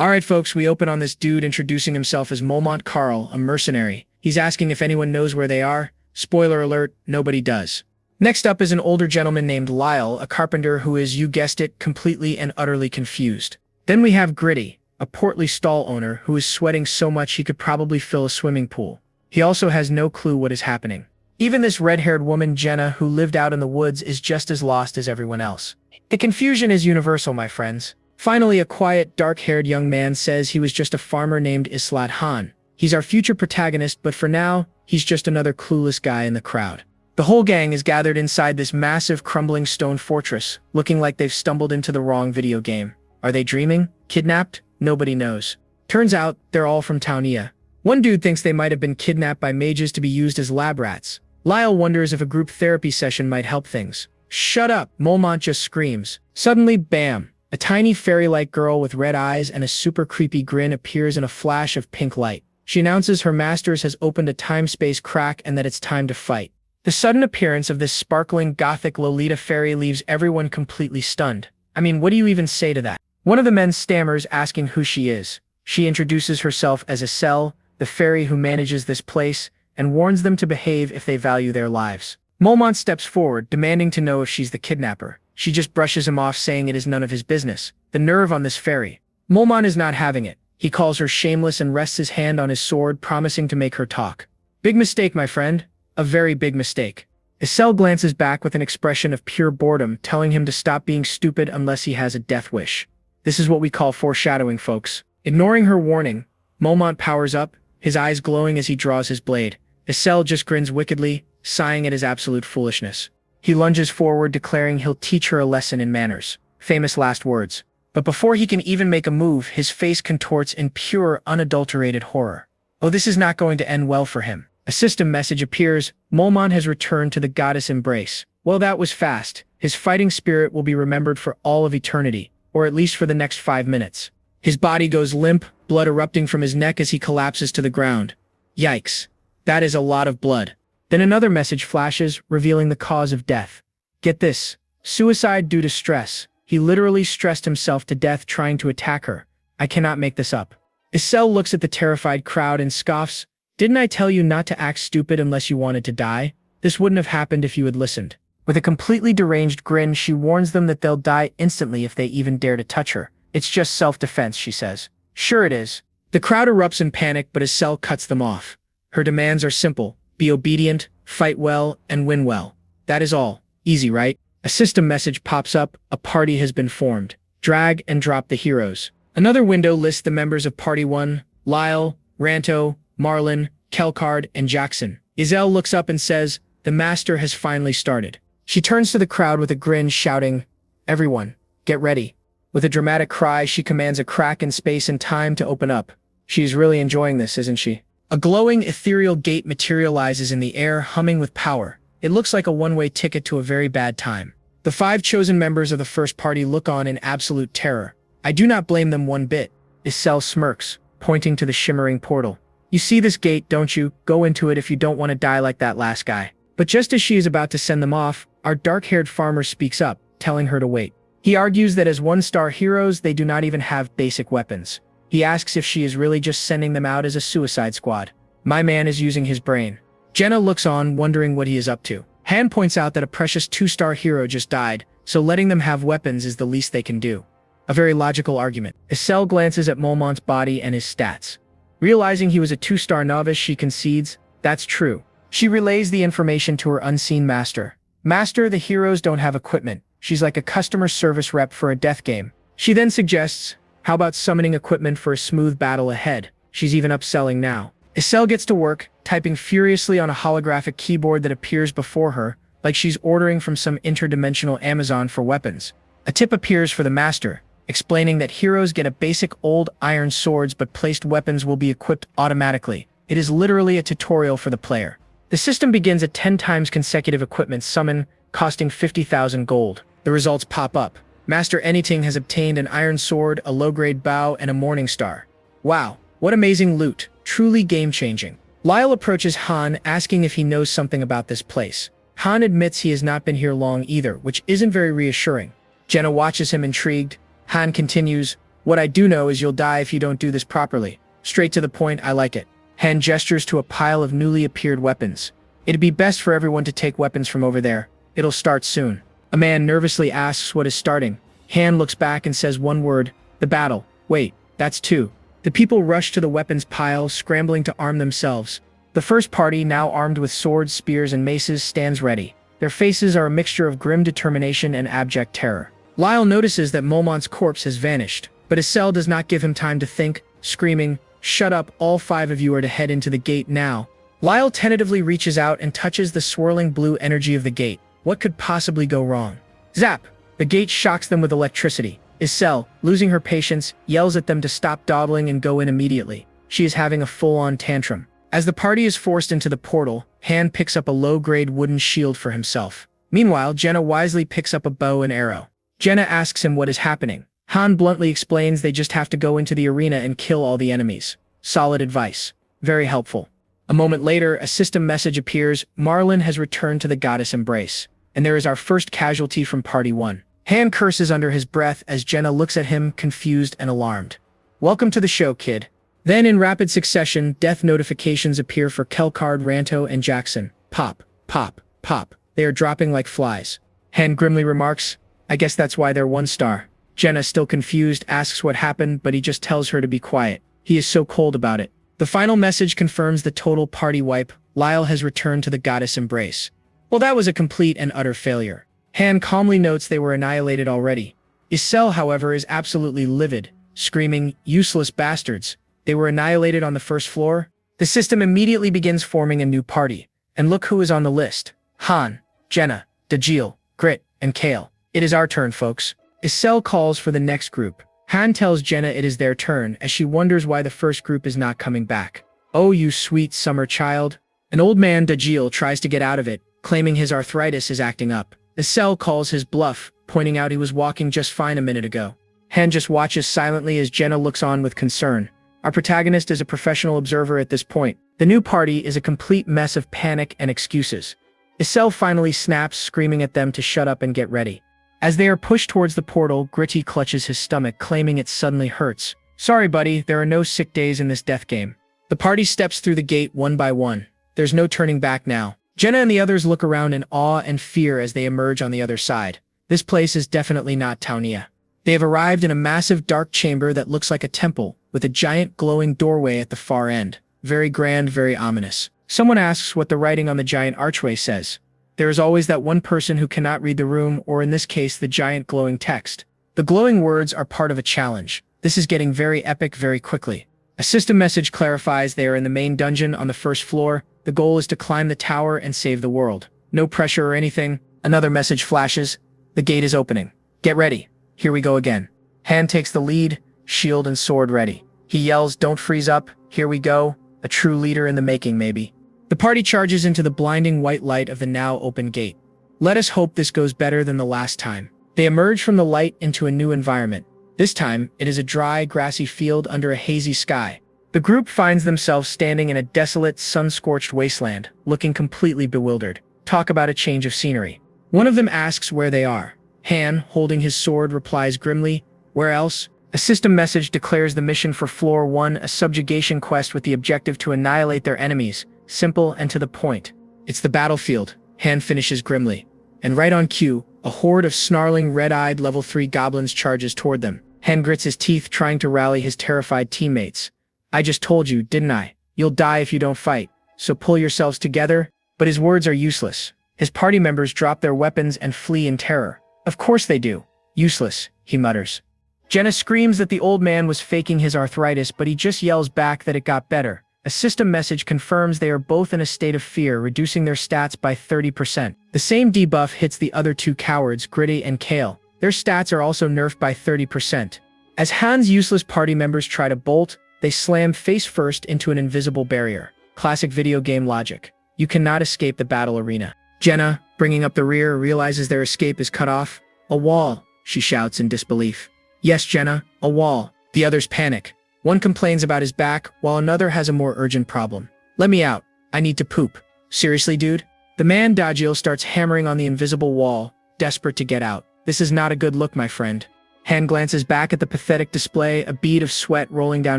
Alright folks, we open on this dude introducing himself as Molmont Carl, a mercenary. He's asking if anyone knows where they are. Spoiler alert, nobody does. Next up is an older gentleman named Lyle, a carpenter who is, you guessed it, completely and utterly confused. Then we have Gritty, a portly stall owner who is sweating so much he could probably fill a swimming pool. He also has no clue what is happening. Even this red-haired woman, Jenna, who lived out in the woods, is just as lost as everyone else. The confusion is universal, my friends. Finally, a quiet, dark-haired young man says he was just a farmer named Islat Han. He's our future protagonist, but for now, he's just another clueless guy in the crowd. The whole gang is gathered inside this massive, crumbling stone fortress, looking like they've stumbled into the wrong video game. Are they dreaming? Kidnapped? Nobody knows. Turns out, they're all from Townia. One dude thinks they might have been kidnapped by mages to be used as lab rats. Lyle wonders if a group therapy session might help things. Shut up, Molmont just screams. Suddenly, bam! A tiny fairy-like girl with red eyes and a super creepy grin appears in a flash of pink light. She announces her masters has opened a time-space crack and that it's time to fight. The sudden appearance of this sparkling gothic Lolita fairy leaves everyone completely stunned. I mean, what do you even say to that? One of the men stammers, asking who she is. She introduces herself as Asura, the fairy who manages this place, and warns them to behave if they value their lives. Molmont steps forward, demanding to know if she's the kidnapper. She just brushes him off, saying it is none of his business. The nerve on this fairy. Molmont is not having it. He calls her shameless and rests his hand on his sword, promising to make her talk. Big mistake, my friend. A very big mistake. Asura glances back with an expression of pure boredom, telling him to stop being stupid unless he has a death wish. This is what we call foreshadowing, folks. Ignoring her warning, Molmont powers up, his eyes glowing as he draws his blade. Asura just grins wickedly, sighing at his absolute foolishness. He lunges forward, declaring he'll teach her a lesson in manners. Famous last words. But before he can even make a move, his face contorts in pure, unadulterated horror. Oh, this is not going to end well for him. A system message appears. Molmont has returned to the goddess embrace. Well, that was fast. His fighting spirit will be remembered for all of eternity, or at least for the next 5 minutes. His body goes limp, blood erupting from his neck as he collapses to the ground. Yikes. That is a lot of blood. Then another message flashes, revealing the cause of death. Get this. Suicide due to stress. He literally stressed himself to death trying to attack her. I cannot make this up. Asura looks at the terrified crowd and scoffs. Didn't I tell you not to act stupid unless you wanted to die? This wouldn't have happened if you had listened. With a completely deranged grin, she warns them that they'll die instantly if they even dare to touch her. It's just self-defense, she says. Sure it is. The crowd erupts in panic, but Asura cuts them off. Her demands are simple. Be obedient, fight well, and win well. That is all. Easy, right? A system message pops up. A party has been formed. Drag and drop the heroes. Another window lists the members of Party 1, Lyle, Ranto, Marlin, Kelcard, and Jackson. Asura looks up and says, the master has finally started. She turns to the crowd with a grin, shouting, everyone, get ready. With a dramatic cry, she commands a crack in space and time to open up. She's really enjoying this, isn't she? A glowing, ethereal gate materializes in the air, humming with power. It looks like a one-way ticket to a very bad time. The 5 chosen members of the first party look on in absolute terror. I do not blame them one bit. Asura smirks, pointing to the shimmering portal. You see this gate, don't you? Go into it if you don't want to die like that last guy. But just as she is about to send them off, our dark-haired farmer speaks up, telling her to wait. He argues that as one-star heroes, they do not even have basic weapons. He asks if she is really just sending them out as a suicide squad. My man is using his brain. Jenna looks on, wondering what he is up to. Han points out that a precious 2-star hero just died, so letting them have weapons is the least they can do. A very logical argument. Asura glances at Molmont's body and his stats. Realizing he was a 2-star novice, she concedes, that's true. She relays the information to her unseen master. Master, the heroes don't have equipment. She's like a customer service rep for a death game. She then suggests, how about summoning equipment for a smooth battle ahead? She's even upselling now. Asura gets to work, typing furiously on a holographic keyboard that appears before her, like she's ordering from some interdimensional Amazon for weapons. A tip appears for the master, explaining that heroes get a basic old iron swords, but placed weapons will be equipped automatically. It is literally a tutorial for the player. The system begins a 10 times consecutive equipment summon, costing 50,000 gold. The results pop up. Master Anything has obtained an iron sword, a low-grade bow, and a morning star. Wow, what amazing loot. Truly game-changing. Lyle approaches Han, asking if he knows something about this place. Han admits he has not been here long either, which isn't very reassuring. Jenna watches him intrigued. Han continues, What I do know is you'll die if you don't do this properly. Straight to the point, I like it. Han gestures to a pile of newly appeared weapons. It'd be best for everyone to take weapons from over there. It'll start soon. A man nervously asks what is starting. Han looks back and says one word, the battle. Wait, that's two. The people rush to the weapons pile, scrambling to arm themselves. The first party, now armed with swords, spears, and maces, stands ready. Their faces are a mixture of grim determination and abject terror. Lyle notices that Momont's corpse has vanished, but Isel does not give him time to think, screaming, "Shut up, all 5 of you are to head into the gate now." Lyle tentatively reaches out and touches the swirling blue energy of the gate. What could possibly go wrong? Zap! The gate shocks them with electricity. Isel, losing her patience, yells at them to stop dawdling and go in immediately. She is having a full-on tantrum. As the party is forced into the portal, Han picks up a low-grade wooden shield for himself. Meanwhile, Jenna wisely picks up a bow and arrow. Jenna asks him what is happening. Han bluntly explains they just have to go into the arena and kill all the enemies. Solid advice. Very helpful. A moment later, a system message appears. Marlin has returned to the goddess embrace. And there is our first casualty from Party 1. Han curses under his breath as Jenna looks at him, confused and alarmed. Welcome to the show, kid. Then in rapid succession, death notifications appear for Kelcard, Ranto, and Jackson. Pop, pop, pop. They are dropping like flies. Han grimly remarks, I guess that's why they're 1 star. Jenna, still confused, asks what happened, but he just tells her to be quiet. He is so cold about it. The final message confirms the total party wipe. Lyle has returned to the goddess embrace. Well, that was a complete and utter failure. Han calmly notes they were annihilated already. Isel, however, is absolutely livid, screaming, useless bastards. They were annihilated on the first floor. The system immediately begins forming a new party. And look who is on the list. Han, Jenna, Dajil, Grit, and Kale. It is our turn, folks. Isel calls for the next group. Han tells Jenna it is their turn, as she wonders why the first group is not coming back. Oh, you sweet summer child. An old man, Dajil, tries to get out of it, claiming his arthritis is acting up. Isel calls his bluff, pointing out he was walking just fine a minute ago. Han just watches silently as Jenna looks on with concern. Our protagonist is a professional observer at this point. The new party is a complete mess of panic and excuses. Isel finally snaps, screaming at them to shut up and get ready. As they are pushed towards the portal, Gritty clutches his stomach, claiming it suddenly hurts. Sorry, buddy, there are no sick days in this death game. The party steps through the gate one by one. There's no turning back now. Jenna and the others look around in awe and fear as they emerge on the other side. This place is definitely not Taunia. They have arrived in a massive dark chamber that looks like a temple, with a giant glowing doorway at the far end. Very grand, very ominous. Someone asks what the writing on the giant archway says. There is always that one person who cannot read the room, or in this case, the giant glowing text. The glowing words are part of a challenge. This is getting very epic very quickly. A system message clarifies they are in the main dungeon on the first floor. The goal is to climb the tower and save the world. No pressure or anything. Another message flashes. The gate is opening. Get ready. Here we go again. Han takes the lead, shield and sword ready. He yells, don't freeze up. Here we go. A true leader in the making, maybe. The party charges into the blinding white light of the now open gate. Let us hope this goes better than the last time. They emerge from the light into a new environment. This time, it is a dry, grassy field under a hazy sky. The group finds themselves standing in a desolate, sun-scorched wasteland, looking completely bewildered. Talk about a change of scenery. One of them asks where they are. Han, holding his sword, replies grimly, where else? A system message declares the mission for Floor 1 a subjugation quest with the objective to annihilate their enemies. Simple and to the point. It's the battlefield, Han finishes grimly. And right on cue, a horde of snarling, red-eyed level 3 goblins charges toward them. Han grits his teeth, trying to rally his terrified teammates. I just told you, didn't I? You'll die if you don't fight, so pull yourselves together. But his words are useless. His party members drop their weapons and flee in terror. Of course they do. Useless, he mutters. Jenna screams that the old man was faking his arthritis, but he just yells back that it got better. A system message confirms they are both in a state of fear, reducing their stats by 30%. The same debuff hits the other 2 cowards, Gritty and Kale. Their stats are also nerfed by 30%. As Han's useless party members try to bolt, they slam face first into an invisible barrier. Classic video game logic. You cannot escape the battle arena. Jenna, bringing up the rear, realizes their escape is cut off. A wall, she shouts in disbelief. Yes, Jenna, a wall. The others panic. One complains about his back, while another has a more urgent problem. Let me out. I need to poop. Seriously, dude? The man Dajil starts hammering on the invisible wall, desperate to get out. This is not a good look, my friend. Han glances back at the pathetic display, a bead of sweat rolling down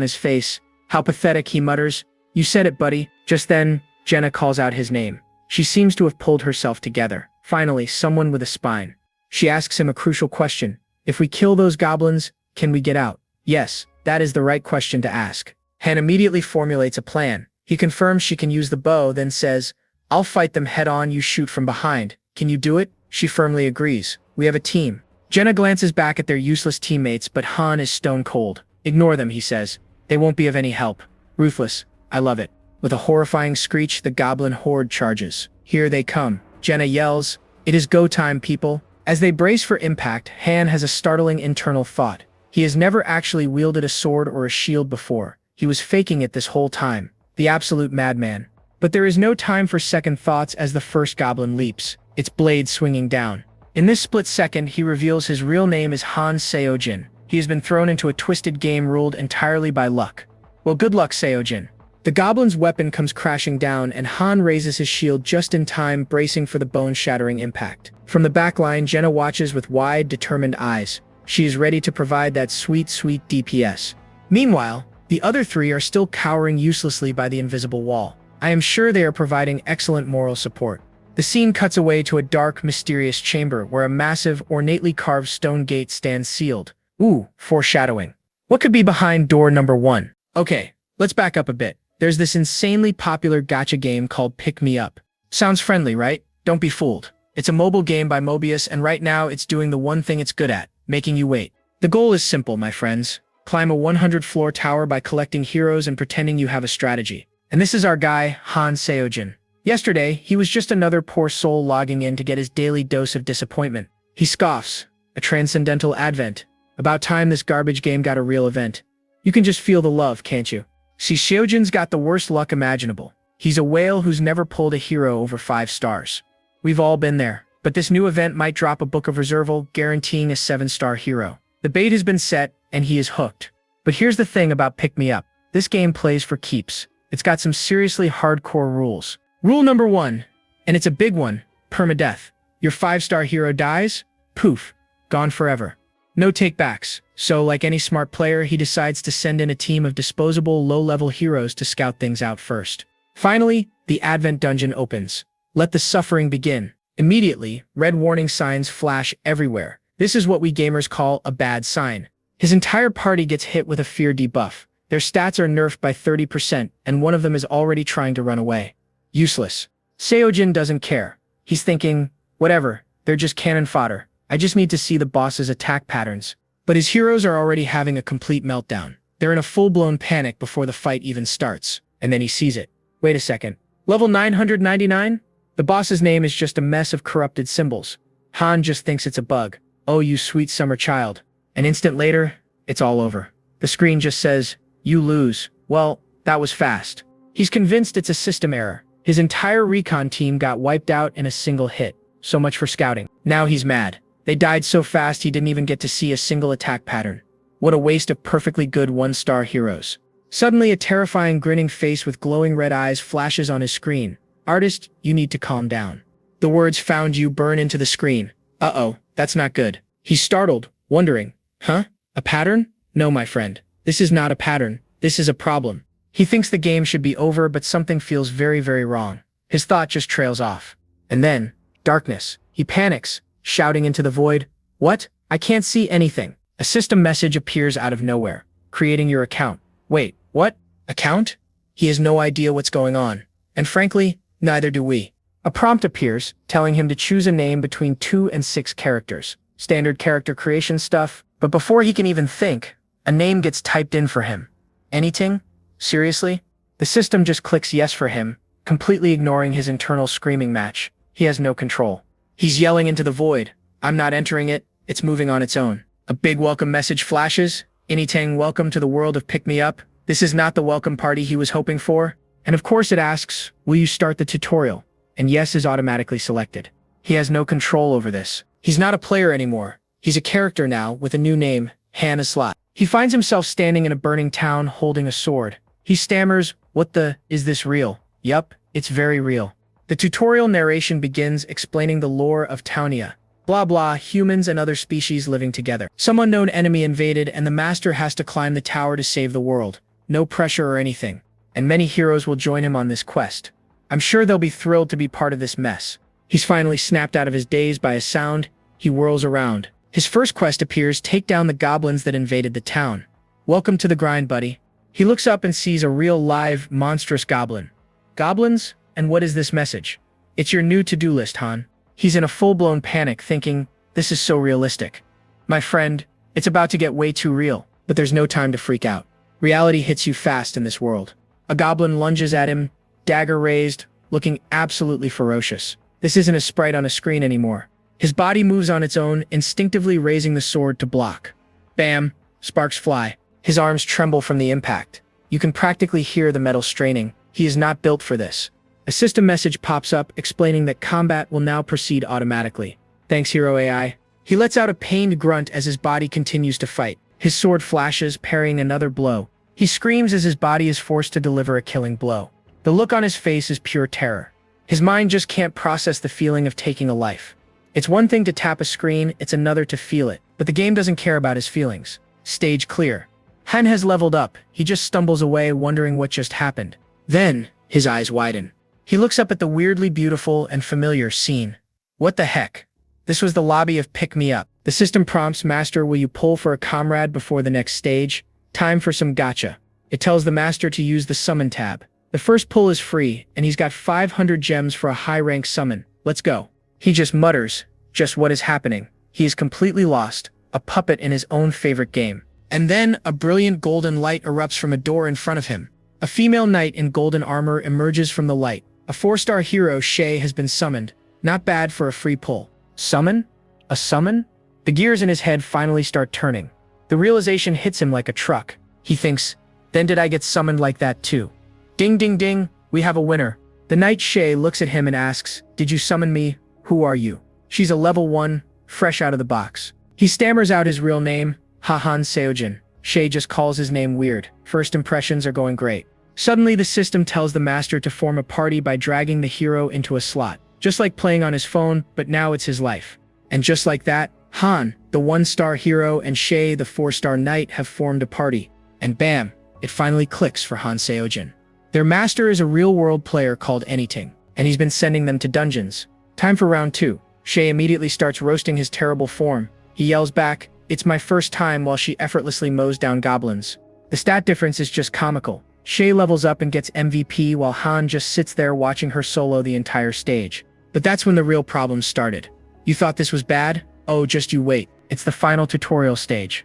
his face. How pathetic, he mutters. You said it, buddy. Just then, Jenna calls out his name. She seems to have pulled herself together. Finally, someone with a spine. She asks him a crucial question. If we kill those goblins, can we get out? Yes, that is the right question to ask. Han immediately formulates a plan. He confirms she can use the bow, then says, I'll fight them head on, you shoot from behind. Can you do it? She firmly agrees. We have a team. Jenna glances back at their useless teammates, but Han is stone cold. Ignore them, he says. They won't be of any help. Ruthless. I love it. With a horrifying screech, the goblin horde charges. Here they come. Jenna yells, It is go time, people. As they brace for impact, Han has a startling internal thought. He has never actually wielded a sword or a shield before. He was faking it this whole time. The absolute madman. But there is no time for second thoughts as the first goblin leaps, its blade swinging down. In this split second, he reveals his real name is Han Seojin. He has been thrown into a twisted game ruled entirely by luck. Well, good luck, Seojin. The goblin's weapon comes crashing down, and Han raises his shield just in time, bracing for the bone-shattering impact. From the back line, Jenna watches with wide, determined eyes. She is ready to provide that sweet, sweet DPS. Meanwhile, the other three are still cowering uselessly by the invisible wall. I am sure they are providing excellent moral support. The scene cuts away to a dark, mysterious chamber where a massive, ornately carved stone gate stands sealed. Ooh, foreshadowing. What could be behind door number 1? Okay, let's back up a bit. There's this insanely popular gacha game called Pick Me Up. Sounds friendly, right? Don't be fooled. It's a mobile game by Mobius, and right now it's doing the one thing it's good at, making you wait. The goal is simple, my friends. Climb a 100-floor tower by collecting heroes and pretending you have a strategy. And this is our guy, Han Seojin. Yesterday, he was just another poor soul logging in to get his daily dose of disappointment. He scoffs. A transcendental advent. About time this garbage game got a real event. You can just feel the love, can't you? See, Seojin's got the worst luck imaginable. He's a whale who's never pulled a hero over 5 stars. We've all been there. But this new event might drop a book of reserval, guaranteeing a 7-star hero. The bait has been set, and he is hooked. But here's the thing about Pick Me Up. This game plays for keeps. It's got some seriously hardcore rules. Rule number 1, and it's a big one, permadeath. Your 5-star hero dies, poof, gone forever. No takebacks. So, like any smart player, he decides to send in a team of disposable, low-level heroes to scout things out first. Finally, the Advent Dungeon opens. Let the suffering begin. Immediately, red warning signs flash everywhere. This is what we gamers call a bad sign. His entire party gets hit with a fear debuff. Their stats are nerfed by 30%, and one of them is already trying to run away. Useless. Seojin doesn't care. He's thinking, whatever, they're just cannon fodder. I just need to see the boss's attack patterns. But his heroes are already having a complete meltdown. They're in a full-blown panic before the fight even starts. And then he sees it. Wait a second. Level 999? The boss's name is just a mess of corrupted symbols. Han just thinks it's a bug. Oh, you sweet summer child. An instant later, it's all over. The screen just says, you lose. Well, that was fast. He's convinced it's a system error. His entire recon team got wiped out in a single hit. So much for scouting. Now he's mad. They died so fast he didn't even get to see a single attack pattern. What a waste of perfectly good 1-star heroes. Suddenly, a terrifying grinning face with glowing red eyes flashes on his screen. Artist, you need to calm down. The words found you burn into the screen. Uh-oh, that's not good. He's startled, wondering, huh? A pattern? No, my friend. This is not a pattern. This is a problem. He thinks the game should be over, but something feels very, very wrong. His thought just trails off. And then, darkness. He panics, shouting into the void, what? I can't see anything. A system message appears out of nowhere. Creating your account. Wait, what? Account? He has no idea what's going on. And frankly, neither do we. A prompt appears, telling him to choose a name between 2 and 6 characters. Standard character creation stuff. But before he can even think, a name gets typed in for him. Anything? Seriously? The system just clicks yes for him, completely ignoring his internal screaming match. He has no control. He's yelling into the void. I'm not entering it. It's moving on its own. A big welcome message flashes. Anything, welcome to the world of Pick Me Up. This is not the welcome party he was hoping for. And of course it asks, will you start the tutorial? And yes is automatically selected. He has no control over this. He's not a player anymore. He's a character now with a new name, Han Slot. He finds himself standing in a burning town holding a sword. He stammers, what the, is this real? Yup, it's very real. The tutorial narration begins explaining the lore of Townia. Blah blah, humans and other species living together. Some unknown enemy invaded and the master has to climb the tower to save the world. No pressure or anything. And many heroes will join him on this quest. I'm sure they'll be thrilled to be part of this mess. He's finally snapped out of his daze by a sound. He whirls around. His first quest appears: take down the goblins that invaded the town. Welcome to the grind, buddy. He looks up and sees a real live, monstrous goblin. Goblins? And what is this message? It's your new to-do list, Han. He's in a full-blown panic, thinking, this is so realistic. My friend, it's about to get way too real. But there's no time to freak out. Reality hits you fast in this world. A goblin lunges at him, dagger raised, looking absolutely ferocious. This isn't a sprite on a screen anymore. His body moves on its own, instinctively raising the sword to block. Bam! Sparks fly. His arms tremble from the impact. You can practically hear the metal straining. He is not built for this. A system message pops up explaining that combat will now proceed automatically. Thanks, Hero AI. He lets out a pained grunt as his body continues to fight. His sword flashes, parrying another blow. He screams as his body is forced to deliver a killing blow. The look on his face is pure terror. His mind just can't process the feeling of taking a life. It's one thing to tap a screen, it's another to feel it. But the game doesn't care about his feelings. Stage clear. Han has leveled up. He just stumbles away, wondering what just happened. Then, his eyes widen. He looks up at the weirdly beautiful and familiar scene. What the heck? This was the lobby of Pick Me Up. The system prompts, Master, will you pull for a comrade before the next stage? Time for some gacha. It tells the master to use the summon tab. The first pull is free, and he's got 500 gems for a high-rank summon. Let's go. He just mutters, just what is happening? He is completely lost, a puppet in his own favorite game. And then, a brilliant golden light erupts from a door in front of him. A female knight in golden armor emerges from the light. A 4-star hero, Shay, has been summoned. Not bad for a free pull. Summon? A summon? The gears in his head finally start turning. The realization hits him like a truck. He thinks, then did I get summoned like that too? Ding ding ding, we have a winner. The knight Shay looks at him and asks, did you summon me? Who are you? She's a level 1, fresh out of the box. He stammers out his real name, Han Seojin. Shay just calls his name weird. First impressions are going great. Suddenly the system tells the master to form a party by dragging the hero into a slot. Just like playing on his phone, but now it's his life. And just like that, Han, the 1-star hero, and Shay, the 4-star knight, have formed a party. And bam, it finally clicks for Han Seojin. Their master is a real-world player called Anyting, and he's been sending them to dungeons. Time for round 2. Shay immediately starts roasting his terrible form. He yells back, it's my first time, while she effortlessly mows down goblins. The stat difference is just comical. Shay levels up and gets MVP while Han just sits there watching her solo the entire stage. But that's when the real problems started. You thought this was bad? Oh, just you wait. It's the final tutorial stage.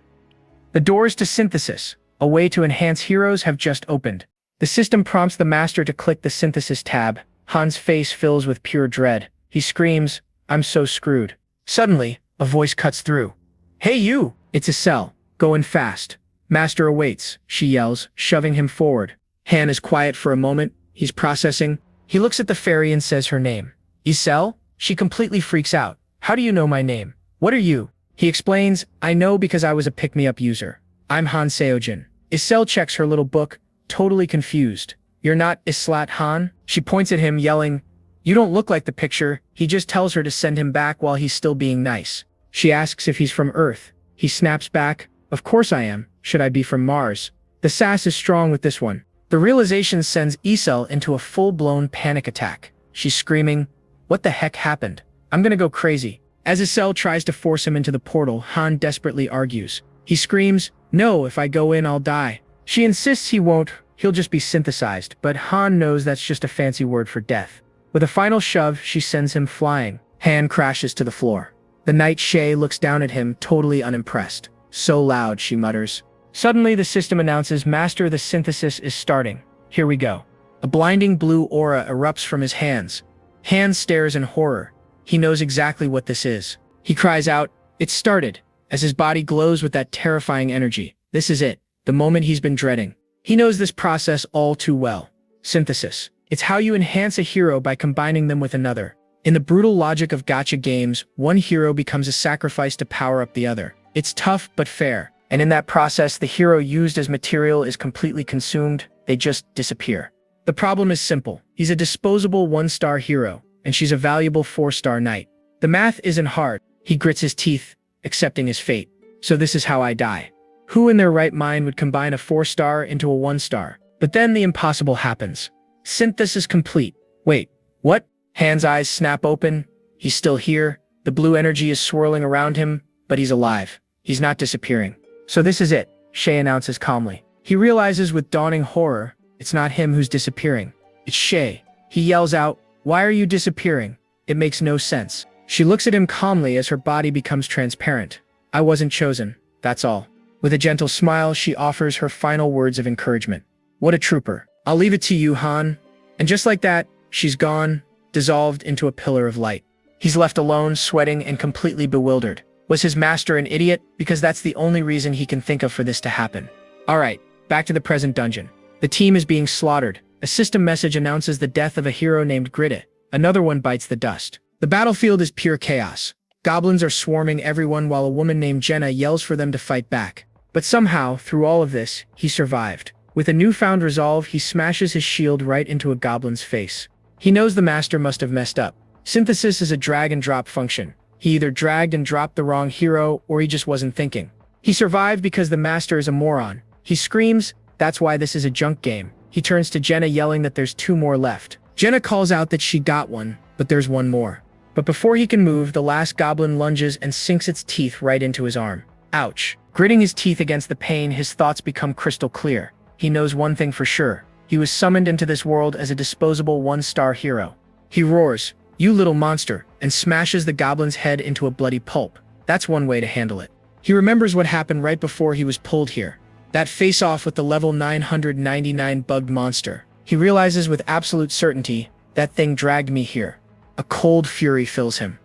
The doors to synthesis, a way to enhance heroes, have just opened. The system prompts the master to click the synthesis tab. Han's face fills with pure dread. He screams, I'm so screwed. Suddenly, a voice cuts through. Hey you! It's Isel. Go in fast. Master awaits, she yells, shoving him forward. Han is quiet for a moment. He's processing. He looks at the fairy and says her name. Isel? She completely freaks out. How do you know my name? What are you? He explains, I know because I was a pick-me-up user. I'm Han Seojin. Isel checks her little book, totally confused. You're not Islat Han? She points at him, yelling, you don't look like the picture. He just tells her to send him back while he's still being nice. She asks if he's from Earth. He snaps back, of course I am. Should I be from Mars? The sass is strong with this one. The realization sends Isel into a full-blown panic attack. She's screaming, what the heck happened? I'm gonna go crazy. As Isel tries to force him into the portal, Han desperately argues. He screams, no, if I go in, I'll die. She insists he won't, he'll just be synthesized, but Han knows that's just a fancy word for death. With a final shove, she sends him flying. Han crashes to the floor. The knight Shay looks down at him, totally unimpressed. So loud, she mutters. Suddenly, the system announces, Master, the synthesis is starting. Here we go. A blinding blue aura erupts from his hands. Han stares in horror. He knows exactly what this is. He cries out, it's started, as his body glows with that terrifying energy. This is it, the moment he's been dreading. He knows this process all too well. Synthesis. It's how you enhance a hero by combining them with another. In the brutal logic of gacha games, one hero becomes a sacrifice to power up the other. It's tough but fair. And in that process, the hero used as material is completely consumed. They just disappear. The problem is simple. He's a disposable 1-star hero, and she's a valuable 4-star knight. The math isn't hard. He grits his teeth, accepting his fate. So this is how I die. Who in their right mind would combine a 4-star into a 1-star? But then the impossible happens. Synthesis complete. Wait, what? Han's eyes snap open. He's still here. The blue energy is swirling around him, but he's alive. He's not disappearing. So this is it, Shay announces calmly. He realizes with dawning horror, it's not him who's disappearing. It's Shay. He yells out, "Why are you disappearing? It makes no sense." She looks at him calmly as her body becomes transparent. "I wasn't chosen, that's all." With a gentle smile, she offers her final words of encouragement. "What a trooper. I'll leave it to you, Han." And just like that, she's gone, dissolved into a pillar of light. He's left alone, sweating and completely bewildered. Was his master an idiot? Because that's the only reason he can think of for this to happen. Alright, back to the present dungeon. The team is being slaughtered. A system message announces the death of a hero named Gritta. Another one bites the dust. The battlefield is pure chaos. Goblins are swarming everyone while a woman named Jenna yells for them to fight back. But somehow, through all of this, he survived. With a newfound resolve, he smashes his shield right into a goblin's face. He knows the master must have messed up. Synthesis is a drag and drop function. He either dragged and dropped the wrong hero, or he just wasn't thinking. He survived because the master is a moron. He screams, "That's why this is a junk game." He turns to Jenna yelling that there's 2 more left. Jenna calls out that she got one, but there's 1 more. But before he can move, the last goblin lunges and sinks its teeth right into his arm. Ouch. Gritting his teeth against the pain, his thoughts become crystal clear. He knows one thing for sure. He was summoned into this world as a disposable 1-star hero. He roars, "You little monster," and smashes the goblin's head into a bloody pulp. That's one way to handle it. He remembers what happened right before he was pulled here. That face-off with the level 999 bugged monster. He realizes with absolute certainty, that thing dragged me here. A cold fury fills him.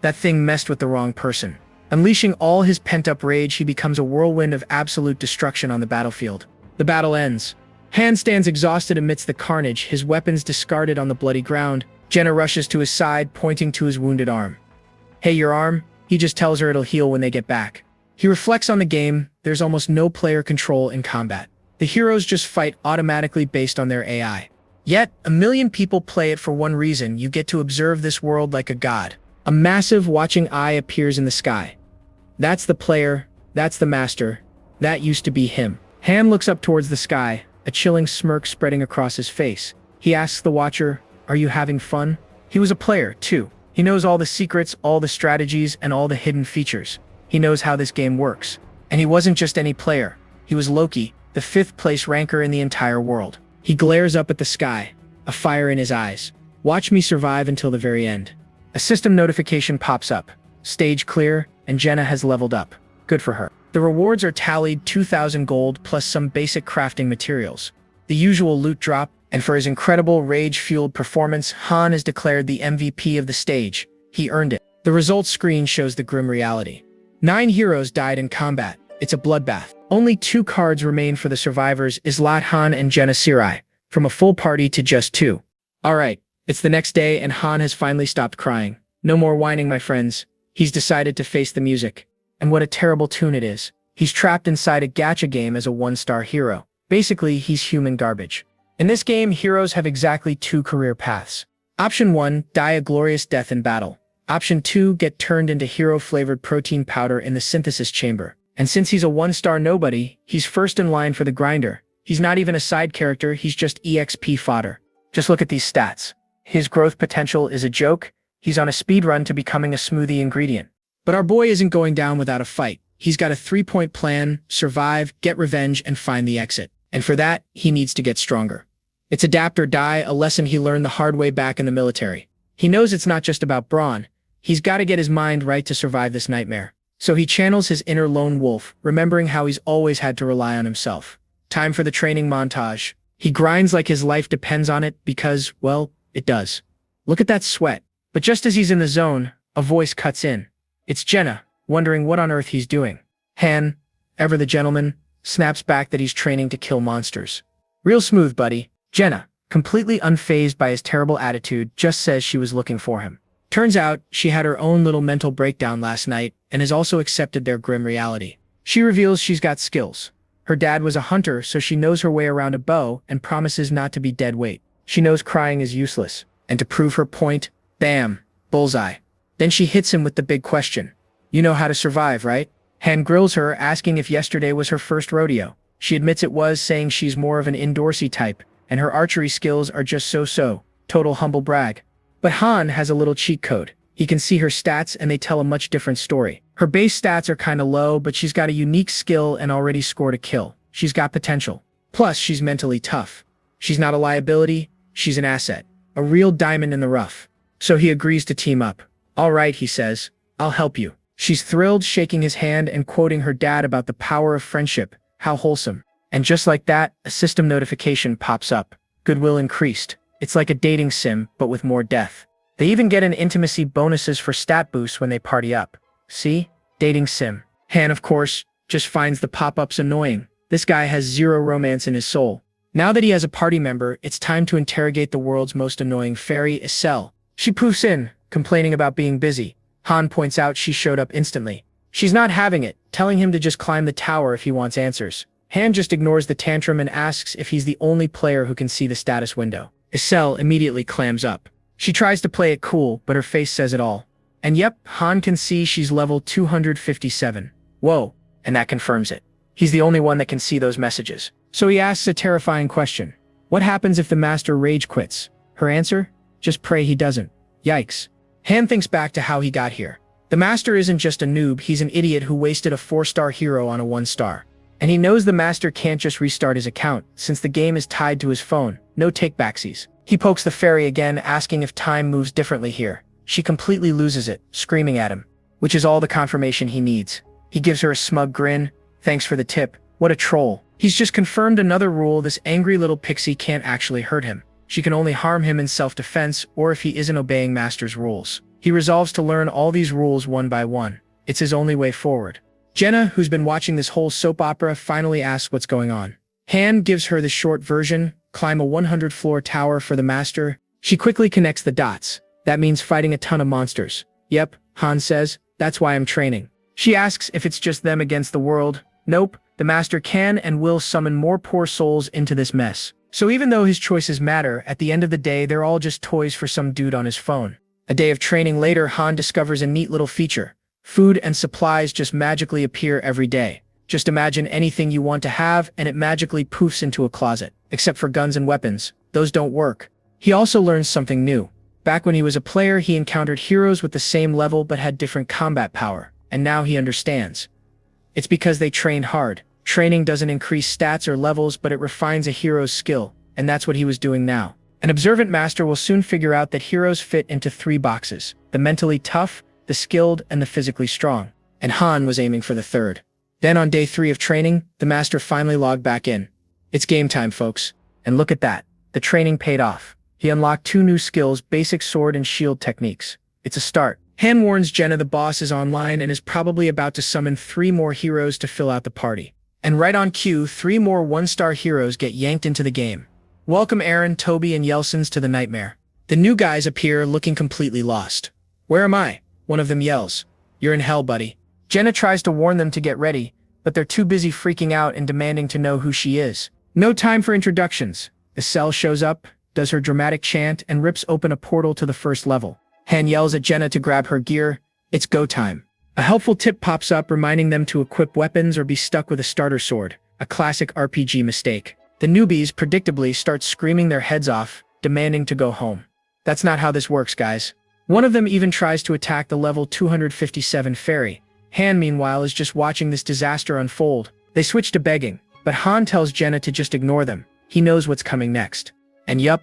That thing messed with the wrong person. Unleashing all his pent-up rage, he becomes a whirlwind of absolute destruction on the battlefield. The battle ends. Han stands exhausted amidst the carnage, his weapons discarded on the bloody ground. Jenna rushes to his side, pointing to his wounded arm. "Hey, your arm?" He just tells her it'll heal when they get back. He reflects on the game. There's almost no player control in combat. The heroes just fight automatically based on their AI. Yet, 1 million people play it for one reason: you get to observe this world like a god. A massive watching eye appears in the sky. That's the player, that's the master, that used to be him. Han looks up towards the sky, a chilling smirk spreading across his face. He asks the watcher, "Are you having fun?" He was a player, too. He knows all the secrets, all the strategies, and all the hidden features. He knows how this game works. And he wasn't just any player. He was Loki, the 5th place ranker in the entire world. He glares up at the sky, a fire in his eyes. "Watch me survive until the very end." A system notification pops up. Stage clear, and Jenna has leveled up. Good for her. The rewards are tallied: 2,000 gold plus some basic crafting materials. The usual loot drop, and for his incredible rage-fueled performance, Han is declared the MVP of the stage. He earned it. The results screen shows the grim reality. 9 heroes died in combat. It's a bloodbath. Only 2 cards remain for the survivors: Islat Han and Jenna Sirai, from a full party to just 2. Alright, it's the next day and Han has finally stopped crying. No more whining, my friends. He's decided to face the music. And what a terrible tune it is. He's trapped inside a gacha game as a 1-star hero. Basically, he's human garbage. In this game, heroes have exactly 2 career paths. Option 1, die a glorious death in battle. Option 2, get turned into hero-flavored protein powder in the synthesis chamber. And since he's a 1-star nobody, he's first in line for the grinder. He's not even a side character, he's just EXP fodder. Just look at these stats. His growth potential is a joke. He's on a speed run to becoming a smoothie ingredient. But our boy isn't going down without a fight. He's got a 3-point plan: survive, get revenge, and find the exit. And for that, he needs to get stronger. It's adapt or die, a lesson he learned the hard way back in the military. He knows it's not just about brawn. He's got to get his mind right to survive this nightmare. So he channels his inner lone wolf, remembering how he's always had to rely on himself. Time for the training montage. He grinds like his life depends on it because, well, it does. Look at that sweat. But just as he's in the zone, a voice cuts in. It's Jenna, wondering what on earth he's doing. Han, ever the gentleman, snaps back that he's training to kill monsters. Real smooth, buddy. Jenna, completely unfazed by his terrible attitude, just says she was looking for him. Turns out, she had her own little mental breakdown last night and has also accepted their grim reality. She reveals she's got skills. Her dad was a hunter, so she knows her way around a bow and promises not to be dead weight. She knows crying is useless. And to prove her point, bam, bullseye. Then she hits him with the big question. You know how to survive, right? Han grills her, asking if yesterday was her first rodeo. She admits it was, saying she's more of an indoorsy type, and her archery skills are just so-so. Total humble brag. But Han has a little cheat code. He can see her stats and they tell a much different story. Her base stats are kinda low, but she's got a unique skill and already scored a kill. She's got potential. Plus, she's mentally tough. She's not a liability, she's an asset. A real diamond in the rough. So he agrees to team up. All right, he says. I'll help you. She's thrilled, shaking his hand and quoting her dad about the power of friendship. How wholesome. And just like that, a system notification pops up. Goodwill increased. It's like a dating sim, but with more death. They even get an intimacy bonuses for stat boosts when they party up. See? Dating sim. Han, of course, just finds the pop-ups annoying. This guy has zero romance in his soul. Now that he has a party member, it's time to interrogate the world's most annoying fairy, Isel. She poofs in, complaining about being busy. Han points out she showed up instantly. She's not having it, telling him to just climb the tower if he wants answers. Han just ignores the tantrum and asks if he's the only player who can see the status window. Isel immediately clams up. She tries to play it cool, but her face says it all. And yep, Han can see she's level 257. Whoa, and that confirms it. He's the only one that can see those messages. So he asks a terrifying question. What happens if the master rage quits? Her answer? Just pray he doesn't. Yikes. Han thinks back to how he got here. The master isn't just a noob, he's an idiot who wasted a 4-star hero on a 1-star. And he knows the master can't just restart his account, since the game is tied to his phone. No take-backsies. He pokes the fairy again, asking if time moves differently here. She completely loses it, screaming at him. Which is all the confirmation he needs. He gives her a smug grin. Thanks for the tip. What a troll. He's just confirmed another rule: this angry little pixie can't actually hurt him. She can only harm him in self-defense or if he isn't obeying master's rules. He resolves to learn all these rules one by one. It's his only way forward. Jenna, who's been watching this whole soap opera, finally asks what's going on. Han gives her the short version: climb a 100-floor tower for the master. She quickly connects the dots. That means fighting a ton of monsters. Yep, Han says, that's why I'm training. She asks if it's just them against the world. Nope, the master can and will summon more poor souls into this mess. So even though his choices matter, at the end of the day, they're all just toys for some dude on his phone. A day of training later, Han discovers a neat little feature. Food and supplies just magically appear every day. Just imagine anything you want to have, and it magically poofs into a closet. Except for guns and weapons. Those don't work. He also learns something new. Back when he was a player, he encountered heroes with the same level but had different combat power. And now he understands. It's because they trained hard. Training doesn't increase stats or levels, but it refines a hero's skill. And that's what he was doing now. An observant master will soon figure out that heroes fit into 3 boxes: the mentally tough, the skilled, and the physically strong. And Han was aiming for the 3rd. Then on day 3 of training, the master finally logged back in. It's game time, folks. And look at that. The training paid off. He unlocked 2 new skills: basic sword and shield techniques. It's a start. Han warns Jenna the boss is online and is probably about to summon 3 more heroes to fill out the party. And right on cue, 3 more 1-star heroes get yanked into the game. Welcome Aaron, Toby, and Yelsons to the nightmare. The new guys appear looking completely lost. Where am I? One of them yells. You're in hell, buddy. Jenna tries to warn them to get ready, but they're too busy freaking out and demanding to know who she is. No time for introductions. Isel shows up, does her dramatic chant, and rips open a portal to the 1st level. Han yells at Jenna to grab her gear. It's go time. A helpful tip pops up reminding them to equip weapons or be stuck with a starter sword, a classic RPG mistake. The newbies predictably start screaming their heads off, demanding to go home. That's not how this works, guys. One of them even tries to attack the level 257 fairy. Han, meanwhile, is just watching this disaster unfold. They switch to begging, but Han tells Jenna to just ignore them. He knows what's coming next. And yup,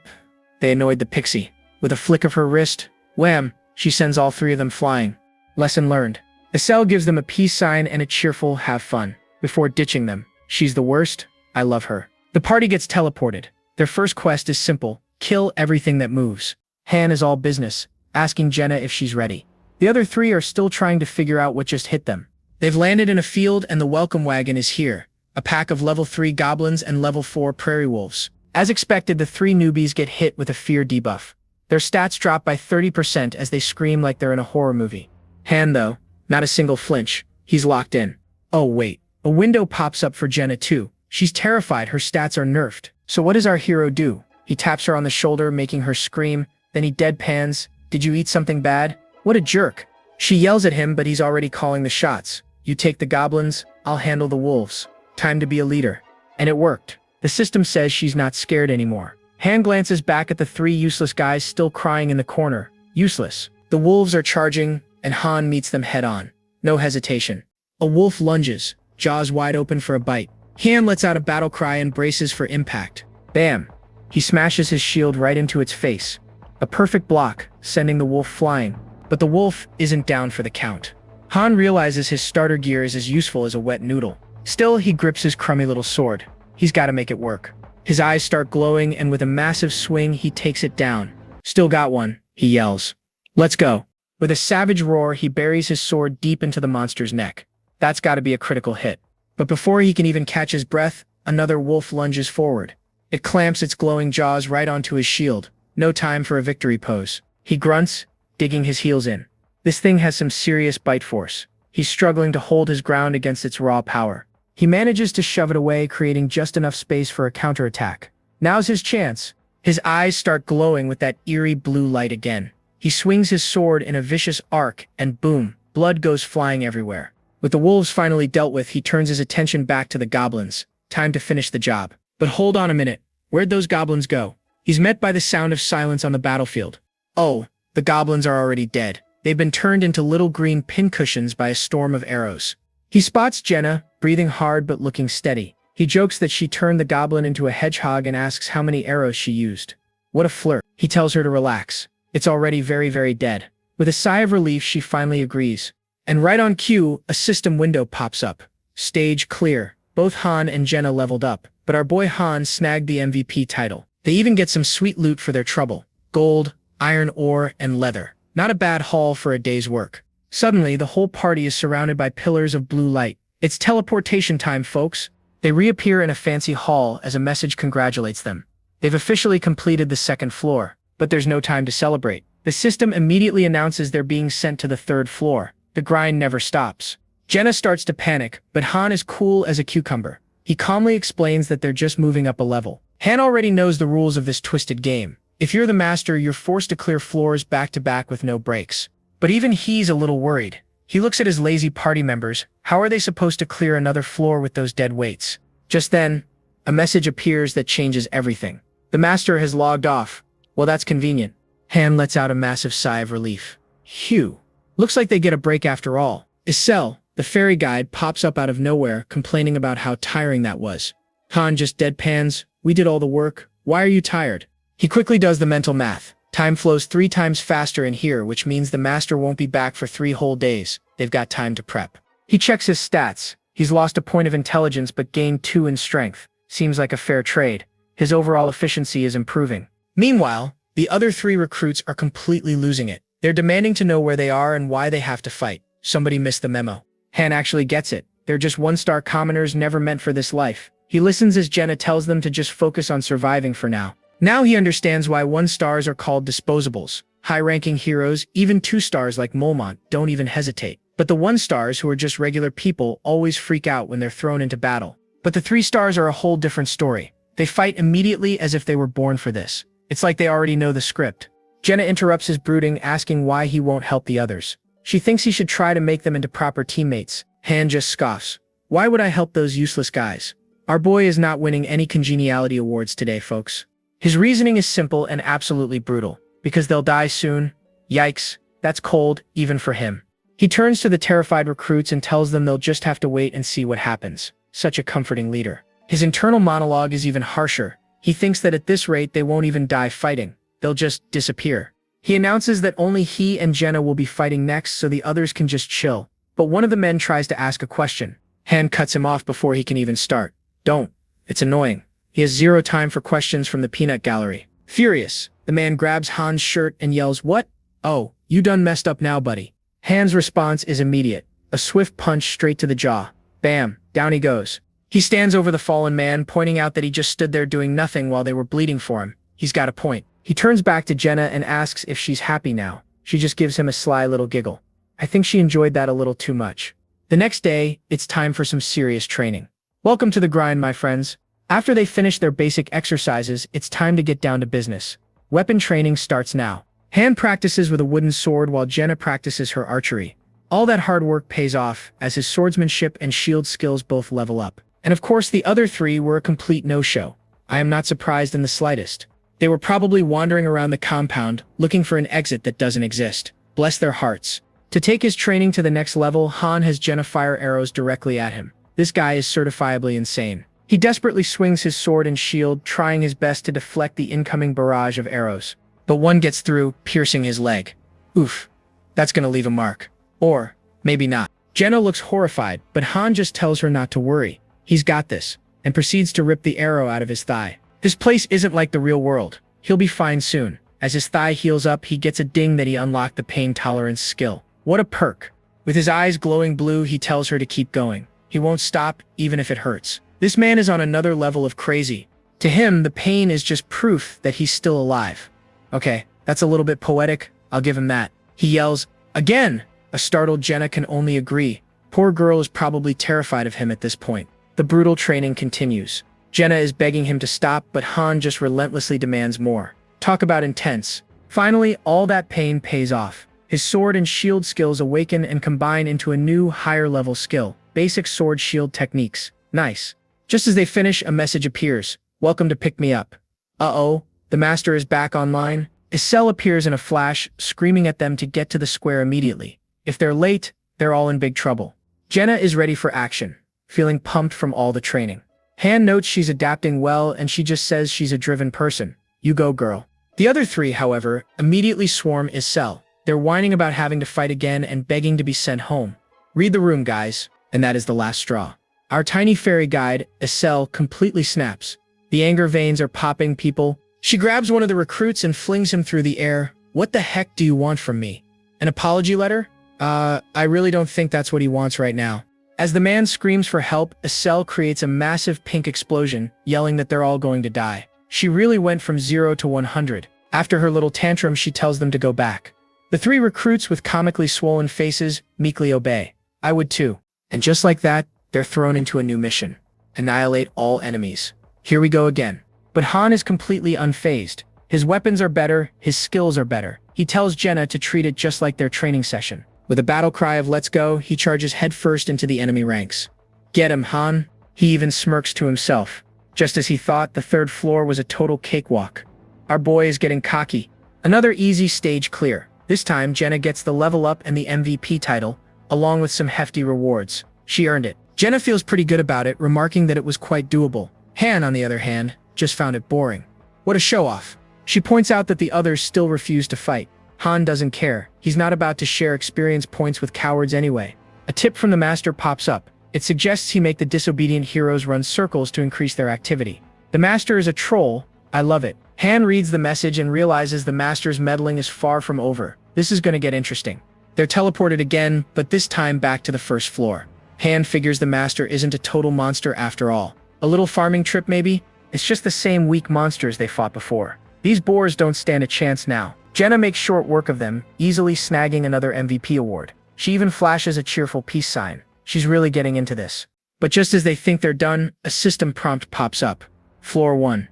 they annoyed the pixie. With a flick of her wrist, wham, she sends all 3 of them flying. Lesson learned. Isel gives them a peace sign and a cheerful have fun. Before ditching them, she's the worst, I love her. The party gets teleported. Their first quest is simple: kill everything that moves. Han is all business, asking Jenna if she's ready. The other 3 are still trying to figure out what just hit them. They've landed in a field and the welcome wagon is here. A pack of level 3 goblins and level 4 prairie wolves. As expected, the 3 newbies get hit with a fear debuff. Their stats drop by 30% as they scream like they're in a horror movie. Han, though, not a single flinch. He's locked in. Oh wait, a window pops up for Jenna too. She's terrified her stats are nerfed. So what does our hero do? He taps her on the shoulder, making her scream. Then he deadpans. Did you eat something bad? What a jerk. She yells at him, but he's already calling the shots. You take the goblins, I'll handle the wolves. Time to be a leader. And it worked. The system says she's not scared anymore. Han glances back at the three useless guys still crying in the corner. Useless. The wolves are charging, and Han meets them head-on. No hesitation. A wolf lunges, jaws wide open for a bite. Han lets out a battle cry and braces for impact. Bam! He smashes his shield right into its face. A perfect block, sending the wolf flying. But the wolf isn't down for the count. Han realizes his starter gear is as useful as a wet noodle. Still, he grips his crummy little sword. He's got to make it work. His eyes start glowing, and with a massive swing, he takes it down. Still got one, he yells. Let's go. With a savage roar, he buries his sword deep into the monster's neck. That's got to be a critical hit. But before he can even catch his breath, another wolf lunges forward. It clamps its glowing jaws right onto his shield. No time for a victory pose. He grunts, digging his heels in. This thing has some serious bite force. He's struggling to hold his ground against its raw power. He manages to shove it away, creating just enough space for a counterattack. Now's his chance. His eyes start glowing with that eerie blue light again. He swings his sword in a vicious arc, and boom, blood goes flying everywhere. With the wolves finally dealt with, he turns his attention back to the goblins. Time to finish the job. But hold on a minute. Where'd those goblins go? He's met by the sound of silence on the battlefield. Oh, the goblins are already dead. They've been turned into little green pincushions by a storm of arrows. He spots Jenna, breathing hard but looking steady. He jokes that she turned the goblin into a hedgehog and asks how many arrows she used. What a flirt. He tells her to relax. It's already very, very dead. With a sigh of relief, she finally agrees. And right on cue, a system window pops up. Stage clear. Both Han and Jenna leveled up, but our boy Han snagged the MVP title. They even get some sweet loot for their trouble. Gold, iron ore, and leather. Not a bad haul for a day's work. Suddenly, the whole party is surrounded by pillars of blue light. It's teleportation time, folks. They reappear in a fancy hall as a message congratulates them. They've officially completed the second floor, but there's no time to celebrate. The system immediately announces they're being sent to the third floor. The grind never stops. Jenna starts to panic, but Han is cool as a cucumber. He calmly explains that they're just moving up a level. Han already knows the rules of this twisted game. If you're the master, you're forced to clear floors back-to-back with no breaks. But even he's a little worried. He looks at his lazy party members. How are they supposed to clear another floor with those dead weights? Just then, a message appears that changes everything. The master has logged off. Well, that's convenient. Han lets out a massive sigh of relief. Phew. Looks like they get a break after all. Isel, the fairy guide, pops up out of nowhere, complaining about how tiring that was. Han just deadpans. We did all the work. Why are you tired? He quickly does the mental math. Time flows 3 times faster in here, which means the master won't be back for 3 whole days. They've got time to prep. He checks his stats. He's lost a point of intelligence but gained 2 in strength. Seems like a fair trade. His overall efficiency is improving. Meanwhile, the other 3 recruits are completely losing it. They're demanding to know where they are and why they have to fight. Somebody missed the memo. Han actually gets it. They're just 1-star commoners never meant for this life. He listens as Jenna tells them to just focus on surviving for now. Now he understands why 1-stars are called disposables. High-ranking heroes, even 2-stars like Molmont, don't even hesitate. But the 1-stars, who are just regular people, always freak out when they're thrown into battle. But the 3-stars are a whole different story. They fight immediately as if they were born for this. It's like they already know the script. Jenna interrupts his brooding, asking why he won't help the others. She thinks he should try to make them into proper teammates. Han just scoffs. Why would I help those useless guys? Our boy is not winning any congeniality awards today, folks. His reasoning is simple and absolutely brutal. Because they'll die soon. Yikes, that's cold, even for him. He turns to the terrified recruits and tells them they'll just have to wait and see what happens. Such a comforting leader. His internal monologue is even harsher. He thinks that at this rate they won't even die fighting. They'll just disappear. He announces that only he and Jenna will be fighting next so the others can just chill. But one of the men tries to ask a question. Han cuts him off before he can even start. Don't. It's annoying. He has 0 time for questions from the peanut gallery. Furious, the man grabs Han's shirt and yells, "What? Oh, you done messed up now, buddy." Han's response is immediate. A swift punch straight to the jaw. Bam, down he goes. He stands over the fallen man, pointing out that he just stood there doing nothing while they were bleeding for him. He's got a point. He turns back to Jenna and asks if she's happy now. She just gives him a sly little giggle. I think she enjoyed that a little too much. The next day, it's time for some serious training. Welcome to the grind, my friends. After they finish their basic exercises, it's time to get down to business. Weapon training starts now. Han practices with a wooden sword while Jenna practices her archery. All that hard work pays off, as his swordsmanship and shield skills both level up. And of course the other three were a complete no-show. I am not surprised in the slightest. They were probably wandering around the compound, looking for an exit that doesn't exist. Bless their hearts. To take his training to the next level, Han has Jenna fire arrows directly at him. This guy is certifiably insane. He desperately swings his sword and shield, trying his best to deflect the incoming barrage of arrows. But one gets through, piercing his leg. Oof. That's gonna leave a mark. Or, maybe not. Jenna looks horrified, but Han just tells her not to worry. He's got this, and proceeds to rip the arrow out of his thigh. This place isn't like the real world. He'll be fine soon. As his thigh heals up, he gets a ding that he unlocked the pain tolerance skill. What a perk. With his eyes glowing blue, he tells her to keep going. He won't stop, even if it hurts. This man is on another level of crazy. To him, the pain is just proof that he's still alive. Okay, that's a little bit poetic. I'll give him that. He yells, "Again!" A startled Jenna can only agree. Poor girl is probably terrified of him at this point. The brutal training continues. Jenna is begging him to stop, but Han just relentlessly demands more. Talk about intense. Finally, all that pain pays off. His sword and shield skills awaken and combine into a new, higher-level skill. Basic sword shield techniques. Nice. Just as they finish, a message appears. Welcome to pick me up. Uh-oh, the master is back online. Isel appears in a flash, screaming at them to get to the square immediately. If they're late, they're all in big trouble. Jenna is ready for action, feeling pumped from all the training. Han notes she's adapting well, and she just says she's a driven person. You go, girl. The other three, however, immediately swarm Isel. They're whining about having to fight again and begging to be sent home. Read the room, guys, and that is the last straw. Our tiny fairy guide, Isel, completely snaps. The anger veins are popping, people. She grabs one of the recruits and flings him through the air. What the heck do you want from me? An apology letter? I really don't think that's what he wants right now. As the man screams for help, Isel creates a massive pink explosion, yelling that they're all going to die. She really went from 0 to 100. After her little tantrum, she tells them to go back. The three recruits with comically swollen faces meekly obey. I would too. And just like that, they're thrown into a new mission. Annihilate all enemies. Here we go again. But Han is completely unfazed. His weapons are better, his skills are better. He tells Jenna to treat it just like their training session. With a battle cry of "Let's go," he charges headfirst into the enemy ranks. Get him, Han. He even smirks to himself. Just as he thought, the third floor was a total cakewalk. Our boy is getting cocky. Another easy stage clear. This time, Jenna gets the level up and the MVP title, along with some hefty rewards. She earned it. Jenna feels pretty good about it, remarking that it was quite doable. Han, on the other hand, just found it boring. What a show-off. She points out that the others still refuse to fight. Han doesn't care. He's not about to share experience points with cowards anyway. A tip from the master pops up. It suggests he make the disobedient heroes run circles to increase their activity. The master is a troll. I love it. Han reads the message and realizes the master's meddling is far from over. This is going to get interesting. They're teleported again, but this time back to the first floor. Han figures the master isn't a total monster after all. A little farming trip maybe? It's just the same weak monsters they fought before. These boars don't stand a chance now. Jenna makes short work of them, easily snagging another MVP award. She even flashes a cheerful peace sign. She's really getting into this. But just as they think they're done, a system prompt pops up. Floor 1.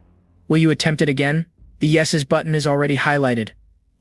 Will you attempt it again? The yeses button is already highlighted.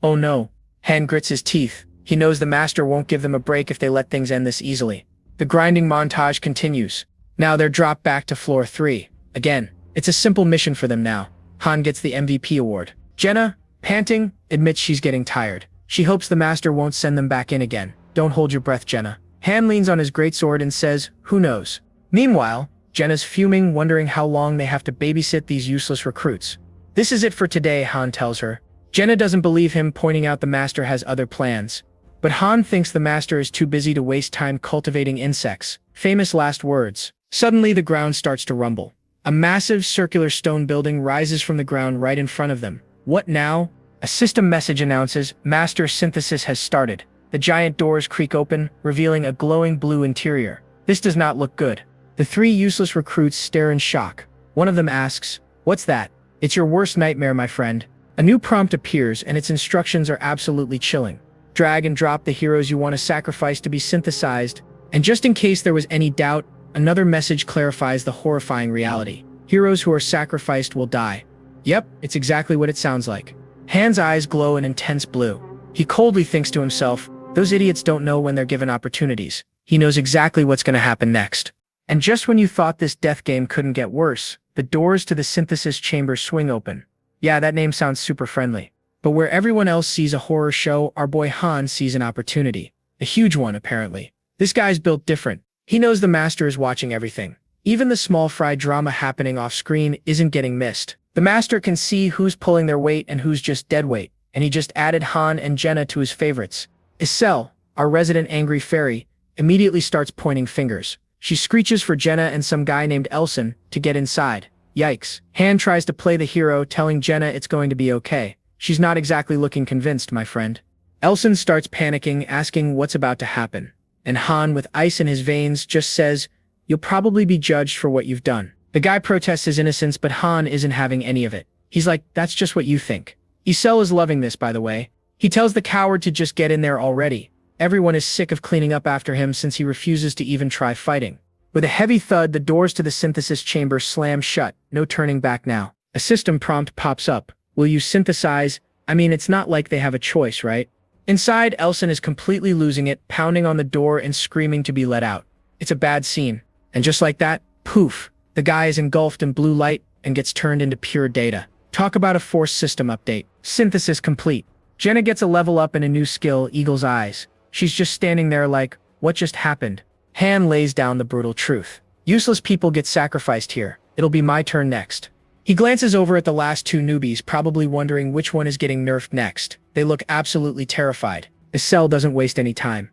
Oh no. Han grits his teeth. He knows the master won't give them a break if they let things end this easily. The grinding montage continues. Now they're dropped back to floor 3. Again, it's a simple mission for them now. Han gets the MVP award. Jenna, panting, admits she's getting tired. She hopes the master won't send them back in again. Don't hold your breath, Jenna. Han leans on his greatsword and says, who knows? Meanwhile, Jenna's fuming, wondering how long they have to babysit these useless recruits. This is it for today, Han tells her. Jenna doesn't believe him, pointing out the master has other plans. But Han thinks the master is too busy to waste time cultivating insects. Famous last words. Suddenly the ground starts to rumble. A massive circular stone building rises from the ground right in front of them. What now? A system message announces, Master Synthesis has started. The giant doors creak open, revealing a glowing blue interior. This does not look good. The three useless recruits stare in shock. One of them asks, what's that? It's your worst nightmare, my friend. A new prompt appears, and its instructions are absolutely chilling. Drag and drop the heroes you want to sacrifice to be synthesized. And just in case there was any doubt, another message clarifies the horrifying reality. Heroes who are sacrificed will die. Yep, it's exactly what it sounds like. Han's eyes glow an intense blue. He coldly thinks to himself, those idiots don't know when they're given opportunities. He knows exactly what's going to happen next. And just when you thought this death game couldn't get worse, the doors to the synthesis chamber swing open. Yeah, that name sounds super friendly. But where everyone else sees a horror show, our boy Han sees an opportunity. A huge one, apparently. This guy's built different. He knows the master is watching everything. Even the small fry drama happening off-screen isn't getting missed. The master can see who's pulling their weight and who's just dead weight, and he just added Han and Jenna to his favorites. Isel, our resident angry fairy, immediately starts pointing fingers. She screeches for Jenna and some guy named Elson to get inside. Yikes. Han tries to play the hero, telling Jenna it's going to be okay. She's not exactly looking convinced, my friend. Elson starts panicking, asking what's about to happen. And Han, with ice in his veins, just says, you'll probably be judged for what you've done. The guy protests his innocence, but Han isn't having any of it. He's like, that's just what you think. Isel is loving this, by the way. He tells the coward to just get in there already. Everyone is sick of cleaning up after him since he refuses to even try fighting. With a heavy thud, the doors to the synthesis chamber slam shut. No turning back now. A system prompt pops up. Will you synthesize? I mean, it's not like they have a choice, right? Inside, Elson is completely losing it, pounding on the door and screaming to be let out. It's a bad scene. And just like that, poof, the guy is engulfed in blue light and gets turned into pure data. Talk about a forced system update. Synthesis complete. Jenna gets a level up and a new skill, Eagle's Eyes. She's just standing there like, what just happened? Han lays down the brutal truth. Useless people get sacrificed here. It'll be my turn next. He glances over at the last two newbies, probably wondering which one is getting nerfed next. They look absolutely terrified. Isel doesn't waste any time.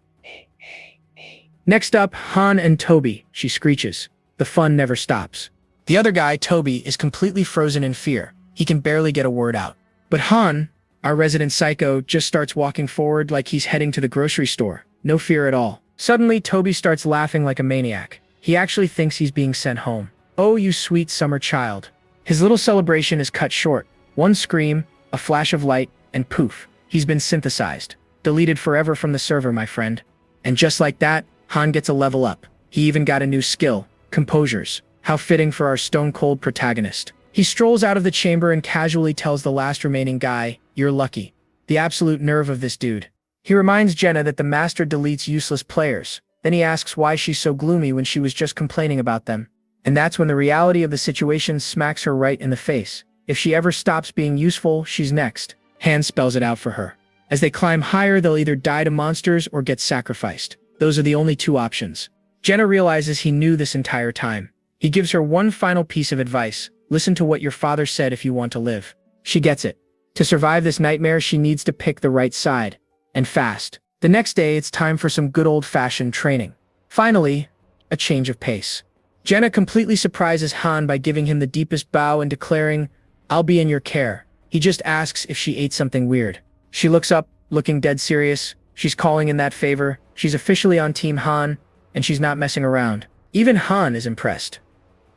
Next up, Han and Toby, she screeches. The fun never stops. The other guy, Toby, is completely frozen in fear. He can barely get a word out. But Han, our resident psycho, just starts walking forward like he's heading to the grocery store. No fear at all. Suddenly, Toby starts laughing like a maniac. He actually thinks he's being sent home. Oh, you sweet summer child. His little celebration is cut short. One scream, a flash of light, and poof, he's been synthesized. Deleted forever from the server, my friend. And just like that, Han gets a level up. He even got a new skill, Composures. How fitting for our stone-cold protagonist. He strolls out of the chamber and casually tells the last remaining guy, you're lucky. The absolute nerve of this dude. He reminds Jenna that the master deletes useless players. Then he asks why she's so gloomy when she was just complaining about them. And that's when the reality of the situation smacks her right in the face. If she ever stops being useful, she's next. Han spells it out for her. As they climb higher, they'll either die to monsters or get sacrificed. Those are the only two options. Jenna realizes he knew this entire time. He gives her one final piece of advice. Listen to what your father said if you want to live. She gets it. To survive this nightmare, she needs to pick the right side. And fast. The next day, it's time for some good old-fashioned training. Finally, a change of pace. Jenna completely surprises Han by giving him the deepest bow and declaring, I'll be in your care. He just asks if she ate something weird. She looks up, looking dead serious. She's calling in that favor. She's officially on Team Han, and she's not messing around. Even Han is impressed.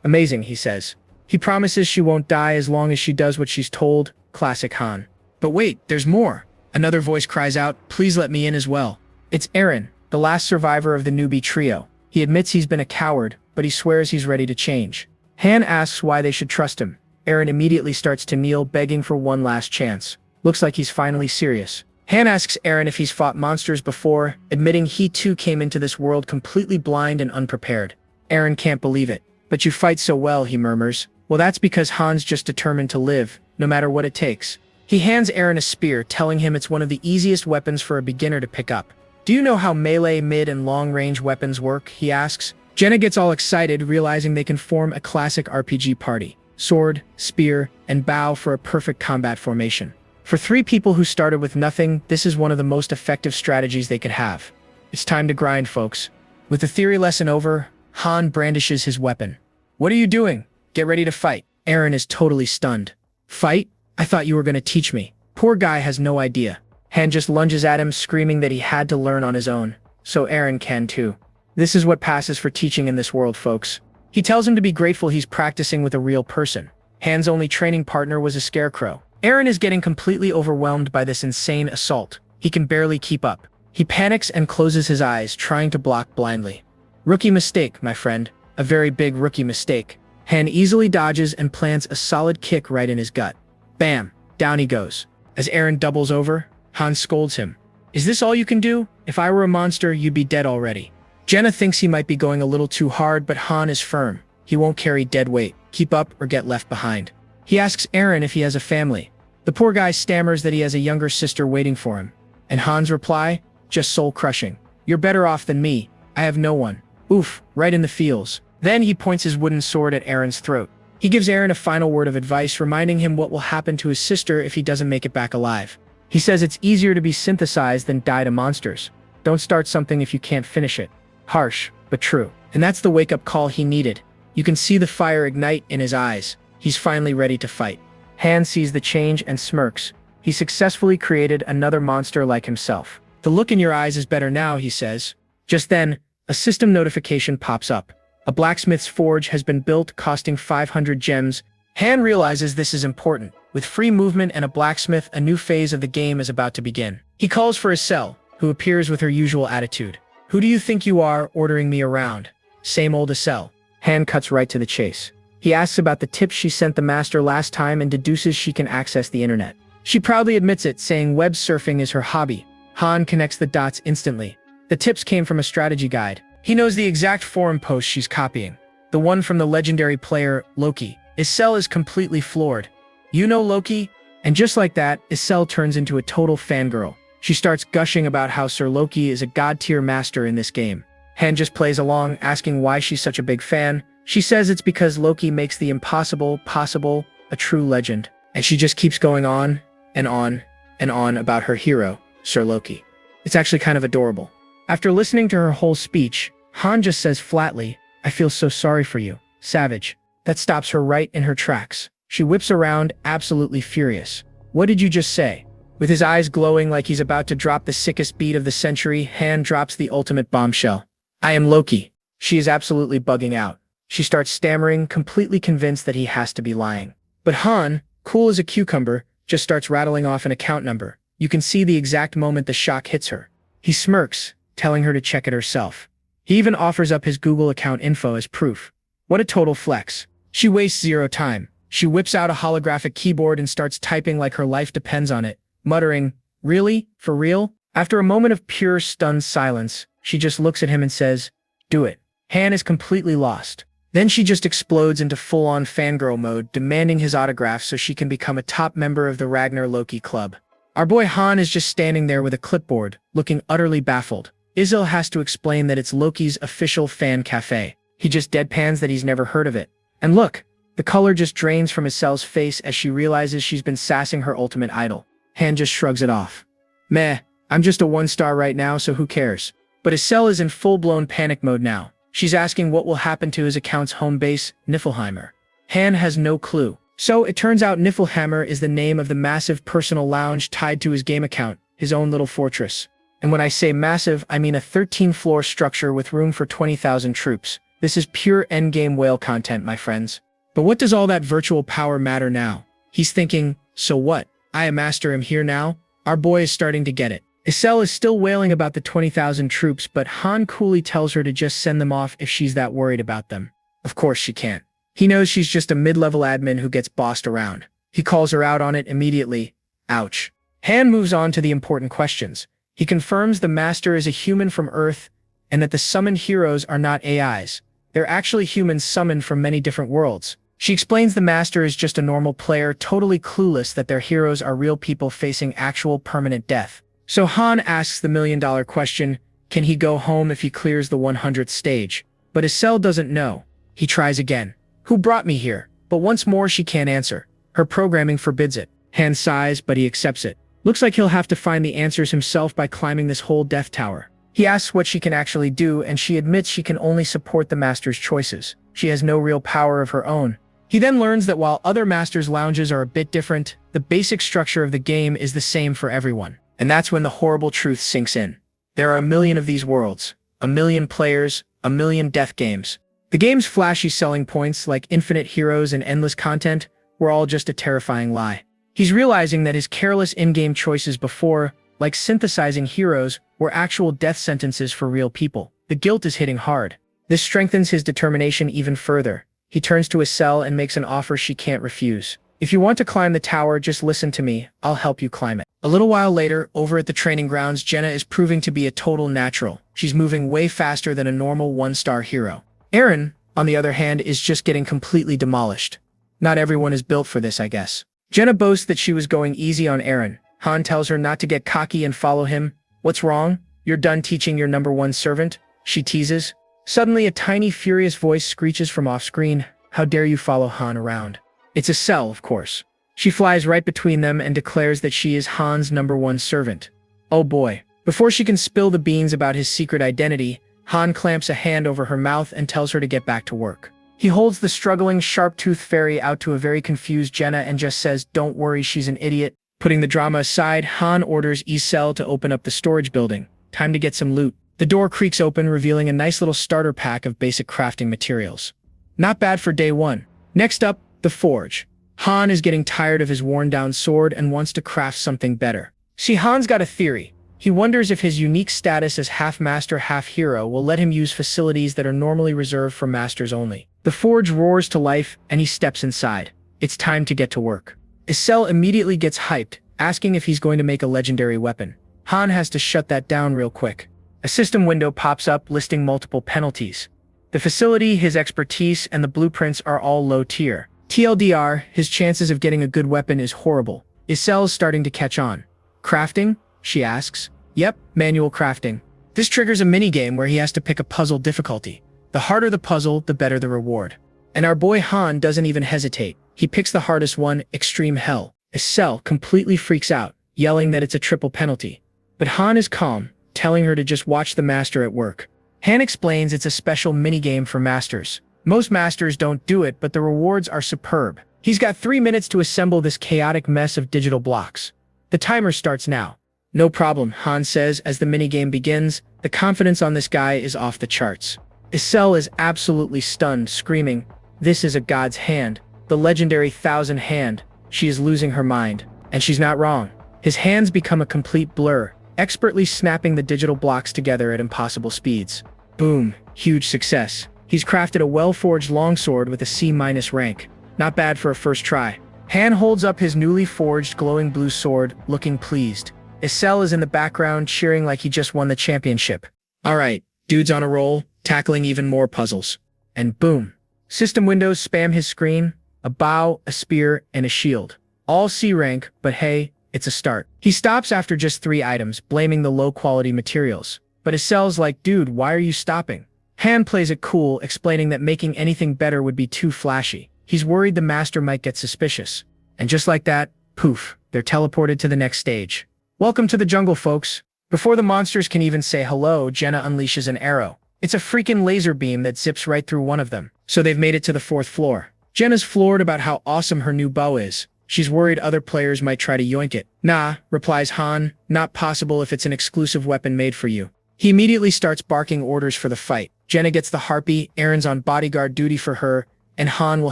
Amazing, he says. He promises she won't die as long as she does what she's told. Classic Han. But wait, there's more. Another voice cries out, please let me in as well. It's Aaron, the last survivor of the newbie trio. He admits he's been a coward, but he swears he's ready to change. Han asks why they should trust him. Aaron immediately starts to kneel, begging for one last chance. Looks like he's finally serious. Han asks Aaron if he's fought monsters before, admitting he too came into this world completely blind and unprepared. Aaron can't believe it. But you fight so well, he murmurs. Well, that's because Han's just determined to live, no matter what it takes. He hands Aaron a spear, telling him it's one of the easiest weapons for a beginner to pick up. Do you know how melee, mid, and long-range weapons work? He asks. Jenna gets all excited, realizing they can form a classic RPG party. Sword, spear, and bow for a perfect combat formation. For three people who started with nothing, this is one of the most effective strategies they could have. It's time to grind, folks. With the theory lesson over, Han brandishes his weapon. What are you doing? Get ready to fight. Aaron is totally stunned. Fight? I thought you were going to teach me. Poor guy has no idea. Han just lunges at him, screaming that he had to learn on his own. So Aaron can too. This is what passes for teaching in this world, folks. He tells him to be grateful he's practicing with a real person. Han's only training partner was a scarecrow. Aaron is getting completely overwhelmed by this insane assault. He can barely keep up. He panics and closes his eyes, trying to block blindly. Rookie mistake, my friend. A very big rookie mistake. Han easily dodges and plants a solid kick right in his gut. Bam! Down he goes. As Eren doubles over, Han scolds him. Is this all you can do? If I were a monster, you'd be dead already. Jenna thinks he might be going a little too hard, but Han is firm. He won't carry dead weight. Keep up or get left behind. He asks Eren if he has a family. The poor guy stammers that he has a younger sister waiting for him. And Han's reply? Just soul-crushing. You're better off than me. I have no one. Oof, right in the feels. Then he points his wooden sword at Eren's throat. He gives Eren a final word of advice, reminding him what will happen to his sister if he doesn't make it back alive. He says it's easier to be synthesized than die to monsters. Don't start something if you can't finish it. Harsh, but true. And that's the wake-up call he needed. You can see the fire ignite in his eyes. He's finally ready to fight. Han sees the change and smirks. He successfully created another monster like himself. The look in your eyes is better now, he says. Just then, a system notification pops up. A blacksmith's forge has been built, costing 500 gems. Han realizes this is important. With free movement and a blacksmith, a new phase of the game is about to begin. He calls for Asura, who appears with her usual attitude. Who do you think you are, ordering me around? Same old Asura. Han cuts right to the chase. He asks about the tips she sent the master last time and deduces she can access the internet. She proudly admits it, saying web surfing is her hobby. Han connects the dots instantly. The tips came from a strategy guide. He knows the exact forum post she's copying. The one from the legendary player, Loki. Asura is completely floored. You know Loki? And just like that, Asura turns into a total fangirl. She starts gushing about how Sir Loki is a god-tier master in this game. Han just plays along, asking why she's such a big fan. She says it's because Loki makes the impossible possible, a true legend. And she just keeps going on and on and on about her hero, Sir Loki. It's actually kind of adorable. After listening to her whole speech, Han just says flatly, I feel so sorry for you, savage. That stops her right in her tracks. She whips around, absolutely furious. What did you just say? With his eyes glowing like he's about to drop the sickest beat of the century, Han drops the ultimate bombshell. I am Loki. She is absolutely bugging out. She starts stammering, completely convinced that he has to be lying. But Han, cool as a cucumber, just starts rattling off an account number. You can see the exact moment the shock hits her. He smirks, telling her to check it herself. He even offers up his Google account info as proof. What a total flex. She wastes zero time. She whips out a holographic keyboard and starts typing like her life depends on it, muttering, really? For real? After a moment of pure stunned silence, she just looks at him and says, do it. Han is completely lost. Then she just explodes into full-on fangirl mode, demanding his autograph so she can become a top member of the Ragnar Loki Club. Our boy Han is just standing there with a clipboard, looking utterly baffled. Isil has to explain that it's Loki's official fan cafe. He just deadpans that he's never heard of it. And look, the color just drains from Isil's face as she realizes she's been sassing her ultimate idol. Han just shrugs it off. Meh, I'm just a 1-star right now, so who cares? But Isil is in full-blown panic mode now. She's asking what will happen to his account's home base, Niflheimer. Han has no clue. So it turns out Niflheimer is the name of the massive personal lounge tied to his game account, his own little fortress. And when I say massive, I mean a 13-floor structure with room for 20,000 troops. This is pure endgame whale content, my friends. But what does all that virtual power matter now? He's thinking, so what? I a master am here now? Our boy is starting to get it. Isil is still wailing about the 20,000 troops, but Han coolly tells her to just send them off if she's that worried about them. Of course she can't. He knows she's just a mid-level admin who gets bossed around. He calls her out on it immediately. Ouch. Han moves on to the important questions. He confirms the master is a human from Earth, and that the summoned heroes are not AIs. They're actually humans summoned from many different worlds. She explains the master is just a normal player, totally clueless that their heroes are real people facing actual permanent death. So Han asks the million-dollar question, can he go home if he clears the 100th stage? But Isil doesn't know. He tries again. Who brought me here? But once more she can't answer. Her programming forbids it. Han sighs, but he accepts it. Looks like he'll have to find the answers himself by climbing this whole death tower. He asks what she can actually do, and she admits she can only support the master's choices. She has no real power of her own. He then learns that while other masters' lounges are a bit different, the basic structure of the game is the same for everyone. And that's when the horrible truth sinks in. There are a million of these worlds, a million players, a million death games. The game's flashy selling points, like infinite heroes and endless content, were all just a terrifying lie. He's realizing that his careless in-game choices before, like synthesizing heroes, were actual death sentences for real people. The guilt is hitting hard. This strengthens his determination even further. He turns to Isil and makes an offer she can't refuse. If you want to climb the tower, just listen to me. I'll help you climb it. A little while later, over at the training grounds, Jenna is proving to be a total natural. She's moving way faster than a normal one-star hero. Eren, on the other hand, is just getting completely demolished. Not everyone is built for this, I guess. Jenna boasts that she was going easy on Eren. Han tells her not to get cocky and follow him. What's wrong? You're done teaching your #1 servant? She teases. Suddenly, a tiny, furious voice screeches from off-screen. How dare you follow Han around? It's Asura, of course. She flies right between them and declares that she is Han's #1 servant. Oh boy. Before she can spill the beans about his secret identity, Han clamps a hand over her mouth and tells her to get back to work. He holds the struggling, sharp-toothed fairy out to a very confused Jenna and just says, "Don't worry, she's an idiot." Putting the drama aside, Han orders Isel to open up the storage building. Time to get some loot. The door creaks open, revealing a nice little starter pack of basic crafting materials. Not bad for day one. Next up, the forge. Han is getting tired of his worn-down sword and wants to craft something better. See, Han's got a theory. He wonders if his unique status as half-master, half-hero will let him use facilities that are normally reserved for masters only. The forge roars to life, and he steps inside. It's time to get to work. Isel immediately gets hyped, asking if he's going to make a legendary weapon. Han has to shut that down real quick. A system window pops up listing multiple penalties. The facility, his expertise, and the blueprints are all low tier. TLDR, his chances of getting a good weapon is horrible. Isel's starting to catch on. Crafting? She asks. Yep, manual crafting. This triggers a minigame where he has to pick a puzzle difficulty. The harder the puzzle, the better the reward. And our boy Han doesn't even hesitate. He picks the hardest one, Extreme Hell. Isel completely freaks out, yelling that it's a triple penalty. But Han is calm, telling her to just watch the master at work. Han explains it's a special minigame for masters. Most masters don't do it, but the rewards are superb. He's got 3 minutes to assemble this chaotic mess of digital blocks. The timer starts now. No problem, Han says as the minigame begins. The confidence on this guy is off the charts. Isel is absolutely stunned, screaming, "This is a god's hand, the legendary thousand hand." She is losing her mind. And she's not wrong. His hands become a complete blur, expertly snapping the digital blocks together at impossible speeds. Boom, huge success. He's crafted a well-forged longsword with a C- rank. Not bad for a first try. Han holds up his newly forged glowing blue sword, looking pleased. Isel is in the background, cheering like he just won the championship. Alright, dude's on a roll, tackling even more puzzles. And boom. System windows spam his screen, a bow, a spear, and a shield. All C rank, but hey, it's a start. He stops after just 3 items, blaming the low-quality materials. But Isel's like, dude, why are you stopping? Han plays it cool, explaining that making anything better would be too flashy. He's worried the master might get suspicious. And just like that, poof, they're teleported to the next stage. Welcome to the jungle, folks. Before the monsters can even say hello, Jenna unleashes an arrow. It's a freaking laser beam that zips right through one of them. So they've made it to the 4th floor. Jenna's floored about how awesome her new bow is. She's worried other players might try to yoink it. Nah, replies Han, not possible if it's an exclusive weapon made for you. He immediately starts barking orders for the fight. Jenna gets the harpy, Eren's on bodyguard duty for her, and Han will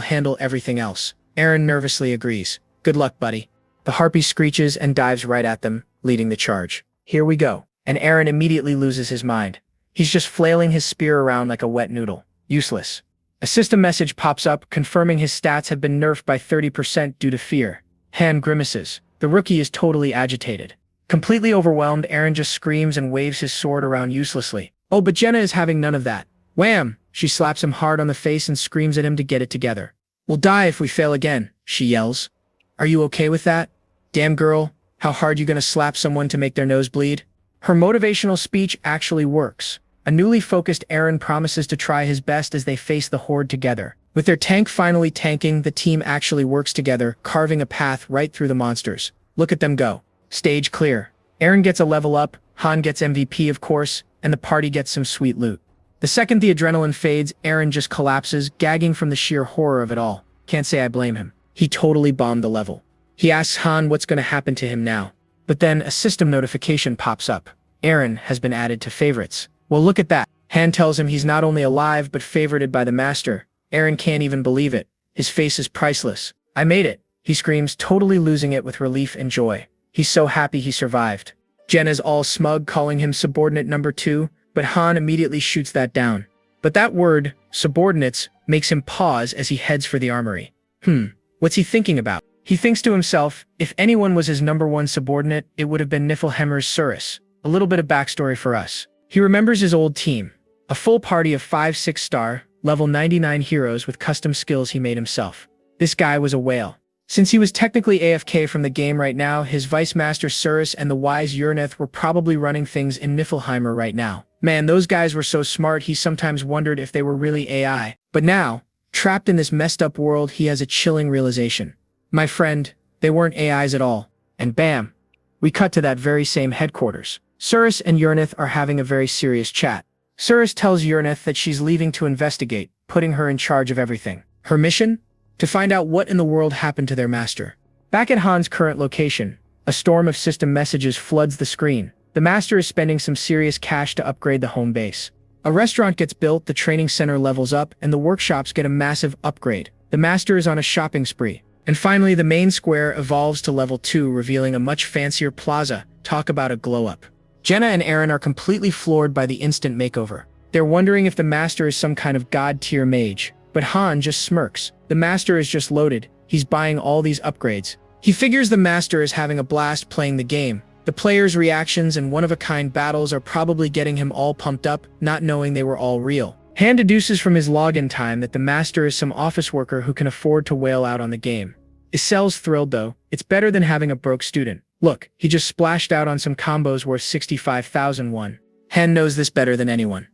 handle everything else. Eren nervously agrees. Good luck, buddy. The harpy screeches and dives right at them, leading the charge. Here we go. And Eren immediately loses his mind. He's just flailing his spear around like a wet noodle. Useless. A system message pops up, confirming his stats have been nerfed by 30% due to fear. Han grimaces. The rookie is totally agitated. Completely overwhelmed, Eren just screams and waves his sword around uselessly. Oh, but Jenna is having none of that. Wham! She slaps him hard on the face and screams at him to get it together. We'll die if we fail again, she yells. Are you okay with that? Damn girl, how hard you gonna slap someone to make their nose bleed? Her motivational speech actually works. A newly focused Eren promises to try his best as they face the horde together. With their tank finally tanking, the team actually works together, carving a path right through the monsters. Look at them go. Stage clear. Eren gets a level up, Han gets MVP of course, and the party gets some sweet loot. The second the adrenaline fades, Eren just collapses, gagging from the sheer horror of it all. Can't say I blame him. He totally bombed the level. He asks Han what's going to happen to him now. But then a system notification pops up. Eren has been added to favorites. Well, look at that. Han tells him he's not only alive but favorited by the master. Eren can't even believe it. His face is priceless. I made it, he screams, totally losing it with relief and joy. He's so happy he survived. Jenna's all smug, calling him subordinate number 2, but Han immediately shoots that down. But that word, subordinates, makes him pause as he heads for the armory. What's he thinking about? He thinks to himself, if anyone was his #1 subordinate, it would have been Niflheimer's Surus. A little bit of backstory for us. He remembers his old team. A full party of 5-6-star, level 99 heroes with custom skills he made himself. This guy was a whale. Since he was technically AFK from the game right now, his Vice Master Surus and the wise Urnith were probably running things in Niflheimer right now. Man, those guys were so smart he sometimes wondered if they were really AI. But now, trapped in this messed up world, he has a chilling realization. My friend, they weren't AIs at all. And bam! We cut to that very same headquarters. Surus and Urnith are having a very serious chat. Surus tells Urnith that she's leaving to investigate, putting her in charge of everything. Her mission? To find out what in the world happened to their master. Back at Han's current location, a storm of system messages floods the screen. The master is spending some serious cash to upgrade the home base. A restaurant gets built, the training center levels up, and the workshops get a massive upgrade. The master is on a shopping spree. And finally, the main square evolves to level 2, revealing a much fancier plaza. Talk about a glow-up. Jenna and Aaron are completely floored by the instant makeover. They're wondering if the master is some kind of god-tier mage. But Han just smirks. The master is just loaded. He's buying all these upgrades. He figures the master is having a blast playing the game. The players' reactions and one-of-a-kind battles are probably getting him all pumped up, not knowing they were all real. Han deduces from his login time that the master is some office worker who can afford to whale out on the game. Isel's thrilled though. It's better than having a broke student. Look, he just splashed out on some combos worth 65,001. Han knows this better than anyone.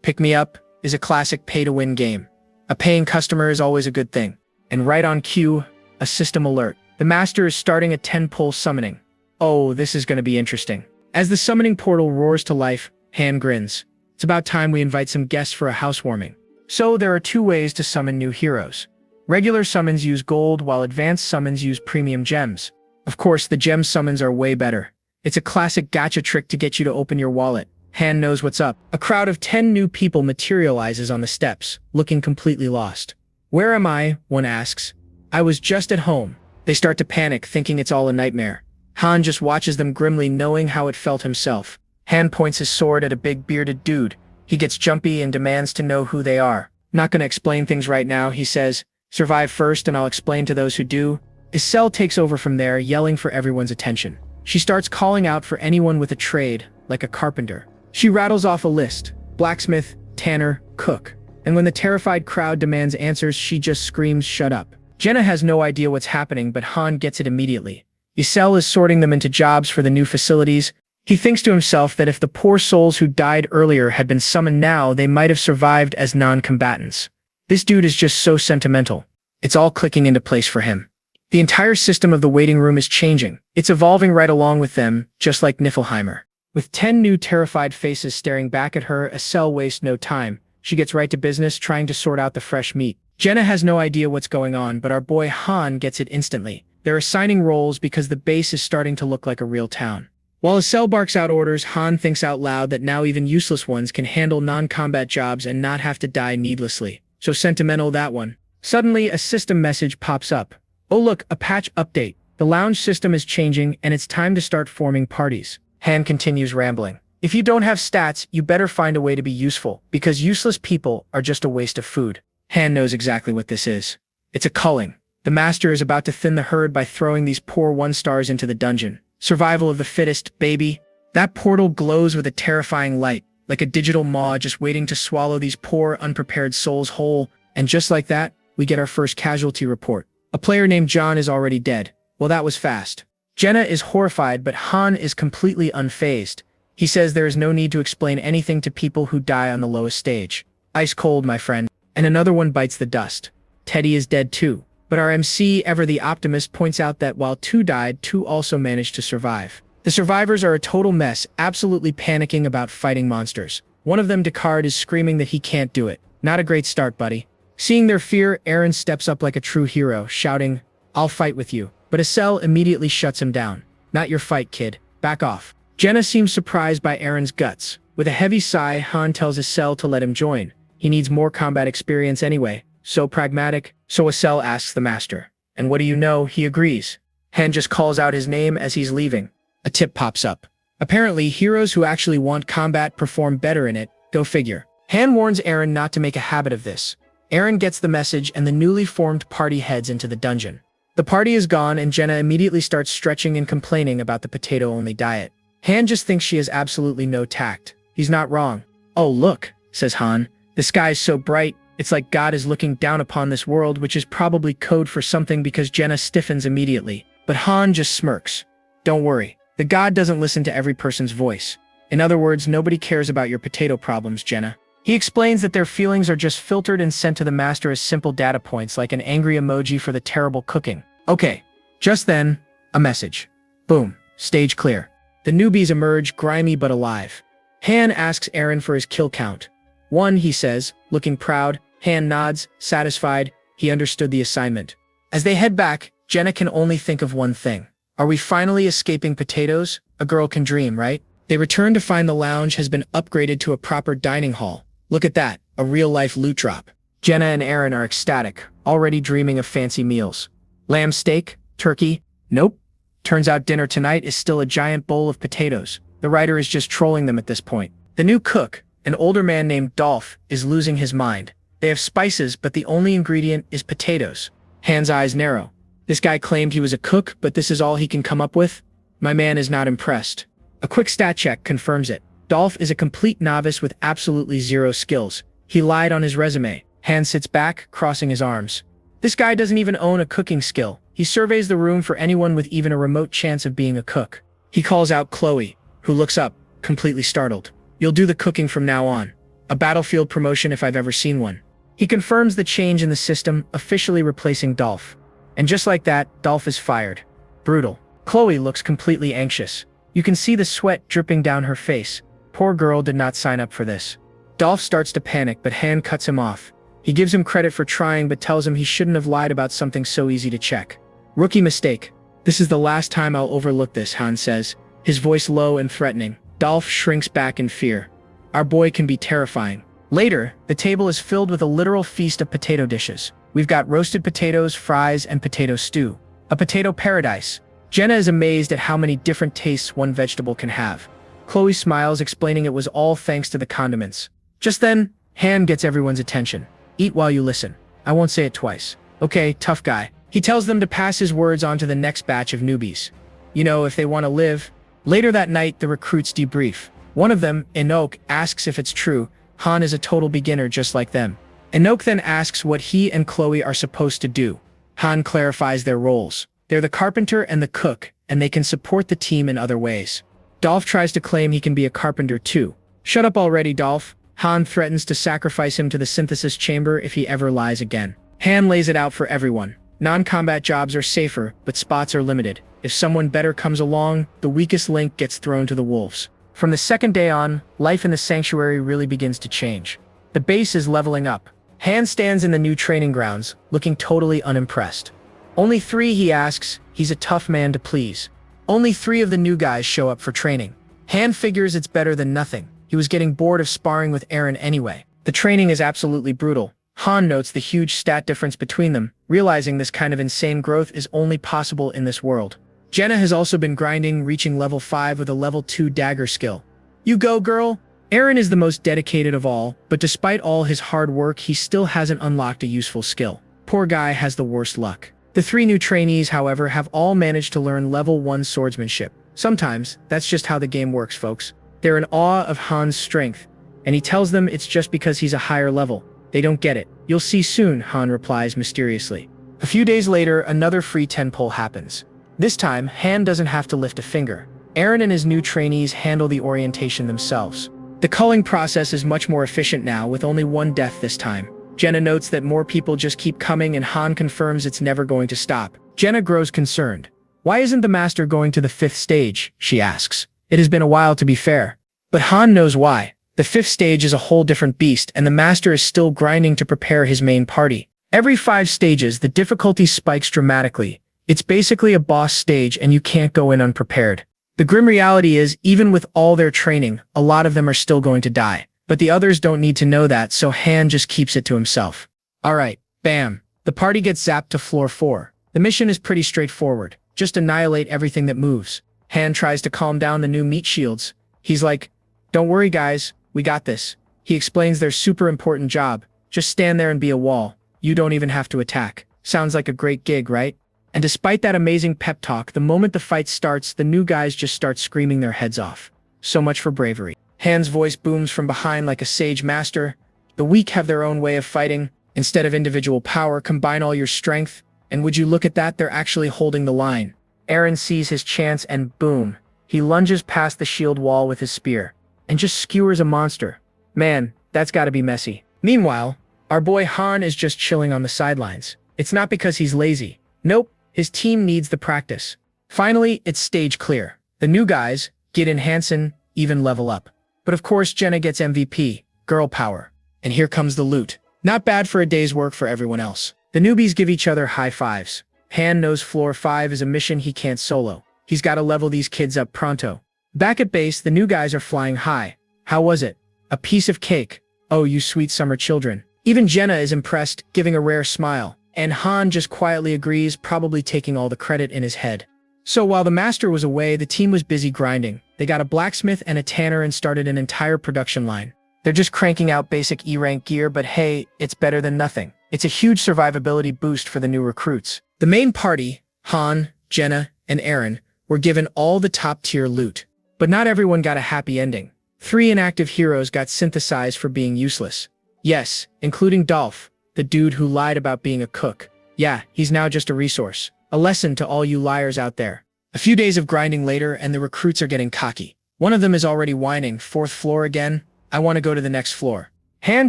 Pick Me Up is a classic pay-to-win game. A paying customer is always a good thing. And right on cue, a system alert. The master is starting a 10-pull summoning. Oh, this is going to be interesting. As the summoning portal roars to life, Han grins. It's about time we invite some guests for a housewarming. So there are 2 ways to summon new heroes. Regular summons use gold, while advanced summons use premium gems. Of course, the gem summons are way better. It's a classic gacha trick to get you to open your wallet. Han knows what's up. A crowd of 10 new people materializes on the steps, looking completely lost. Where am I? One asks. I was just at home. They start to panic, thinking it's all a nightmare. Han just watches them grimly, knowing how it felt himself. Han points his sword at a big bearded dude. He gets jumpy and demands to know who they are. Not gonna explain things right now, he says. Survive first and I'll explain to those who do. Isel takes over from there, yelling for everyone's attention. She starts calling out for anyone with a trade, like a carpenter. She rattles off a list: blacksmith, tanner, cook. And when the terrified crowd demands answers, she just screams, "Shut up." Jenna has no idea what's happening, but Han gets it immediately. Isel is sorting them into jobs for the new facilities. He thinks to himself that if the poor souls who died earlier had been summoned now, they might have survived as non-combatants. This dude is just so sentimental. It's all clicking into place for him. The entire system of the waiting room is changing. It's evolving right along with them, just like Niflheimer. With 10 new terrified faces staring back at her, Isel wastes no time. She gets right to business, trying to sort out the fresh meat. Jenna has no idea what's going on, but our boy Han gets it instantly. They're assigning roles because the base is starting to look like a real town. While Isel barks out orders, Han thinks out loud that now even useless ones can handle non-combat jobs and not have to die needlessly. So sentimental, that one. Suddenly, a system message pops up. Oh look, a patch update. The lounge system is changing and it's time to start forming parties. Han continues rambling. If you don't have stats, you better find a way to be useful, because useless people are just a waste of food. Han knows exactly what this is. It's a culling. The master is about to thin the herd by throwing these poor 1-stars into the dungeon. Survival of the fittest, baby. That portal glows with a terrifying light, like a digital maw just waiting to swallow these poor, unprepared souls whole. And just like that, we get our first casualty report. A player named John is already dead. Well, that was fast. Jenna is horrified, but Han is completely unfazed. He says there is no need to explain anything to people who die on the lowest stage. Ice cold, my friend. And another one bites the dust. Teddy is dead too. But our MC, ever the optimist, points out that while 2 died, 2 also managed to survive. The survivors are a total mess, absolutely panicking about fighting monsters. One of them, Descartes, is screaming that he can't do it. Not a great start, buddy. Seeing their fear, Aaron steps up like a true hero, shouting, "I'll fight with you." But Isel immediately shuts him down. "Not your fight, kid. Back off." Jenna seems surprised by Aaron's guts. With a heavy sigh, Han tells Isel to let him join. He needs more combat experience anyway. So pragmatic. So Isel asks the master. And what do you know? He agrees. Han just calls out his name as he's leaving. A tip pops up. Apparently, heroes who actually want combat perform better in it. Go figure. Han warns Aaron not to make a habit of this. Aaron gets the message and the newly formed party heads into the dungeon. The party is gone and Jenna immediately starts stretching and complaining about the potato-only diet. Han just thinks she has absolutely no tact. He's not wrong. "Oh look," says Han. "The sky's so bright, it's like God is looking down upon this world," which is probably code for something because Jenna stiffens immediately. But Han just smirks. "Don't worry, the God doesn't listen to every person's voice. In other words, nobody cares about your potato problems, Jenna." He explains that their feelings are just filtered and sent to the master as simple data points like an angry emoji for the terrible cooking. Okay. Just then, a message. Boom. Stage clear. The newbies emerge, grimy but alive. Han asks Eren for his kill count. 1, he says, looking proud. Han nods, satisfied. He understood the assignment. As they head back, Jenna can only think of one thing. Are we finally escaping potatoes? A girl can dream, right? They return to find the lounge has been upgraded to a proper dining hall. Look at that, a real-life loot drop. Jenna and Eren are ecstatic, already dreaming of fancy meals. Lamb steak? Turkey? Nope. Turns out dinner tonight is still a giant bowl of potatoes. The writer is just trolling them at this point. The new cook, an older man named Dolph, is losing his mind. They have spices, but the only ingredient is potatoes. Han's eyes narrow. This guy claimed he was a cook, but this is all he can come up with? My man is not impressed. A quick stat check confirms it. Dolph is a complete novice with absolutely zero skills. He lied on his resume. Han sits back, crossing his arms. This guy doesn't even own a cooking skill. He surveys the room for anyone with even a remote chance of being a cook. He calls out Chloe, who looks up, completely startled. "You'll do the cooking from now on. A battlefield promotion if I've ever seen one." He confirms the change in the system, officially replacing Dolph. And just like that, Dolph is fired. Brutal. Chloe looks completely anxious. You can see the sweat dripping down her face. Poor girl did not sign up for this. Dolph starts to panic, but Han cuts him off. He gives him credit for trying, but tells him he shouldn't have lied about something so easy to check. Rookie mistake. "This is the last time I'll overlook this," Han says, his voice low and threatening. Dolph shrinks back in fear. Our boy can be terrifying. Later, the table is filled with a literal feast of potato dishes. We've got roasted potatoes, fries, and potato stew. A potato paradise. Jenna is amazed at how many different tastes one vegetable can have. Chloe smiles, explaining it was all thanks to the condiments. Just then, Han gets everyone's attention. "Eat while you listen. I won't say it twice. Okay, tough guy." He tells them to pass his words on to the next batch of newbies. You know, if they want to live. Later that night, the recruits debrief. One of them, Enoch, asks if it's true. Han is a total beginner just like them. Enoch then asks what he and Chloe are supposed to do. Han clarifies their roles. They're the carpenter and the cook, and they can support the team in other ways. Dolph tries to claim he can be a carpenter too. "Shut up already, Dolph." Han threatens to sacrifice him to the synthesis chamber if he ever lies again. Han lays it out for everyone. Non-combat jobs are safer, but spots are limited. If someone better comes along, the weakest link gets thrown to the wolves. From the second day on, life in the sanctuary really begins to change. The base is leveling up. Han stands in the new training grounds, looking totally unimpressed. Only 3, he asks. He's a tough man to please. Only 3 of the new guys show up for training. Han figures it's better than nothing. He was getting bored of sparring with Eren anyway. The training is absolutely brutal. Han notes the huge stat difference between them, realizing this kind of insane growth is only possible in this world. Jenna has also been grinding, reaching level 5 with a level 2 dagger skill. You go, girl! Eren is the most dedicated of all, but despite all his hard work, he still hasn't unlocked a useful skill. Poor guy has the worst luck. The 3 new trainees, however, have all managed to learn level 1 swordsmanship. Sometimes, that's just how the game works, folks. They're in awe of Han's strength, and he tells them it's just because he's a higher level. They don't get it. "You'll see soon," Han replies mysteriously. A few days later, another free 10 pull happens. This time, Han doesn't have to lift a finger. Eren and his new trainees handle the orientation themselves. The culling process is much more efficient now, with only 1 death this time. Jenna notes that more people just keep coming, and Han confirms it's never going to stop. Jenna grows concerned. "Why isn't the master going to the 5th stage?" she asks. It has been a while, to be fair. But Han knows why. The 5th stage is a whole different beast, and the master is still grinding to prepare his main party. Every 5 stages, the difficulty spikes dramatically. It's basically a boss stage, and you can't go in unprepared. The grim reality is, even with all their training, a lot of them are still going to die. But the others don't need to know that, so Han just keeps it to himself. Alright, bam. The party gets zapped to floor 4. The mission is pretty straightforward. Just annihilate everything that moves. Han tries to calm down the new meat shields. He's like, "Don't worry guys, we got this." He explains their super important job. Just stand there and be a wall. You don't even have to attack. Sounds like a great gig, right? And despite that amazing pep talk, the moment the fight starts, the new guys just start screaming their heads off. So much for bravery. Han's voice booms from behind like a sage master. The weak have their own way of fighting. Instead of individual power, combine all your strength. And would you look at that, they're actually holding the line. Eren sees his chance and boom. He lunges past the shield wall with his spear. And just skewers a monster. Man, that's gotta be messy. Meanwhile, our boy Han is just chilling on the sidelines. It's not because he's lazy. Nope, his team needs the practice. Finally, it's stage clear. The new guys, Gid and Hansen, even level up. But of course, Jenna gets MVP, girl power. And here comes the loot. Not bad for a day's work for everyone else. The newbies give each other high fives. Han knows floor 5 is a mission he can't solo. He's gotta level these kids up pronto. Back at base, the new guys are flying high. How was it? A piece of cake. Oh, you sweet summer children. Even Jenna is impressed, giving a rare smile. And Han just quietly agrees, probably taking all the credit in his head. So while the master was away, the team was busy grinding. They got a blacksmith and a tanner and started an entire production line. They're just cranking out basic E-rank gear, but hey, it's better than nothing. It's a huge survivability boost for the new recruits. The main party, Han, Jenna, and Eren, were given all the top-tier loot. But not everyone got a happy ending. 3 inactive heroes got synthesized for being useless. Yes, including Dolph, the dude who lied about being a cook. Yeah, he's now just a resource. A lesson to all you liars out there. A few days of grinding later, and the recruits are getting cocky. One of them is already whining, 4th floor again? I want to go to the next floor. Han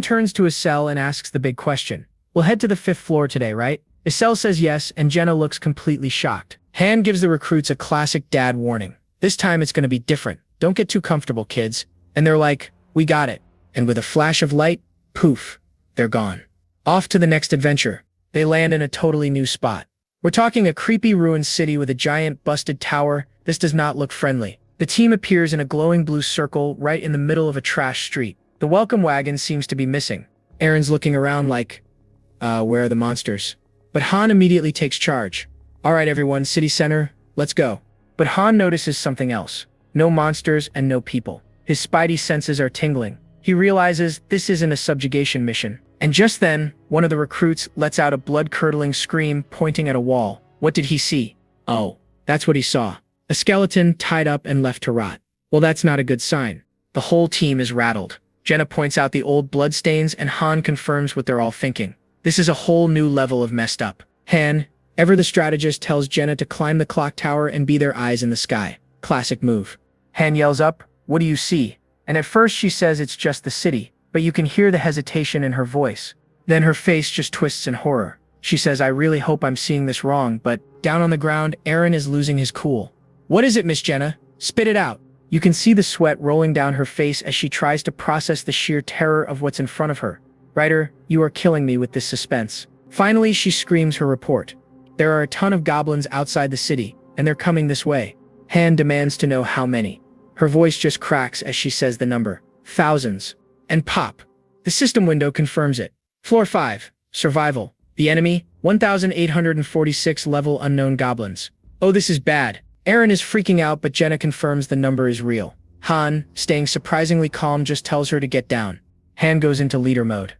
turns to his cell and asks the big question. We'll head to the 5th floor today, right? Isel says yes, and Jenna looks completely shocked. Han gives the recruits a classic dad warning. This time it's going to be different. Don't get too comfortable, kids. And they're like, we got it. And with a flash of light, poof, they're gone. Off to the next adventure. They land in a totally new spot. We're talking a creepy ruined city with a giant busted tower. This does not look friendly. The team appears in a glowing blue circle right in the middle of a trash street. The welcome wagon seems to be missing. Eren's looking around like, where are the monsters? But Han immediately takes charge. All right, everyone, city center, let's go. But Han notices something else. No monsters and no people. His spidey senses are tingling. He realizes this isn't a subjugation mission. And just then, one of the recruits lets out a blood-curdling scream, pointing at a wall. What did he see? Oh, that's what he saw. A skeleton tied up and left to rot. Well, that's not a good sign. The whole team is rattled. Jenna points out the old bloodstains, and Han confirms what they're all thinking. This is a whole new level of messed up. Han, ever the strategist, tells Jenna to climb the clock tower and be their eyes in the sky. Classic move. Han yells up, what do you see? And at first she says it's just the city, but you can hear the hesitation in her voice. Then her face just twists in horror. She says, I really hope I'm seeing this wrong, but down on the ground, Eren is losing his cool. What is it, Miss Jenna? Spit it out. You can see the sweat rolling down her face as she tries to process the sheer terror of what's in front of her. Writer, you are killing me with this suspense. Finally, she screams her report. There are a ton of goblins outside the city, and they're coming this way. Han demands to know how many. Her voice just cracks as she says the number. Thousands. And pop. The system window confirms it. Floor 5. Survival. The enemy, 1,846 level unknown goblins. Oh, this is bad. Eren is freaking out, but Jenna confirms the number is real. Han, staying surprisingly calm, just tells her to get down. Han goes into leader mode.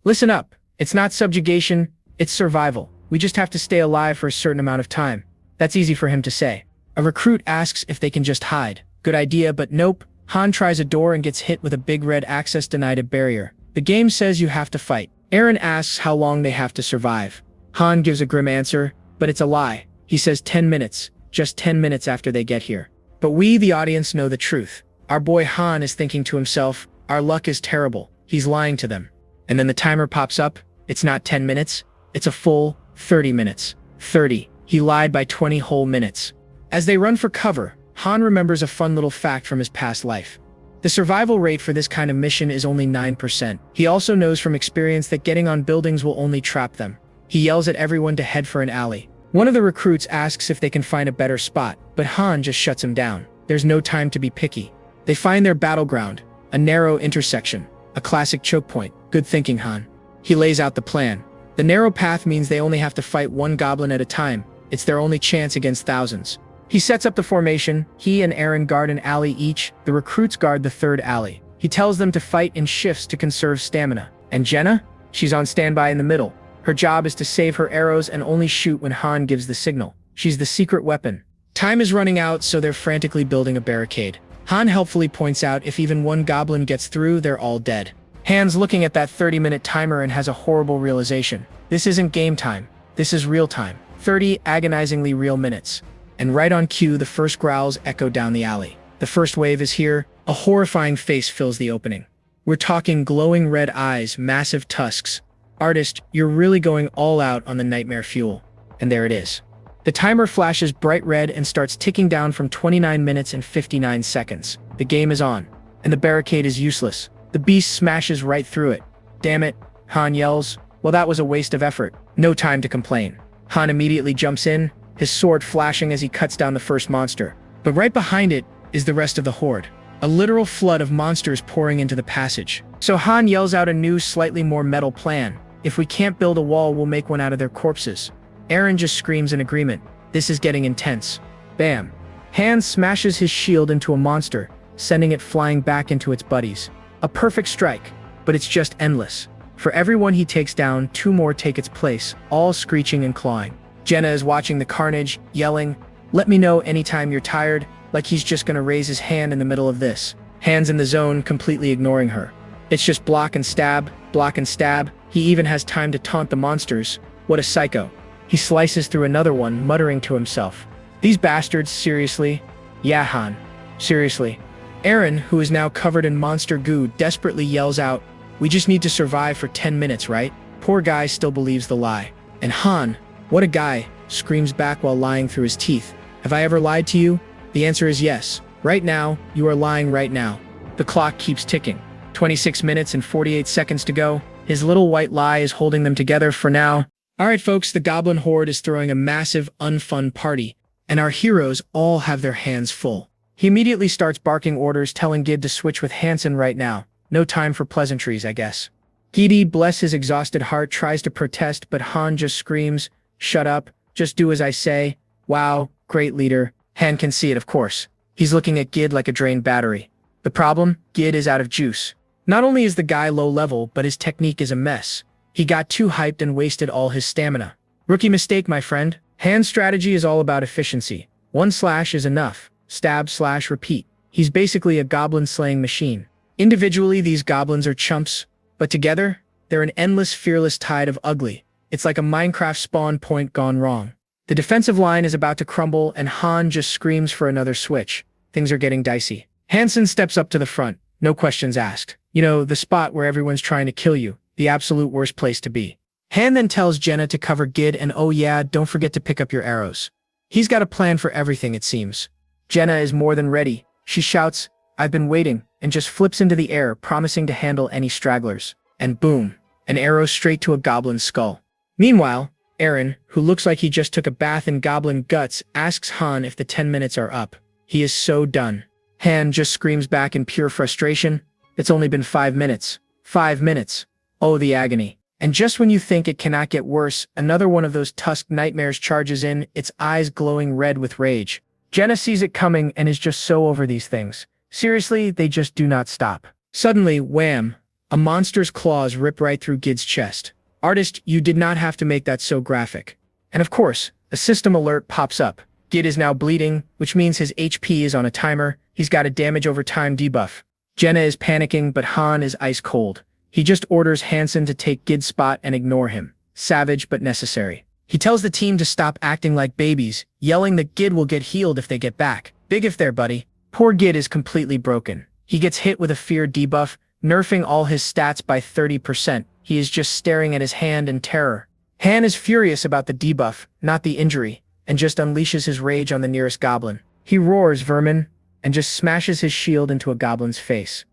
Listen up. It's not subjugation, it's survival. We just have to stay alive for a certain amount of time. That's easy for him to say. A recruit asks if they can just hide. Good idea, but nope. Han tries a door and gets hit with a big red access denied barrier. The game says you have to fight. Eren asks how long they have to survive. Han gives a grim answer, but it's a lie. He says 10 minutes, just 10 minutes after they get here. But we, the audience, know the truth. Our boy Han is thinking to himself, our luck is terrible. He's lying to them. And then the timer pops up. It's not 10 minutes. It's a full 30 minutes. 30. He lied by 20 whole minutes. As they run for cover, Han remembers a fun little fact from his past life. The survival rate for this kind of mission is only 9%. He also knows from experience that getting on buildings will only trap them. He yells at everyone to head for an alley. One of the recruits asks if they can find a better spot, but Han just shuts him down. There's no time to be picky. They find their battleground, a narrow intersection, a classic choke point. Good thinking, Han. He lays out the plan. The narrow path means they only have to fight one goblin at a time. It's their only chance against thousands. He sets up the formation. He and Eren guard an alley each. The recruits guard the third alley. He tells them to fight in shifts to conserve stamina. And Jenna? She's on standby in the middle. Her job is to save her arrows and only shoot when Han gives the signal. She's the secret weapon. Time is running out, so they're frantically building a barricade. Han helpfully points out if even one goblin gets through, they're all dead. Han's looking at that 30-minute timer and has a horrible realization. This isn't game time. This is real time. 30 agonizingly real minutes. And right on cue, the first growls echo down the alley. The first wave is here. A horrifying face fills the opening. We're talking glowing red eyes, massive tusks. Artist, you're really going all out on the nightmare fuel. And there it is. The timer flashes bright red and starts ticking down from 29 minutes and 59 seconds. The game is on, and the barricade is useless. The beast smashes right through it. Damn it, Han yells. Well, that was a waste of effort. No time to complain. Han immediately jumps in, his sword flashing as he cuts down the first monster. But right behind it is the rest of the horde. A literal flood of monsters pouring into the passage. So Han yells out a new, slightly more metal plan. If we can't build a wall, we'll make one out of their corpses. Aaron just screams in agreement. This is getting intense. Bam. Han smashes his shield into a monster, sending it flying back into its buddies. A perfect strike, but it's just endless. For everyone he takes down, 2 more take its place, all screeching and clawing. Jenna is watching the carnage, yelling, "Let me know anytime you're tired," like he's just gonna raise his hand in the middle of this. Han's in the zone, completely ignoring her. It's just block and stab, block and stab. He even has time to taunt the monsters. What a psycho. He slices through another one, muttering to himself. These bastards, seriously? Yeah, Han. Seriously. Aaron, who is now covered in monster goo, desperately yells out, "We just need to survive for 10 minutes, right?" Poor guy still believes the lie. And Han, what a guy, screams back while lying through his teeth. Have I ever lied to you? The answer is yes. Right now, you are lying right now. The clock keeps ticking. 26 minutes and 48 seconds to go. His little white lie is holding them together for now. Alright folks, the Goblin Horde is throwing a massive, unfun party, and our heroes all have their hands full. He immediately starts barking orders, telling Gid to switch with Hansen right now. No time for pleasantries, I guess. Gidi, bless his exhausted heart, tries to protest, but Han just screams, "Shut up, just do as I say." Wow, great leader. Han can see it, of course. He's looking at Gid like a drained battery. The problem? Gid is out of juice. Not only is the guy low level, but his technique is a mess. He got too hyped and wasted all his stamina. Rookie mistake, my friend. Han's strategy is all about efficiency. 1 slash is enough. Stab slash repeat. He's basically a goblin-slaying machine. Individually, these goblins are chumps, but together, they're an endless, fearless tide of ugly. It's like a Minecraft spawn point gone wrong. The defensive line is about to crumble, and Han just screams for another switch. Things are getting dicey. Hansen steps up to the front, no questions asked. You know, the spot where everyone's trying to kill you. The absolute worst place to be. Han then tells Jenna to cover Gid and oh yeah, don't forget to pick up your arrows. He's got a plan for everything, it seems. Jenna is more than ready. She shouts, "I've been waiting," and just flips into the air, promising to handle any stragglers. And boom, an arrow straight to a goblin's skull. Meanwhile, Aaron, who looks like he just took a bath in goblin guts, asks Han if the 10 minutes are up. He is so done. Han just screams back in pure frustration, "It's only been 5 minutes. 5 minutes. Oh, the agony." And just when you think it cannot get worse, another one of those tusked nightmares charges in, its eyes glowing red with rage. Jenna sees it coming and is just so over these things. Seriously, they just do not stop. Suddenly, wham! A monster's claws rip right through Gid's chest. Artist, you did not have to make that so graphic. And of course, a system alert pops up. Gid is now bleeding, which means his HP is on a timer. He's got a damage over time debuff. Jenna is panicking, but Han is ice cold. He just orders Hansen to take Gid's spot and ignore him. Savage, but necessary. He tells the team to stop acting like babies, yelling that Gid will get healed if they get back. Big if there, buddy. Poor Gid is completely broken. He gets hit with a fear debuff, nerfing all his stats by 30%. He is just staring at his hand in terror. Han is furious about the debuff, not the injury, and just unleashes his rage on the nearest goblin. He roars, "Vermin," and just smashes his shield into a goblin's face.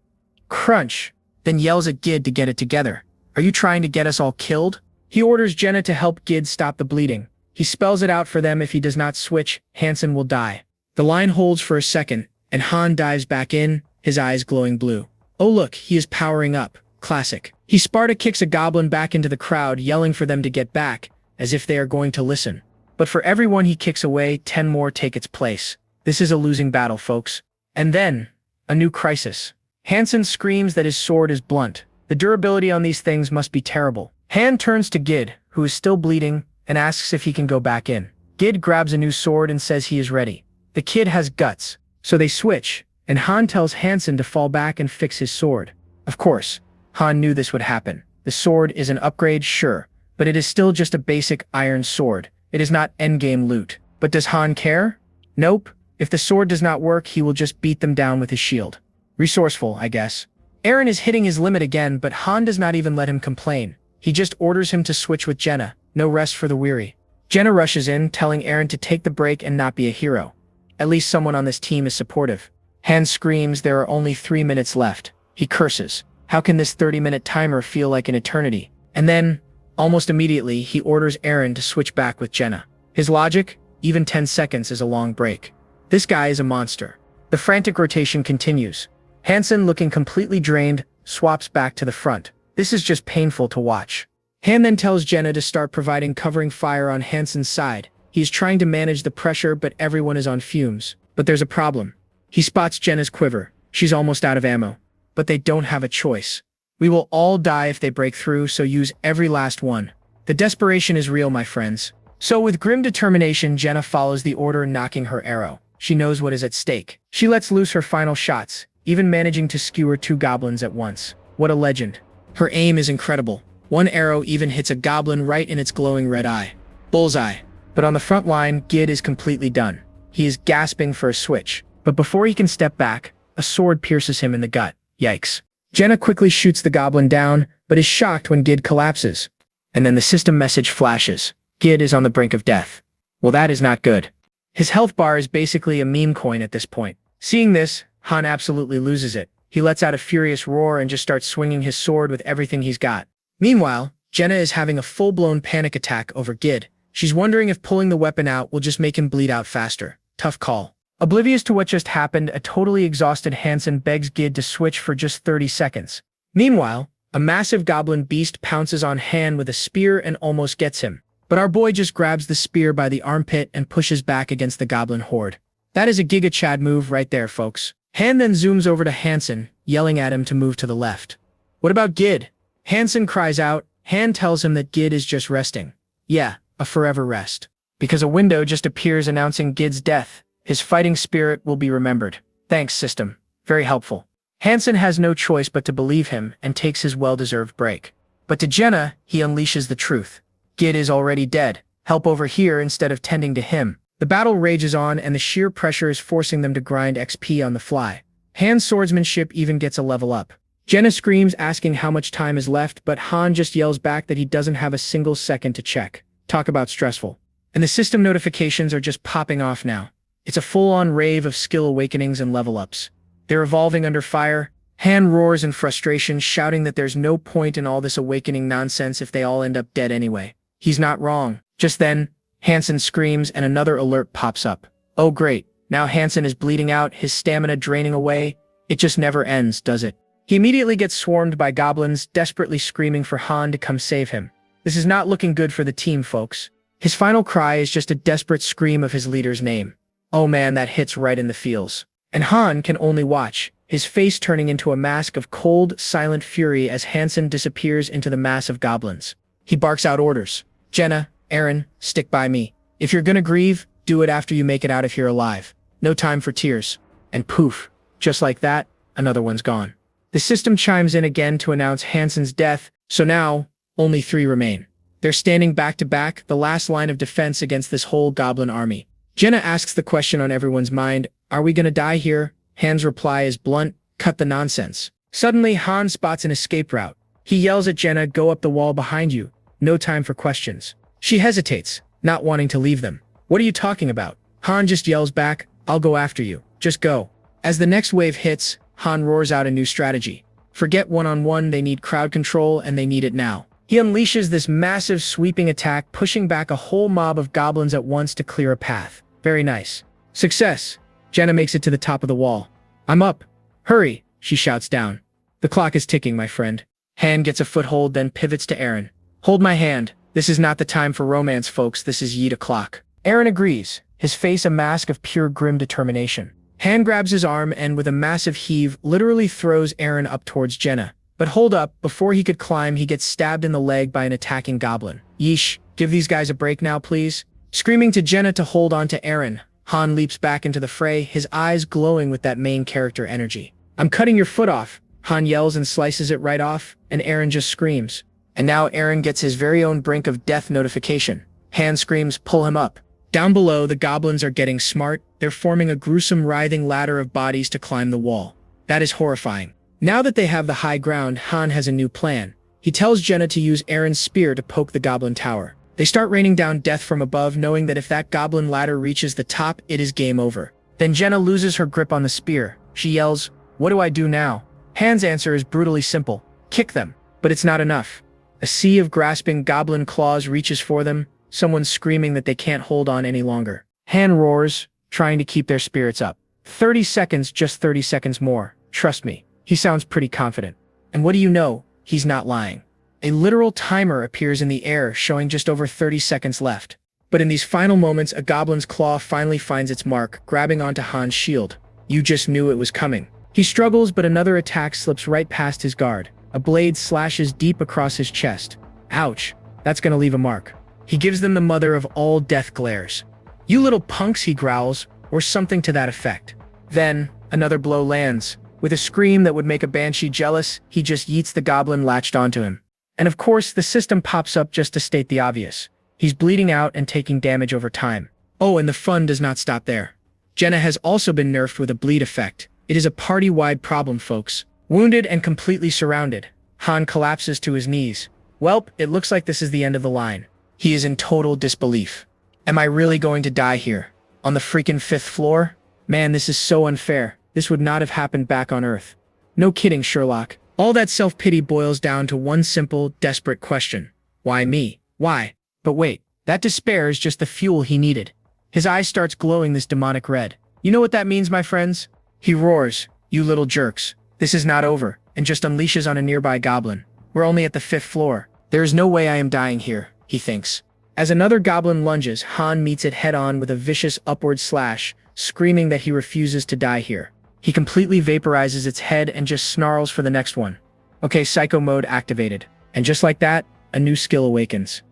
Crunch! Then yells at Gid to get it together. "Are you trying to get us all killed?" He orders Jenna to help Gid stop the bleeding. He spells it out for them. If he does not switch, Hansen will die. The line holds for a second, and Han dives back in, his eyes glowing blue. Oh look, he is powering up. Classic. He Sparta kicks a goblin back into the crowd, yelling for them to get back, as if they are going to listen. But for everyone he kicks away, 10 more take its place. This is a losing battle, folks. And then, a new crisis. Hansen screams that his sword is blunt. The durability on these things must be terrible. Han turns to Gid, who is still bleeding, and asks if he can go back in. Gid grabs a new sword and says he is ready. The kid has guts, so they switch, and Han tells Hansen to fall back and fix his sword. Of course, Han knew this would happen. The sword is an upgrade, sure, but it is still just a basic iron sword. It is not endgame loot. But does Han care? Nope. If the sword does not work, he will just beat them down with his shield. Resourceful, I guess. Eren is hitting his limit again, but Han does not even let him complain. He just orders him to switch with Jenna. No rest for the weary. Jenna rushes in, telling Eren to take the break and not be a hero. At least someone on this team is supportive. Han screams there are only 3 minutes left. He curses. How can this 30-minute timer feel like an eternity? And then, almost immediately, he orders Eren to switch back with Jenna. His logic? Even 10 seconds is a long break. This guy is a monster. The frantic rotation continues. Hansen, looking completely drained, swaps back to the front. This is just painful to watch. Han then tells Jenna to start providing covering fire on Hansen's side. He is trying to manage the pressure, but everyone is on fumes. But there's a problem. He spots Jenna's quiver. She's almost out of ammo. But they don't have a choice. We will all die if they break through, so use every last one. The desperation is real, my friends. So with grim determination, Jenna follows the order, knocking her arrow. She knows what is at stake. She lets loose her final shots, even managing to skewer 2 goblins at once. What a legend. Her aim is incredible. One arrow even hits a goblin right in its glowing red eye. Bullseye. But on the front line, Gid is completely done. He is gasping for a switch. But before he can step back, a sword pierces him in the gut. Yikes. Jenna quickly shoots the goblin down, but is shocked when Gid collapses. And then the system message flashes. Gid is on the brink of death. Well, that is not good. His health bar is basically a meme coin at this point. Seeing this, Han absolutely loses it. He lets out a furious roar and just starts swinging his sword with everything he's got. Meanwhile, Jenna is having a full-blown panic attack over Gid. She's wondering if pulling the weapon out will just make him bleed out faster. Tough call. Oblivious to what just happened, a totally exhausted Hansen begs Gid to switch for just 30 seconds. Meanwhile, a massive goblin beast pounces on Han with a spear and almost gets him. But our boy just grabs the spear by the armpit and pushes back against the goblin horde. That is a Giga Chad move right there, folks. Han then zooms over to Hansen, yelling at him to move to the left. What about Gid? Hansen cries out. Han tells him that Gid is just resting. Yeah, a forever rest. Because a window just appears announcing Gid's death. His fighting spirit will be remembered. Thanks, system. Very helpful. Hansen has no choice but to believe him and takes his well-deserved break. But to Jenna, he unleashes the truth. Gid is already dead. Help over here instead of tending to him. The battle rages on, and the sheer pressure is forcing them to grind XP on the fly. Han's swordsmanship even gets a level up. Jenna screams, asking how much time is left, but Han just yells back that he doesn't have a single second to check. Talk about stressful. And the system notifications are just popping off now. It's a full-on rave of skill awakenings and level-ups. They're evolving under fire. Han roars in frustration, shouting that there's no point in all this awakening nonsense if they all end up dead anyway. He's not wrong. Just then, Hansen screams and another alert pops up. Oh great, now Hansen is bleeding out, his stamina draining away. It just never ends, does it? He immediately gets swarmed by goblins, desperately screaming for Han to come save him. This is not looking good for the team, folks. His final cry is just a desperate scream of his leader's name. Oh man, that hits right in the feels. And Han can only watch, his face turning into a mask of cold, silent fury as Hansen disappears into the mass of goblins. He barks out orders. Jenna, Eren, stick by me. If you're gonna grieve, do it after you make it out of here alive. No time for tears. And poof, just like that, another one's gone. The system chimes in again to announce Hansen's death, so now, only 3 remain. They're standing back to back, the last line of defense against this whole goblin army. Jenna asks the question on everyone's mind, are we gonna die here? Han's reply is blunt, cut the nonsense. Suddenly, Han spots an escape route. He yells at Jenna, go up the wall behind you. No time for questions. She hesitates, not wanting to leave them. What are you talking about? Han just yells back, I'll go after you. Just go. As the next wave hits, Han roars out a new strategy. Forget one-on-one, they need crowd control, and they need it now. He unleashes this massive sweeping attack, pushing back a whole mob of goblins at once to clear a path. Very nice. Success. Jenna makes it to the top of the wall. I'm up. Hurry, she shouts down. The clock is ticking, my friend. Han gets a foothold, then pivots to Eren. Hold my hand. This is not the time for romance, folks. This is yeet o'clock. Eren agrees, his face a mask of pure grim determination. Han grabs his arm and with a massive heave literally throws Eren up towards Jenna. But hold up, before he could climb, he gets stabbed in the leg by an attacking goblin. Yeesh, give these guys a break now, please. Screaming to Jenna to hold on to Eren, Han leaps back into the fray, his eyes glowing with that main character energy. I'm cutting your foot off, Han yells and slices it right off, and Eren just screams. And now Eren gets his very own brink of death notification. Han screams, pull him up. Down below, the goblins are getting smart. They're forming a gruesome, writhing ladder of bodies to climb the wall. That is horrifying. Now that they have the high ground, Han has a new plan. He tells Jenna to use Eren's spear to poke the goblin tower. They start raining down death from above, knowing that if that goblin ladder reaches the top, it is game over. Then Jenna loses her grip on the spear. She yells, what do I do now? Han's answer is brutally simple. Kick them. But it's not enough. A sea of grasping goblin claws reaches for them, someone screaming that they can't hold on any longer. Han roars, trying to keep their spirits up. 30 seconds, just 30 seconds more. Trust me. He sounds pretty confident. And what do you know? He's not lying. A literal timer appears in the air, showing just over 30 seconds left. But in these final moments, a goblin's claw finally finds its mark, grabbing onto Han's shield. You just knew it was coming. He struggles, but another attack slips right past his guard. A blade slashes deep across his chest. Ouch, that's gonna leave a mark. He gives them the mother of all death glares. You little punks, he growls, or something to that effect. Then, another blow lands. With a scream that would make a banshee jealous, he just yeets the goblin latched onto him. And of course, the system pops up just to state the obvious. He's bleeding out and taking damage over time. Oh, and the fun does not stop there. Jenna has also been nerfed with a bleed effect. It is a party-wide problem, folks. Wounded and completely surrounded, Han collapses to his knees. Welp, it looks like this is the end of the line. He is in total disbelief. Am I really going to die here? On the freaking 5th floor? Man, this is so unfair. This would not have happened back on Earth. No kidding, Sherlock. All that self-pity boils down to one simple, desperate question. Why me? Why? But wait, that despair is just the fuel he needed. His eye starts glowing this demonic red. You know what that means, my friends? He roars, you little jerks. This is not over, and just unleashes on a nearby goblin. We're only at the 5th floor. There is no way I am dying here, he thinks. As another goblin lunges, Han meets it head-on with a vicious upward slash, screaming that he refuses to die here. He completely vaporizes its head and just snarls for the next one. Okay, psycho mode activated. And just like that, a new skill awakens.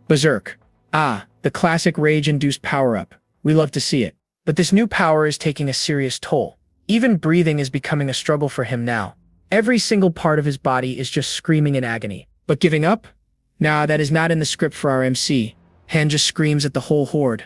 Berserk. Ah, the classic rage-induced power-up. We love to see it. But this new power is taking a serious toll. Even breathing is becoming a struggle for him now. Every single part of his body is just screaming in agony. But giving up? Nah, that is not in the script for our MC. Han just screams at the whole horde.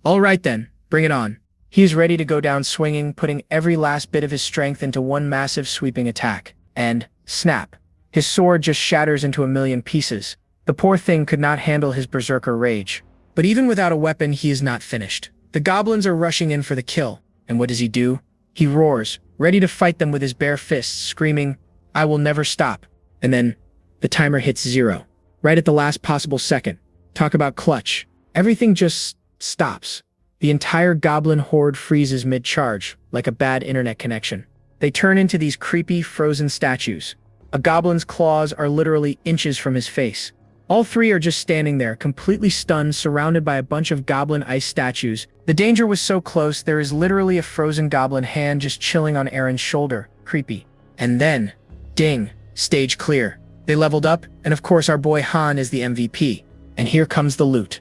All right then, bring it on. He is ready to go down swinging, putting every last bit of his strength into one massive sweeping attack. And, snap. His sword just shatters into a million pieces. The poor thing could not handle his berserker rage. But even without a weapon, he is not finished. The goblins are rushing in for the kill. And what does he do? He roars, ready to fight them with his bare fists, screaming, I will never stop. And then, the timer hits 0. Right at the last possible second. Talk about clutch. Everything just stops. The entire goblin horde freezes mid-charge, like a bad internet connection. They turn into these creepy, frozen statues. A goblin's claws are literally inches from his face. All three are just standing there, completely stunned, surrounded by a bunch of goblin ice statues. The danger was so close, there is literally a frozen goblin hand just chilling on Eren's shoulder. Creepy. And then, ding, stage clear. They leveled up, and of course our boy Han is the MVP. And here comes the loot.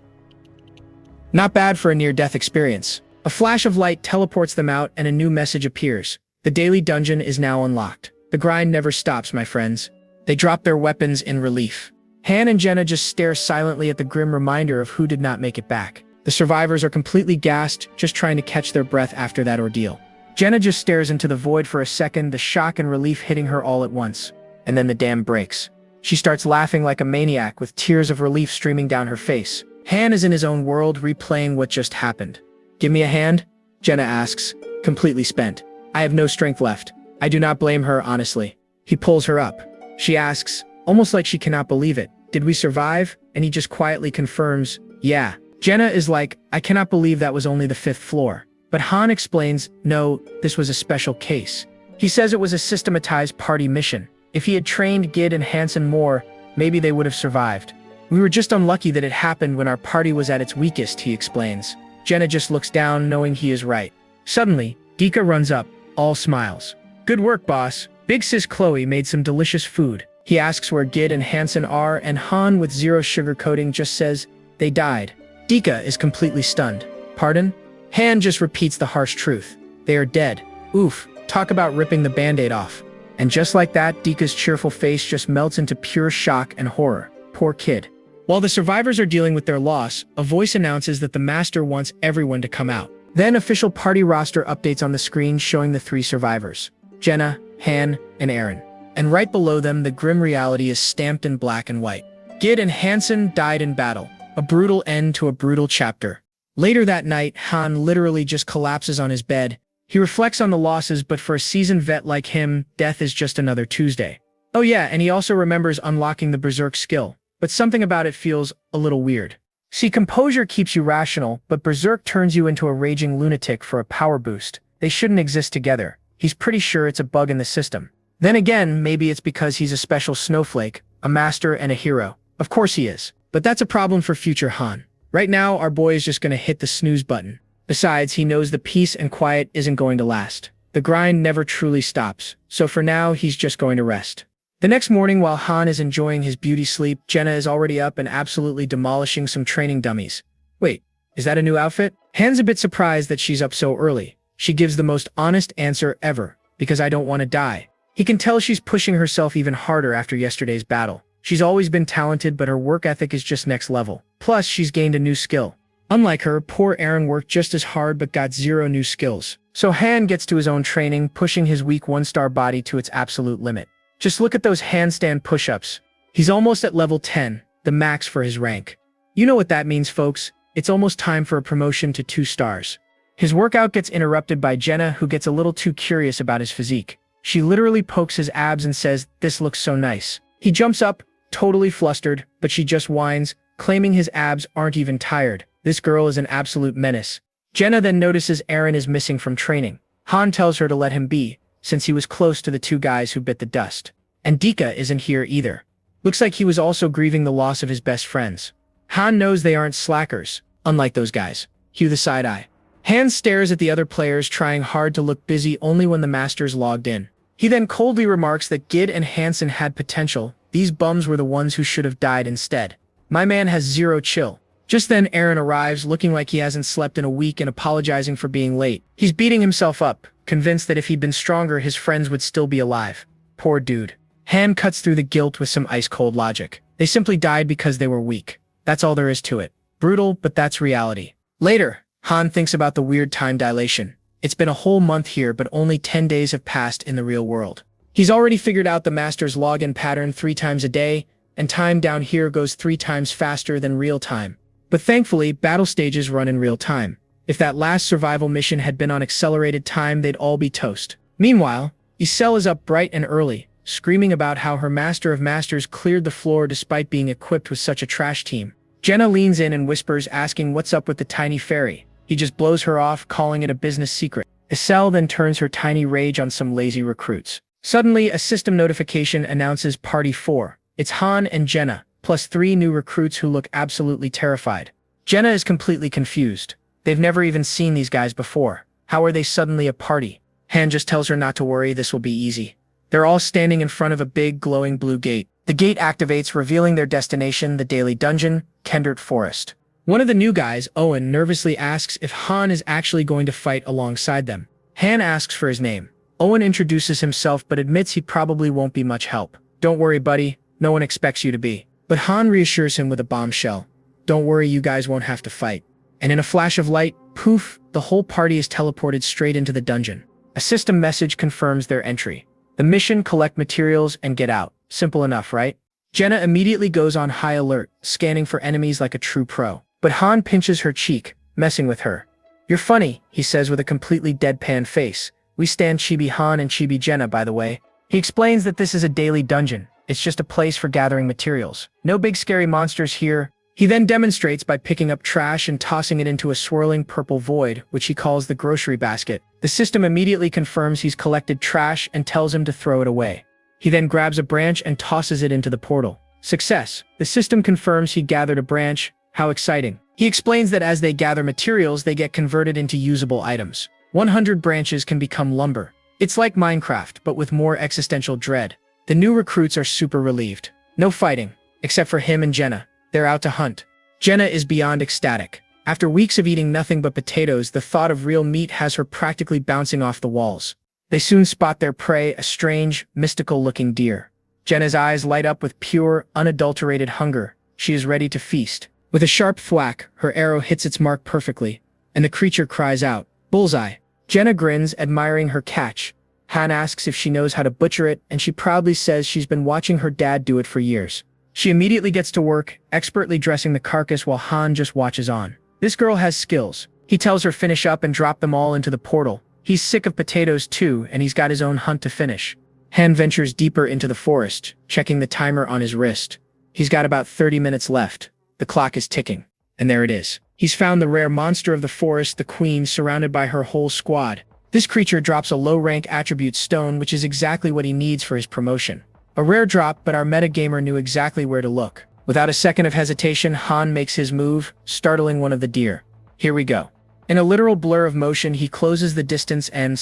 Not bad for a near-death experience. A flash of light teleports them out and a new message appears. The daily dungeon is now unlocked. The grind never stops, my friends. They drop their weapons in relief. Han and Jenna just stare silently at the grim reminder of who did not make it back. The survivors are completely gassed, just trying to catch their breath after that ordeal. Jenna just stares into the void for a second, the shock and relief hitting her all at once. And then the dam breaks. She starts laughing like a maniac with tears of relief streaming down her face. Han is in his own world, replaying what just happened. Give me a hand? Jenna asks, completely spent. I have no strength left. I do not blame her, honestly. He pulls her up. She asks, almost like she cannot believe it, did we survive? And he just quietly confirms, yeah. Jenna is like, I cannot believe that was only the 5th floor. But Han explains, no, this was a special case. He says it was a systematized party mission. If he had trained Gid and Hansen more, maybe they would have survived. We were just unlucky that it happened when our party was at its weakest, he explains. Jenna just looks down, knowing he is right. Suddenly, Dika runs up, all smiles. Good work, boss. Big sis Chloe made some delicious food. He asks where Gid and Hansen are, and Han, with zero sugarcoating, just says, they died. Dika is completely stunned. Pardon? Han just repeats the harsh truth. They are dead. Oof, talk about ripping the band-aid off. And just like that, Dika's cheerful face just melts into pure shock and horror. Poor kid. While the survivors are dealing with their loss, a voice announces that the master wants everyone to come out. Then official party roster updates on the screen showing the 3 survivors: Jenna, Han, and Aaron. And right below them, the grim reality is stamped in black and white. Gid and Hansen died in battle. A brutal end to a brutal chapter. Later that night, Han literally just collapses on his bed. He reflects on the losses, but for a seasoned vet like him, death is just another Tuesday. Oh yeah, and he also remembers unlocking the Berserk skill, but something about it feels a little weird. See, composure keeps you rational, but Berserk turns you into a raging lunatic for a power boost. They shouldn't exist together. He's pretty sure it's a bug in the system. Then again, maybe it's because he's a special snowflake, a master and a hero. Of course he is. But that's a problem for future Han. Right now, our boy is just gonna hit the snooze button. Besides, he knows the peace and quiet isn't going to last. The grind never truly stops, so for now, he's just going to rest. The next morning, while Han is enjoying his beauty sleep, Jenna is already up and absolutely demolishing some training dummies. Wait, is that a new outfit? Han's a bit surprised that she's up so early. She gives the most honest answer ever, because I don't want to die. He can tell she's pushing herself even harder after yesterday's battle. She's always been talented, but her work ethic is just next level. Plus, she's gained a new skill. Unlike her, poor Aaron worked just as hard but got 0 new skills. So Han gets to his own training, pushing his weak 1-star body to its absolute limit. Just look at those handstand push-ups. He's almost at level 10, the max for his rank. You know what that means, folks. It's almost time for a promotion to 2 stars. His workout gets interrupted by Jenna, who gets a little too curious about his physique. She literally pokes his abs and says, "This looks so nice." He jumps up, totally flustered, but she just whines, claiming his abs aren't even tired. This girl is an absolute menace. Jenna then notices Aaron is missing from training. Han tells her to let him be, since he was close to the 2 guys who bit the dust. And Dika isn't here either. Looks like he was also grieving the loss of his best friends. Han knows they aren't slackers, unlike those guys. Cue the side eye. Han stares at the other players, trying hard to look busy only when the Masters logged in. He then coldly remarks that Gid and Hansen had potential. These bums were the ones who should have died instead. My man has 0 chill. Just then Aaron arrives, looking like he hasn't slept in a week and apologizing for being late. He's beating himself up, convinced that if he'd been stronger, his friends would still be alive. Poor dude. Han cuts through the guilt with some ice-cold logic. They simply died because they were weak. That's all there is to it. Brutal, but that's reality. Later, Han thinks about the weird time dilation. It's been a whole month here, but only 10 days have passed in the real world. He's already figured out the Master's login pattern 3 times a day, and time down here goes 3 times faster than real time. But thankfully, battle stages run in real time. If that last survival mission had been on accelerated time, they'd all be toast. Meanwhile, Iselle is up bright and early, screaming about how her Master of Masters cleared the floor despite being equipped with such a trash team. Jenna leans in and whispers, asking what's up with the tiny fairy. He just blows her off, calling it a business secret. Iselle then turns her tiny rage on some lazy recruits. Suddenly, a system notification announces Party 4. It's Han and Jenna, plus 3 new recruits who look absolutely terrified. Jenna is completely confused. They've never even seen these guys before. How are they suddenly a party? Han just tells her not to worry, this will be easy. They're all standing in front of a big glowing blue gate. The gate activates, revealing their destination, the daily dungeon, Kendert Forest. One of the new guys, Owen, nervously asks if Han is actually going to fight alongside them. Han asks for his name. Owen introduces himself but admits he probably won't be much help. Don't worry, buddy. No one expects you to be. But Han reassures him with a bombshell. Don't worry, you guys won't have to fight. And in a flash of light, poof, the whole party is teleported straight into the dungeon. A system message confirms their entry. The mission: collect materials and get out. Simple enough, right? Jenna immediately goes on high alert, scanning for enemies like a true pro. But Han pinches her cheek, messing with her. You're funny, he says with a completely deadpan face. We stand Chibi Han and Chibi Jenna, by the way. He explains that this is a daily dungeon. It's just a place for gathering materials. No big scary monsters here. He then demonstrates by picking up trash and tossing it into a swirling purple void, which he calls the grocery basket. The system immediately confirms he's collected trash and tells him to throw it away. He then grabs a branch and tosses it into the portal. Success. The system confirms he gathered a branch. How exciting. He explains that as they gather materials, they get converted into usable items. 100 branches can become lumber. It's like Minecraft, but with more existential dread. The new recruits are super relieved. No fighting, except for him and Jenna. They're out to hunt. Jenna is beyond ecstatic. After weeks of eating nothing but potatoes, the thought of real meat has her practically bouncing off the walls. They soon spot their prey, a strange, mystical-looking deer. Jenna's eyes light up with pure, unadulterated hunger. She is ready to feast. With a sharp thwack, her arrow hits its mark perfectly, and the creature cries out, "Bullseye!" Jenna grins, admiring her catch. Han asks if she knows how to butcher it, and she proudly says she's been watching her dad do it for years. She immediately gets to work, expertly dressing the carcass while Han just watches on. This girl has skills. He tells her finish up and drop them all into the portal. He's sick of potatoes too, and he's got his own hunt to finish. Han ventures deeper into the forest, checking the timer on his wrist. He's got about 30 minutes left. The clock is ticking. And there it is. He's found the rare monster of the forest, the queen, surrounded by her whole squad. This creature drops a low-rank attribute stone, which is exactly what he needs for his promotion. A rare drop, but our metagamer knew exactly where to look. Without a second of hesitation, Han makes his move, startling one of the deer. Here we go. In a literal blur of motion, he closes the distance and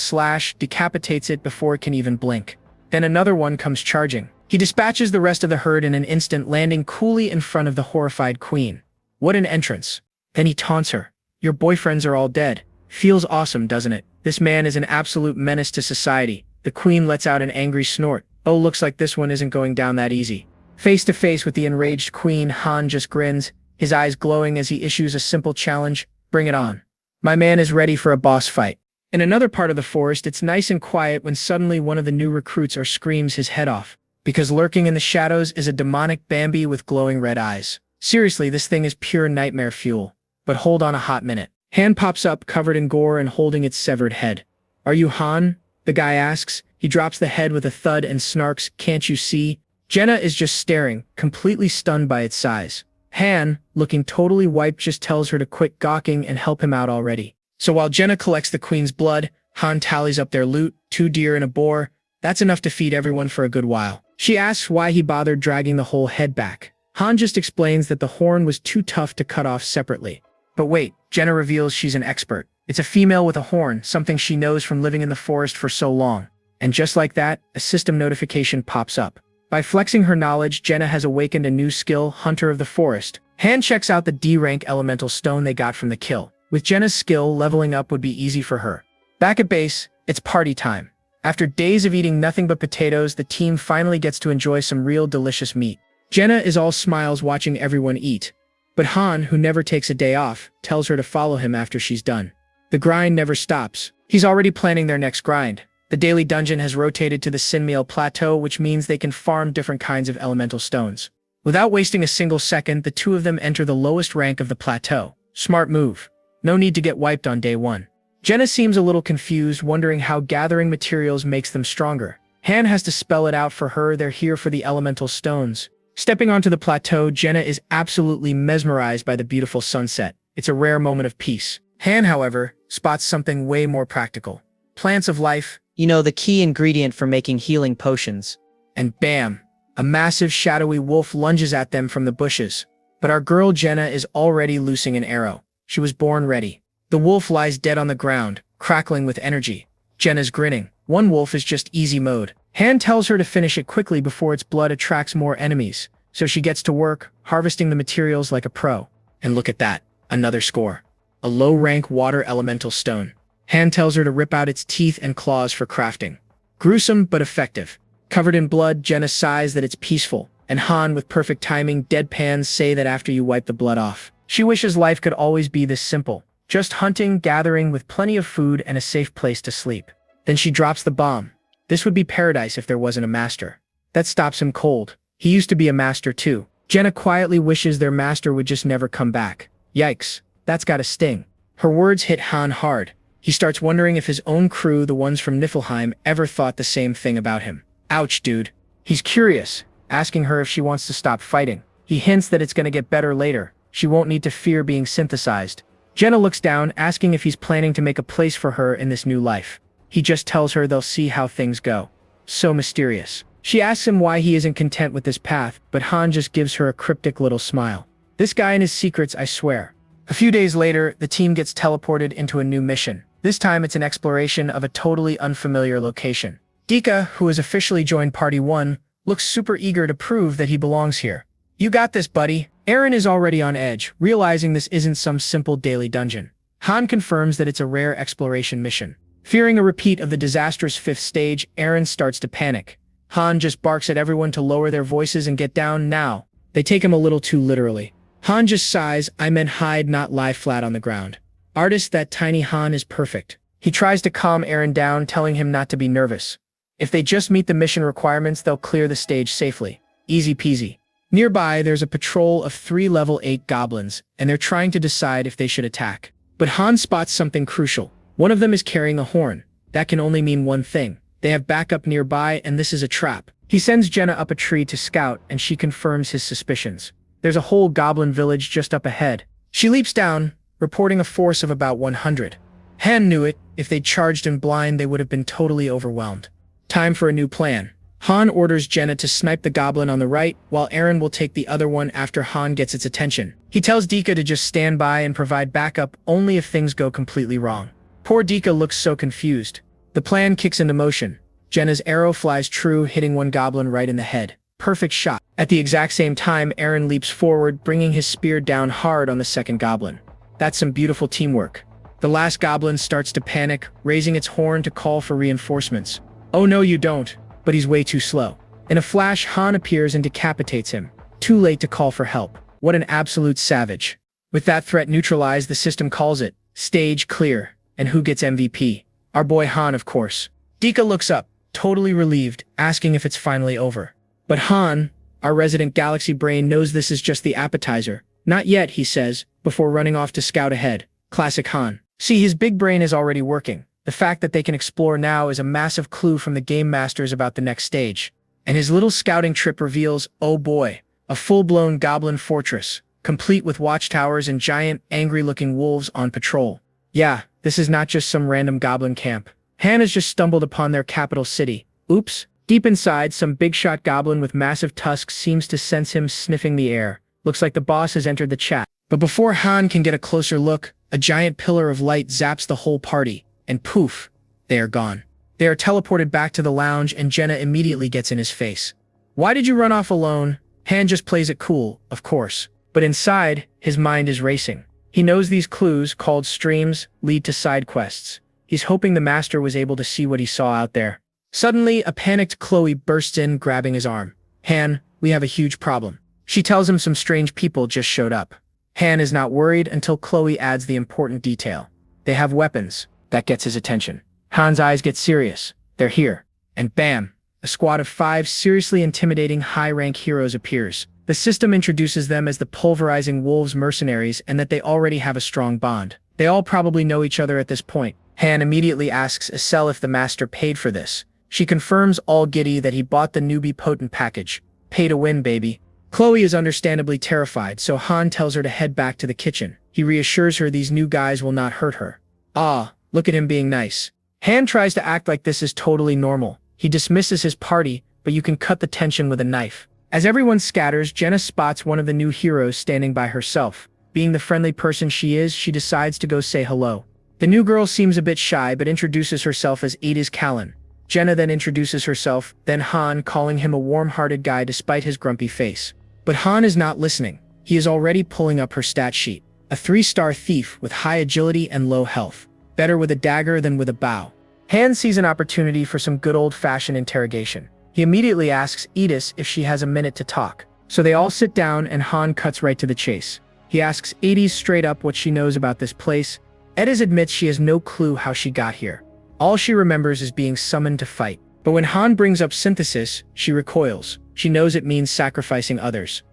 decapitates it before it can even blink. Then another one comes charging. He dispatches the rest of the herd in an instant, landing coolly in front of the horrified queen. What an entrance. Then he taunts her. Your boyfriends are all dead. Feels awesome, doesn't it? This man is an absolute menace to society. The queen lets out an angry snort. Oh, looks like this one isn't going down that easy. Face to face with the enraged queen, Han just grins, his eyes glowing as he issues a simple challenge. Bring it on. My man is ready for a boss fight. In another part of the forest, it's nice and quiet when suddenly one of the new recruits screams his head off. Because lurking in the shadows is a demonic Bambi with glowing red eyes. Seriously, this thing is pure nightmare fuel. But hold on a hot minute. Han pops up, covered in gore and holding its severed head. Are you Han? The guy asks. He drops the head with a thud and snarks, can't you see? Jenna is just staring, completely stunned by its size. Han, looking totally wiped, just tells her to quit gawking and help him out already. So while Jenna collects the queen's blood, Han tallies up their loot, 2 deer and a boar. That's enough to feed everyone for a good while. She asks why he bothered dragging the whole head back. Han just explains that the horn was too tough to cut off separately. But wait, Jenna reveals she's an expert. It's a female with a horn, something she knows from living in the forest for so long. And just like that, a system notification pops up. By flexing her knowledge, Jenna has awakened a new skill, Hunter of the Forest. Han checks out the D-rank elemental stone they got from the kill. With Jenna's skill, leveling up would be easy for her. Back at base, it's party time. After days of eating nothing but potatoes, the team finally gets to enjoy some real delicious meat. Jenna is all smiles watching everyone eat. But Han, who never takes a day off, tells her to follow him after she's done. The grind never stops. He's already planning their next grind. The daily dungeon has rotated to the Sinmeal Plateau, which means they can farm different kinds of elemental stones. Without wasting a single second, the two of them enter the lowest rank of the plateau. Smart move. No need to get wiped on day one. Jenna seems a little confused, wondering how gathering materials makes them stronger. Han has to spell it out for her. They're here for the elemental stones. Stepping onto the plateau, Jenna is absolutely mesmerized by the beautiful sunset. It's a rare moment of peace. Han, however, spots something way more practical. Plants of life. You know, the key ingredient for making healing potions. And bam! A massive shadowy wolf lunges at them from the bushes. But our girl Jenna is already loosing an arrow. She was born ready. The wolf lies dead on the ground, crackling with energy. Jenna's grinning. One wolf is just easy mode. Han tells her to finish it quickly before its blood attracts more enemies. So she gets to work, harvesting the materials like a pro. And look at that. Another score. A low-rank water elemental stone. Han tells her to rip out its teeth and claws for crafting. Gruesome but effective. Covered in blood, Jenna sighs that it's peaceful, and Han, with perfect timing, deadpans say that after you wipe the blood off. She wishes life could always be this simple. Just hunting, gathering, with plenty of food and a safe place to sleep. Then she drops the bomb. This would be paradise if there wasn't a master. That stops him cold. He used to be a master too. Jenna quietly wishes their master would just never come back. Yikes, that's gotta sting. Her words hit Han hard. He starts wondering if his own crew, the ones from Niflheim, ever thought the same thing about him. Ouch, dude. He's curious, asking her if she wants to stop fighting. He hints that it's gonna get better later. She won't need to fear being synthesized. Jenna looks down, asking if he's planning to make a place for her in this new life. He just tells her they'll see how things go. So mysterious. She asks him why he isn't content with this path, but Han just gives her a cryptic little smile. This guy and his secrets, I swear. A few days later, the team gets teleported into a new mission. This time it's an exploration of a totally unfamiliar location. Dika, who has officially joined Party 1, looks super eager to prove that he belongs here. You got this, buddy. Eren is already on edge, realizing this isn't some simple daily dungeon. Han confirms that it's a rare exploration mission. Fearing a repeat of the disastrous 5th stage, Eren starts to panic. Han just barks at everyone to lower their voices and get down now. They take him a little too literally. Han just sighs, I meant hide, not lie flat on the ground. Artist, that tiny Han is perfect. He tries to calm Eren down, telling him not to be nervous. If they just meet the mission requirements, they'll clear the stage safely. Easy peasy. Nearby, there's a patrol of 3 level 8 goblins, and they're trying to decide if they should attack. But Han spots something crucial. One of them is carrying a horn. That can only mean one thing. They have backup nearby, and this is a trap. He sends Jenna up a tree to scout, and she confirms his suspicions. There's a whole goblin village just up ahead. She leaps down, reporting a force of about 100. Han knew it. If they'd charged in blind, they would have been totally overwhelmed. Time for a new plan. Han orders Jenna to snipe the goblin on the right, while Eren will take the other one after Han gets its attention. He tells Dika to just stand by and provide backup only if things go completely wrong. Poor Dika looks so confused. The plan kicks into motion. Jenna's arrow flies true, hitting one goblin right in the head. Perfect shot. At the exact same time, Eren leaps forward, bringing his spear down hard on the second goblin. That's some beautiful teamwork. The last goblin starts to panic, raising its horn to call for reinforcements. Oh no, you don't. But he's way too slow. In a flash, Han appears and decapitates him. Too late to call for help. What an absolute savage. With that threat neutralized, the system calls it stage clear. And who gets MVP? Our boy Han, of course. Dika looks up, totally relieved, asking if it's finally over. But Han, our resident galaxy brain, knows this is just the appetizer. Not yet, he says, before running off to scout ahead. Classic Han. See, his big brain is already working. The fact that they can explore now is a massive clue from the game masters about the next stage. And his little scouting trip reveals, oh boy, a full-blown goblin fortress, complete with watchtowers and giant, angry-looking wolves on patrol. Yeah, this is not just some random goblin camp. Han has just stumbled upon their capital city. Oops. Deep inside, some big-shot goblin with massive tusks seems to sense him sniffing the air. Looks like the boss has entered the chat. But before Han can get a closer look, a giant pillar of light zaps the whole party. And poof, they are gone. They are teleported back to the lounge, and Jenna immediately gets in his face. Why did you run off alone? Han just plays it cool, of course. But inside, his mind is racing. He knows these clues, called streams, lead to side quests. He's hoping the master was able to see what he saw out there. Suddenly, a panicked Chloe bursts in, grabbing his arm. Han, we have a huge problem. She tells him some strange people just showed up. Han is not worried until Chloe adds the important detail. They have weapons. That gets his attention. Han's eyes get serious. They're here. And bam! A squad of 5 seriously intimidating high-rank heroes appears. The system introduces them as the pulverizing wolves mercenaries and that they already have a strong bond. They all probably know each other at this point. Han immediately asks Isel if the master paid for this. She confirms all giddy that he bought the newbie potent package. Pay to win, baby. Chloe is understandably terrified, so Han tells her to head back to the kitchen. He reassures her these new guys will not hurt her. Ah. Look at him being nice. Han tries to act like this is totally normal. He dismisses his party, but you can cut the tension with a knife. As everyone scatters, Jenna spots one of the new heroes standing by herself. Being the friendly person she is, she decides to go say hello. The new girl seems a bit shy, but introduces herself as Edith Callan. Jenna then introduces herself, then Han, calling him a warm-hearted guy despite his grumpy face. But Han is not listening. He is already pulling up her stat sheet. A 3-star thief with high agility and low health. Better with a dagger than with a bow. Han sees an opportunity for some good old-fashioned interrogation. He immediately asks Edith if she has a minute to talk. So they all sit down and Han cuts right to the chase. He asks Edith straight up what she knows about this place. Edith admits she has no clue how she got here. All she remembers is being summoned to fight. But when Han brings up synthesis, she recoils. She knows it means sacrificing others.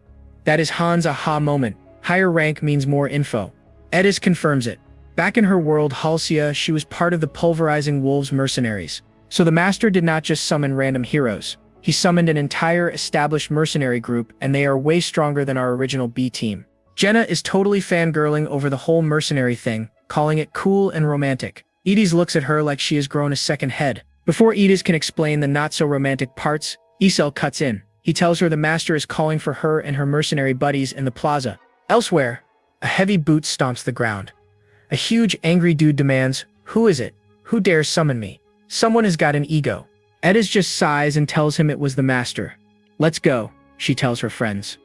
That is Han's aha moment. Higher rank means more info. Edith confirms it. Back in her world, Halcyon, she was part of the pulverizing wolves mercenaries. So the master did not just summon random heroes. He summoned an entire established mercenary group, and they are way stronger than our original B team. Jenna is totally fangirling over the whole mercenary thing, calling it cool and romantic. Edith looks at her like she has grown a second head. Before Edith can explain the not-so-romantic parts, Isel cuts in. He tells her the master is calling for her and her mercenary buddies in the plaza. Elsewhere, a heavy boot stomps the ground. A huge, angry dude demands, Who is it? Who dares summon me? Someone has got an ego. Edis just sighs and tells him it was the master. Let's go, she tells her friends.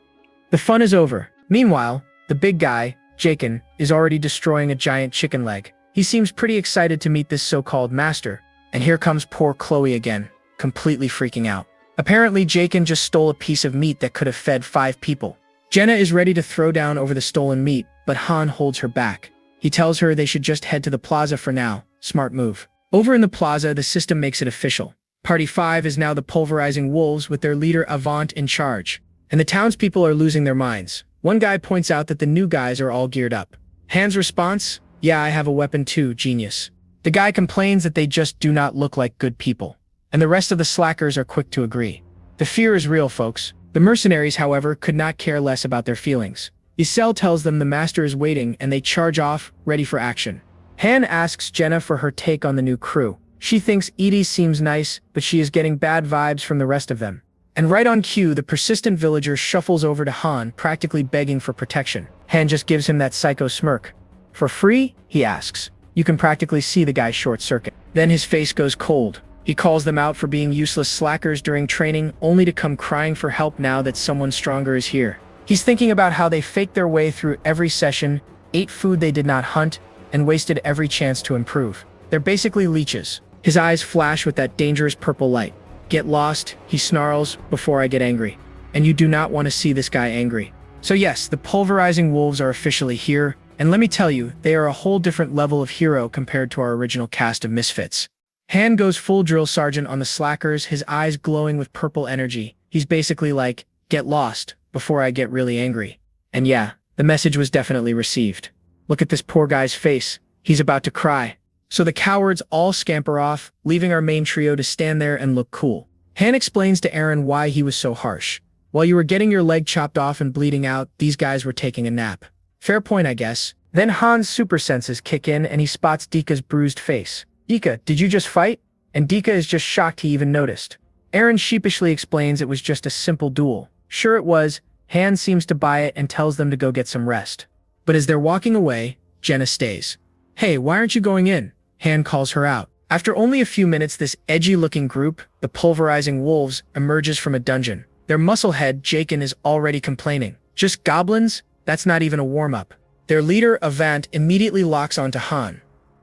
The fun is over. Meanwhile, the big guy, Jaken, is already destroying a giant chicken leg. He seems pretty excited to meet this so-called master. And here comes poor Chloe again, completely freaking out. Apparently, Jaken just stole a piece of meat that could have fed 5 people. Jenna is ready to throw down over the stolen meat, but Han holds her back. He tells her they should just head to the plaza for now. Smart move. Over in the plaza, the system makes it official. Party 5 is now the pulverizing wolves with their leader Avant in charge. And the townspeople are losing their minds. One guy points out that the new guys are all geared up. Han's response? Yeah, I have a weapon too, genius. The guy complains that they just do not look like good people. And the rest of the slackers are quick to agree. The fear is real, folks. The mercenaries, however, could not care less about their feelings. Yahello tells them the master is waiting and they charge off, ready for action. Han asks Jenna for her take on the new crew. She thinks Edie seems nice, but she is getting bad vibes from the rest of them. And right on cue, the persistent villager shuffles over to Han, practically begging for protection. Han just gives him that psycho smirk. For free? He asks. You can practically see the guy's short circuit. Then his face goes cold. He calls them out for being useless slackers during training, only to come crying for help now that someone stronger is here. He's thinking about how they faked their way through every session, ate food they did not hunt, and wasted every chance to improve. They're basically leeches. His eyes flash with that dangerous purple light. Get lost, he snarls, before I get angry. And you do not want to see this guy angry. So yes, the pulverizing wolves are officially here, and let me tell you, they are a whole different level of hero compared to our original cast of misfits. Han goes full drill sergeant on the slackers, his eyes glowing with purple energy. He's basically like, get lost, before I get really angry. And yeah, the message was definitely received. Look at this poor guy's face. He's about to cry. So the cowards all scamper off, leaving our main trio to stand there and look cool. Han explains to Eren why he was so harsh. While you were getting your leg chopped off and bleeding out, these guys were taking a nap. Fair point, I guess. Then Han's super senses kick in and he spots Dika's bruised face. Dika, did you just fight? And Dika is just shocked he even noticed. Eren sheepishly explains it was just a simple duel. Sure it was. Han seems to buy it and tells them to go get some rest. But as they're walking away, Jenna stays. Hey, why aren't you going in? Han calls her out. After only a few minutes, this edgy-looking group, the pulverizing wolves, emerges from a dungeon. Their musclehead, Jaken, is already complaining. Just goblins? That's not even a warm-up. Their leader, Avant, immediately locks onto Han.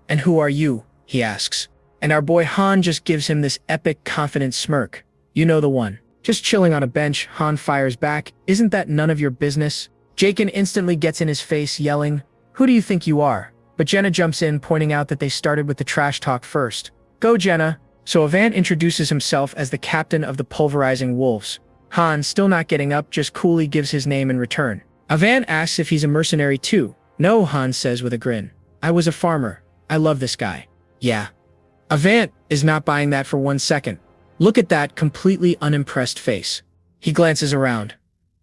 And who are you? He asks. And our boy Han just gives him this epic, confident smirk. You know the one. Just chilling on a bench, Han fires back. Isn't that none of your business? Jaken instantly gets in his face, yelling, Who do you think you are? But Jenna jumps in, pointing out that they started with the trash talk first. Go, Jenna. So Avant introduces himself as the captain of the pulverizing wolves. Han, still not getting up, just coolly gives his name in return. Avant asks if he's a mercenary too. No, Han says with a grin. I was a farmer. I love this guy. Yeah. Avant is not buying that for 1 second. Look at that completely unimpressed face. He glances around.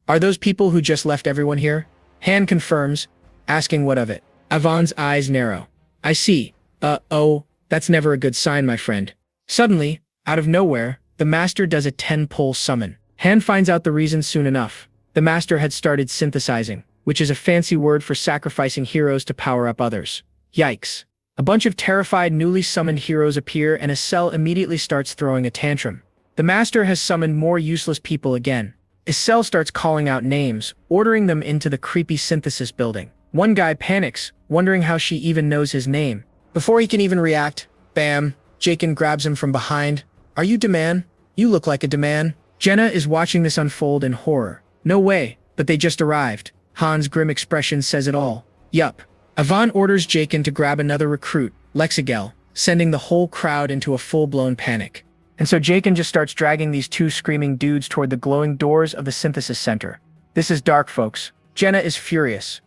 Are those people who just left everyone here? Han confirms, asking what of it. Avant's eyes narrow. I see. Oh, that's never a good sign, my friend. Suddenly, out of nowhere, the master does a 10-pole summon. Han finds out the reason soon enough. The master had started synthesizing, which is a fancy word for sacrificing heroes to power up others. Yikes. A bunch of terrified, newly summoned heroes appear and Isel immediately starts throwing a tantrum. The master has summoned more useless people again. Isel starts calling out names, ordering them into the creepy synthesis building. One guy panics, wondering how she even knows his name. Before he can even react, bam, Jaken grabs him from behind. Are you Daman? You look like a Daman. Jenna is watching this unfold in horror. No way, but they just arrived. Han's grim expression says it all. Yup. Avant orders Jaken to grab another recruit, Lexigel, sending the whole crowd into a full-blown panic. And so Jaken just starts dragging these 2 screaming dudes toward the glowing doors of the synthesis center. This is dark, folks. Jenna is furious.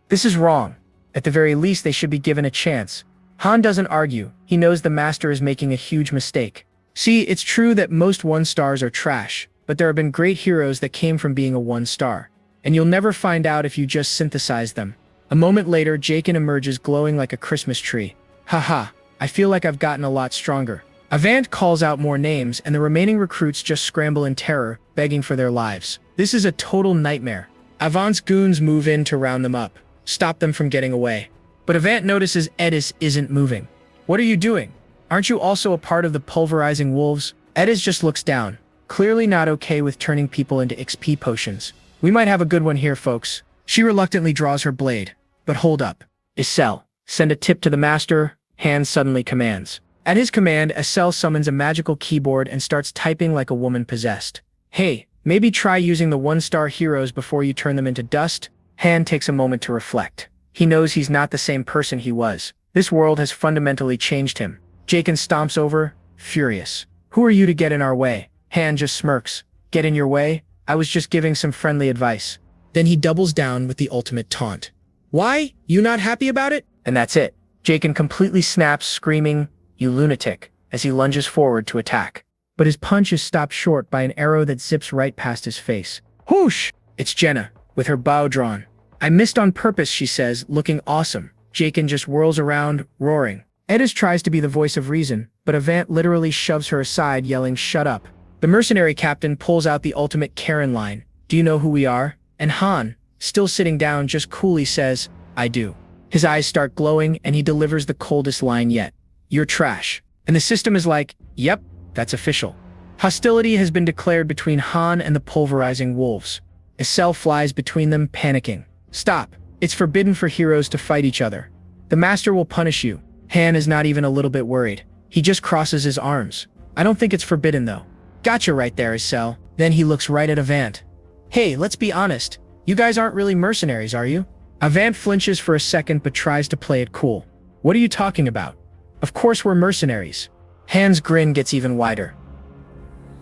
This is wrong. At the very least, they should be given a chance. Han doesn't argue. He knows the master is making a huge mistake. See, it's true that most 1-stars are trash, but there have been great heroes that came from being a 1-star. And you'll never find out if you just synthesize them. A moment later, Jaken emerges glowing like a Christmas tree. Haha, I feel like I've gotten a lot stronger. Avant calls out more names, and the remaining recruits just scramble in terror, begging for their lives. This is a total nightmare. Avant's goons move in to round them up, stop them from getting away. But Avant notices Edis isn't moving. What are you doing? Aren't you also a part of the pulverizing wolves? Edis just looks down, clearly not okay with turning people into XP potions. We might have a good one here, folks. She reluctantly draws her blade. But hold up. Isel, send a tip to the master, Han suddenly commands. At his command, Isel summons a magical keyboard and starts typing like a woman possessed. Hey, maybe try using the one-star heroes before you turn them into dust? Han takes a moment to reflect. He knows he's not the same person he was. This world has fundamentally changed him. Jaken stomps over, furious. Who are you to get in our way? Han just smirks. Get in your way? I was just giving some friendly advice. Then he doubles down with the ultimate taunt. Why? You not happy about it? And that's it. Jaken completely snaps, screaming, "You lunatic," as he lunges forward to attack. But his punch is stopped short by an arrow that zips right past his face. Whoosh! It's Jenna, with her bow drawn. I missed on purpose, she says, looking awesome. Jaken just whirls around, roaring. Edis tries to be the voice of reason, but Avant literally shoves her aside, yelling, "Shut up." The mercenary captain pulls out the ultimate Karen line. Do you know who we are? And Han, still sitting down, just coolly says, I do. His eyes start glowing, and he delivers the coldest line yet. You're trash. And the system is like, yep, that's official. Hostility has been declared between Han and the pulverizing wolves. Isel flies between them, panicking. Stop. It's forbidden for heroes to fight each other. The master will punish you. Han is not even a little bit worried. He just crosses his arms. I don't think it's forbidden, though. Gotcha right there, Isel. Then he looks right at Avant. Hey, let's be honest. You guys aren't really mercenaries, are you? Avant flinches for a second but tries to play it cool. What are you talking about? Of course we're mercenaries. Han's grin gets even wider.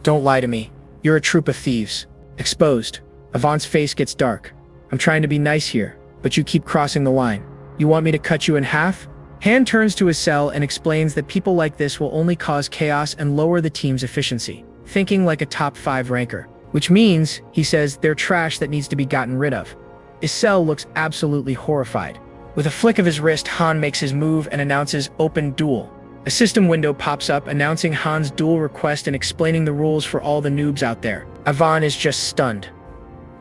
Don't lie to me. You're a troop of thieves. Exposed. Avant's face gets dark. I'm trying to be nice here, but you keep crossing the line. You want me to cut you in half? Han turns to his cell and explains that people like this will only cause chaos and lower the team's efficiency, thinking like a top 5 ranker. Which means, he says, they're trash that needs to be gotten rid of. Isel looks absolutely horrified. With a flick of his wrist, Han makes his move and announces open duel. A system window pops up announcing Han's duel request and explaining the rules for all the noobs out there. Avant is just stunned.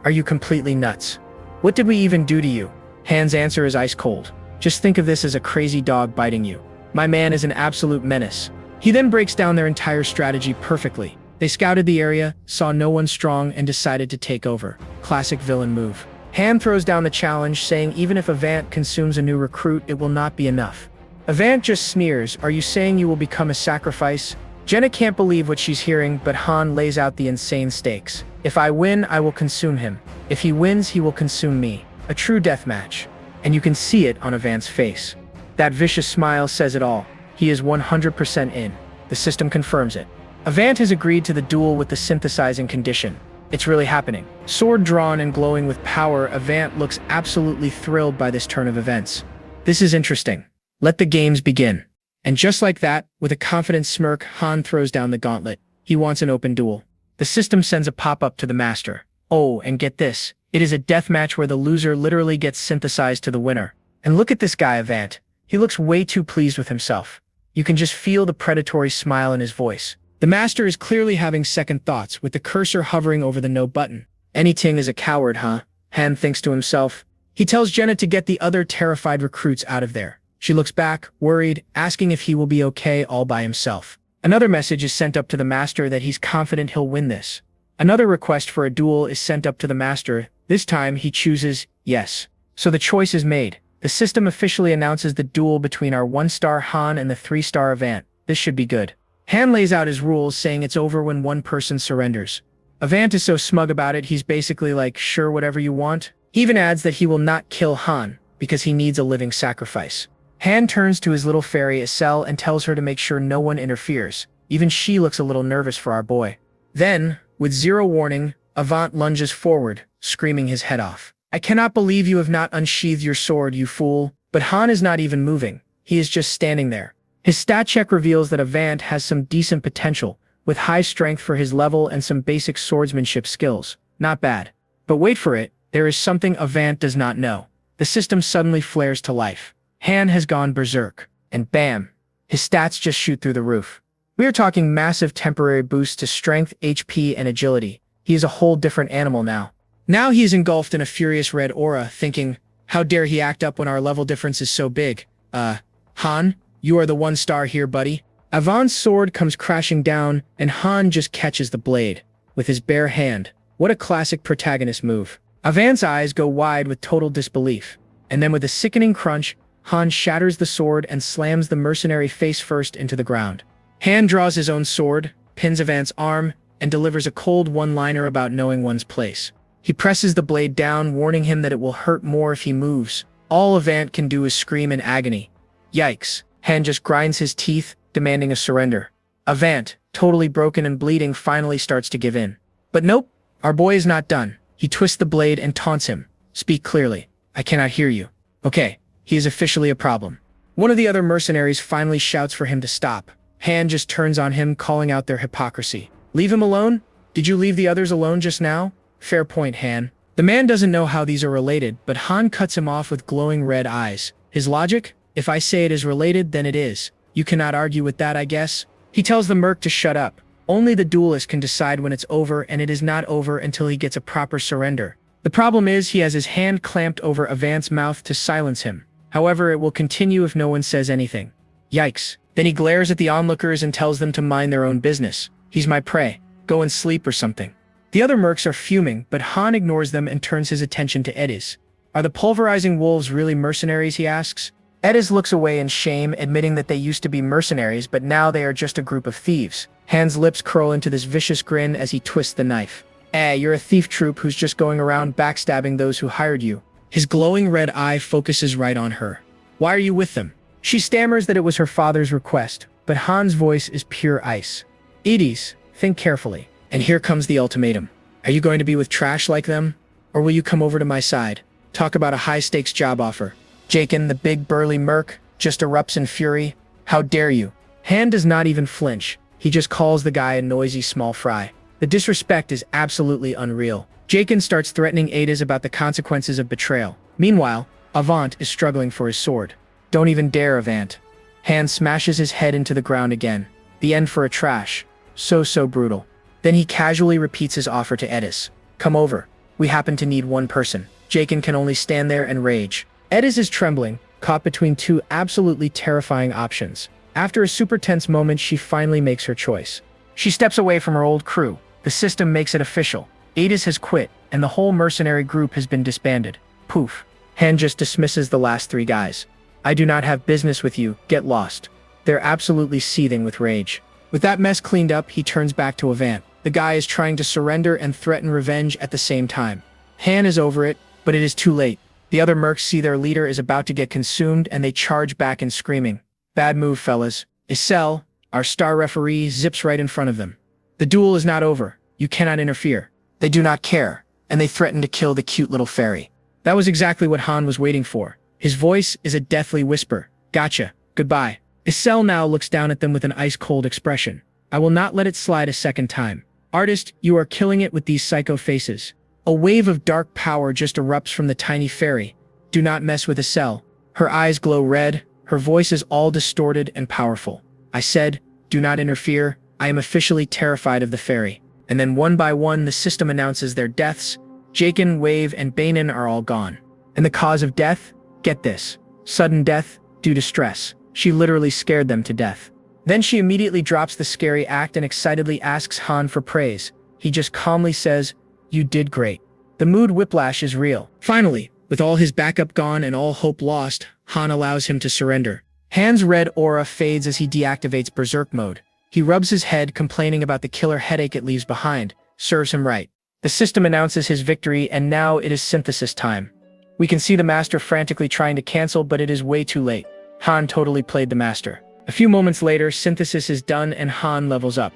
Are you completely nuts? What did we even do to you? Han's answer is ice cold. Just think of this as a crazy dog biting you. My man is an absolute menace. He then breaks down their entire strategy perfectly. They scouted the area, saw no one strong, and decided to take over. Classic villain move. Han throws down the challenge, saying even if Avant consumes a new recruit, it will not be enough. Avant just sneers, are you saying you will become a sacrifice? Jenna can't believe what she's hearing, but Han lays out the insane stakes. If I win, I will consume him. If he wins, he will consume me. A true deathmatch. And you can see it on Avant's face. That vicious smile says it all. He is 100% in. The system confirms it. Avant has agreed to the duel with the synthesizing condition. It's really happening. Sword drawn and glowing with power, Avant looks absolutely thrilled by this turn of events. This is interesting. Let the games begin. And just like that, with a confident smirk, Han throws down the gauntlet. He wants an open duel. The system sends a pop-up to the master. Oh, and get this. It is a deathmatch where the loser literally gets synthesized to the winner. And look at this guy, Avant. He looks way too pleased with himself. You can just feel the predatory smile in his voice. The master is clearly having second thoughts, with the cursor hovering over the no button. Anything is a coward, huh? Han thinks to himself. He tells Jenna to get the other terrified recruits out of there. She looks back, worried, asking if he will be okay all by himself. Another message is sent up to the master that he's confident he'll win this. Another request for a duel is sent up to the master. This time he chooses yes. So the choice is made. The system officially announces the duel between our 1-star Han and the 3-star Avant. This should be good. Han lays out his rules, saying it's over when one person surrenders. Avant is so smug about it, he's basically like, sure, whatever you want. He even adds that he will not kill Han, because he needs a living sacrifice. Han turns to his little fairy Isel and tells her to make sure no one interferes. Even she looks a little nervous for our boy. Then, with zero warning, Avant lunges forward, screaming his head off. I cannot believe you have not unsheathed your sword, you fool. But Han is not even moving. He is just standing there. His stat check reveals that Avant has some decent potential, with high strength for his level and some basic swordsmanship skills. Not bad. But wait for it, there is something Avant does not know. The system suddenly flares to life. Han has gone berserk. And bam! His stats just shoot through the roof. We are talking massive temporary boosts to strength, HP, and agility. He is a whole different animal now. Now he is engulfed in a furious red aura, thinking, how dare he act up when our level difference is so big? Han? You are the one star here, buddy. Avant's sword comes crashing down, and Han just catches the blade with his bare hand. What a classic protagonist move. Avant's eyes go wide with total disbelief. And then with a sickening crunch, Han shatters the sword and slams the mercenary face first into the ground. Han draws his own sword, pins Avant's arm, and delivers a cold one-liner about knowing one's place. He presses the blade down, warning him that it will hurt more if he moves. All Avant can do is scream in agony. Yikes. Han just grinds his teeth, demanding a surrender. Avant, totally broken and bleeding, finally starts to give in. But nope, our boy is not done. He twists the blade and taunts him. Speak clearly. I cannot hear you. Okay, he is officially a problem. One of the other mercenaries finally shouts for him to stop. Han just turns on him, calling out their hypocrisy. Leave him alone? Did you leave the others alone just now? Fair point, Han. The man doesn't know how these are related, but Han cuts him off with glowing red eyes. His logic? If I say it is related, then it is. You cannot argue with that, I guess? He tells the merc to shut up. Only the duelist can decide when it's over, and it is not over until he gets a proper surrender. The problem is he has his hand clamped over Avant's mouth to silence him. However, it will continue if no one says anything. Yikes. Then he glares at the onlookers and tells them to mind their own business. He's my prey. Go and sleep or something. The other mercs are fuming, but Han ignores them and turns his attention to Edis. Are the pulverizing wolves really mercenaries, he asks. Edis looks away in shame, admitting that they used to be mercenaries, but now they are just a group of thieves. Han's lips curl into this vicious grin as he twists the knife. You're a thief troop who's just going around backstabbing those who hired you. His glowing red eye focuses right on her. Why are you with them? She stammers that it was her father's request, but Han's voice is pure ice. Edis, think carefully. And here comes the ultimatum. Are you going to be with trash like them? Or will you come over to my side? Talk about a high-stakes job offer. Jaken, the big burly merc, just erupts in fury. How dare you? Han does not even flinch. He just calls the guy a noisy small fry. The disrespect is absolutely unreal. Jaken starts threatening Adis about the consequences of betrayal. Meanwhile, Avant is struggling for his sword. Don't even dare, Avant. Han smashes his head into the ground again. The end for a trash. So brutal. Then he casually repeats his offer to Edis. Come over. We happen to need one person. Jaken can only stand there and rage. Edis is trembling, caught between two absolutely terrifying options. After a super tense moment, she finally makes her choice. She steps away from her old crew. The system makes it official. Edis has quit, and the whole mercenary group has been disbanded. Poof. Han just dismisses the last three guys. I do not have business with you. Get lost. They're absolutely seething with rage. With that mess cleaned up, he turns back to Avant. The guy is trying to surrender and threaten revenge at the same time. Han is over it, but it is too late. The other mercs see their leader is about to get consumed, and they charge back and screaming. Bad move, fellas. Isel, our star referee, zips right in front of them. The duel is not over. You cannot interfere. They do not care, and they threaten to kill the cute little fairy. That was exactly what Han was waiting for. His voice is a deathly whisper. Gotcha. Goodbye. Isel now looks down at them with an ice-cold expression. I will not let it slide a second time. Artist, you are killing it with these psycho faces. A wave of dark power just erupts from the tiny fairy. Do not mess with Isel. Her eyes glow red. Her voice is all distorted and powerful. I said, do not interfere. I am officially terrified of the fairy. And then one by one, the system announces their deaths. Jaken, Wave, and Bainin are all gone. And the cause of death? Get this. Sudden death due to stress. She literally scared them to death. Then she immediately drops the scary act and excitedly asks Han for praise. He just calmly says, you did great. The mood whiplash is real. Finally, with all his backup gone and all hope lost, Han allows him to surrender. Han's red aura fades as he deactivates Berserk mode. He rubs his head, complaining about the killer headache it leaves behind. Serves him right. The system announces his victory, and now it is synthesis time. We can see the master frantically trying to cancel, but it is way too late. Han totally played the master. A few moments later, synthesis is done and Han levels up.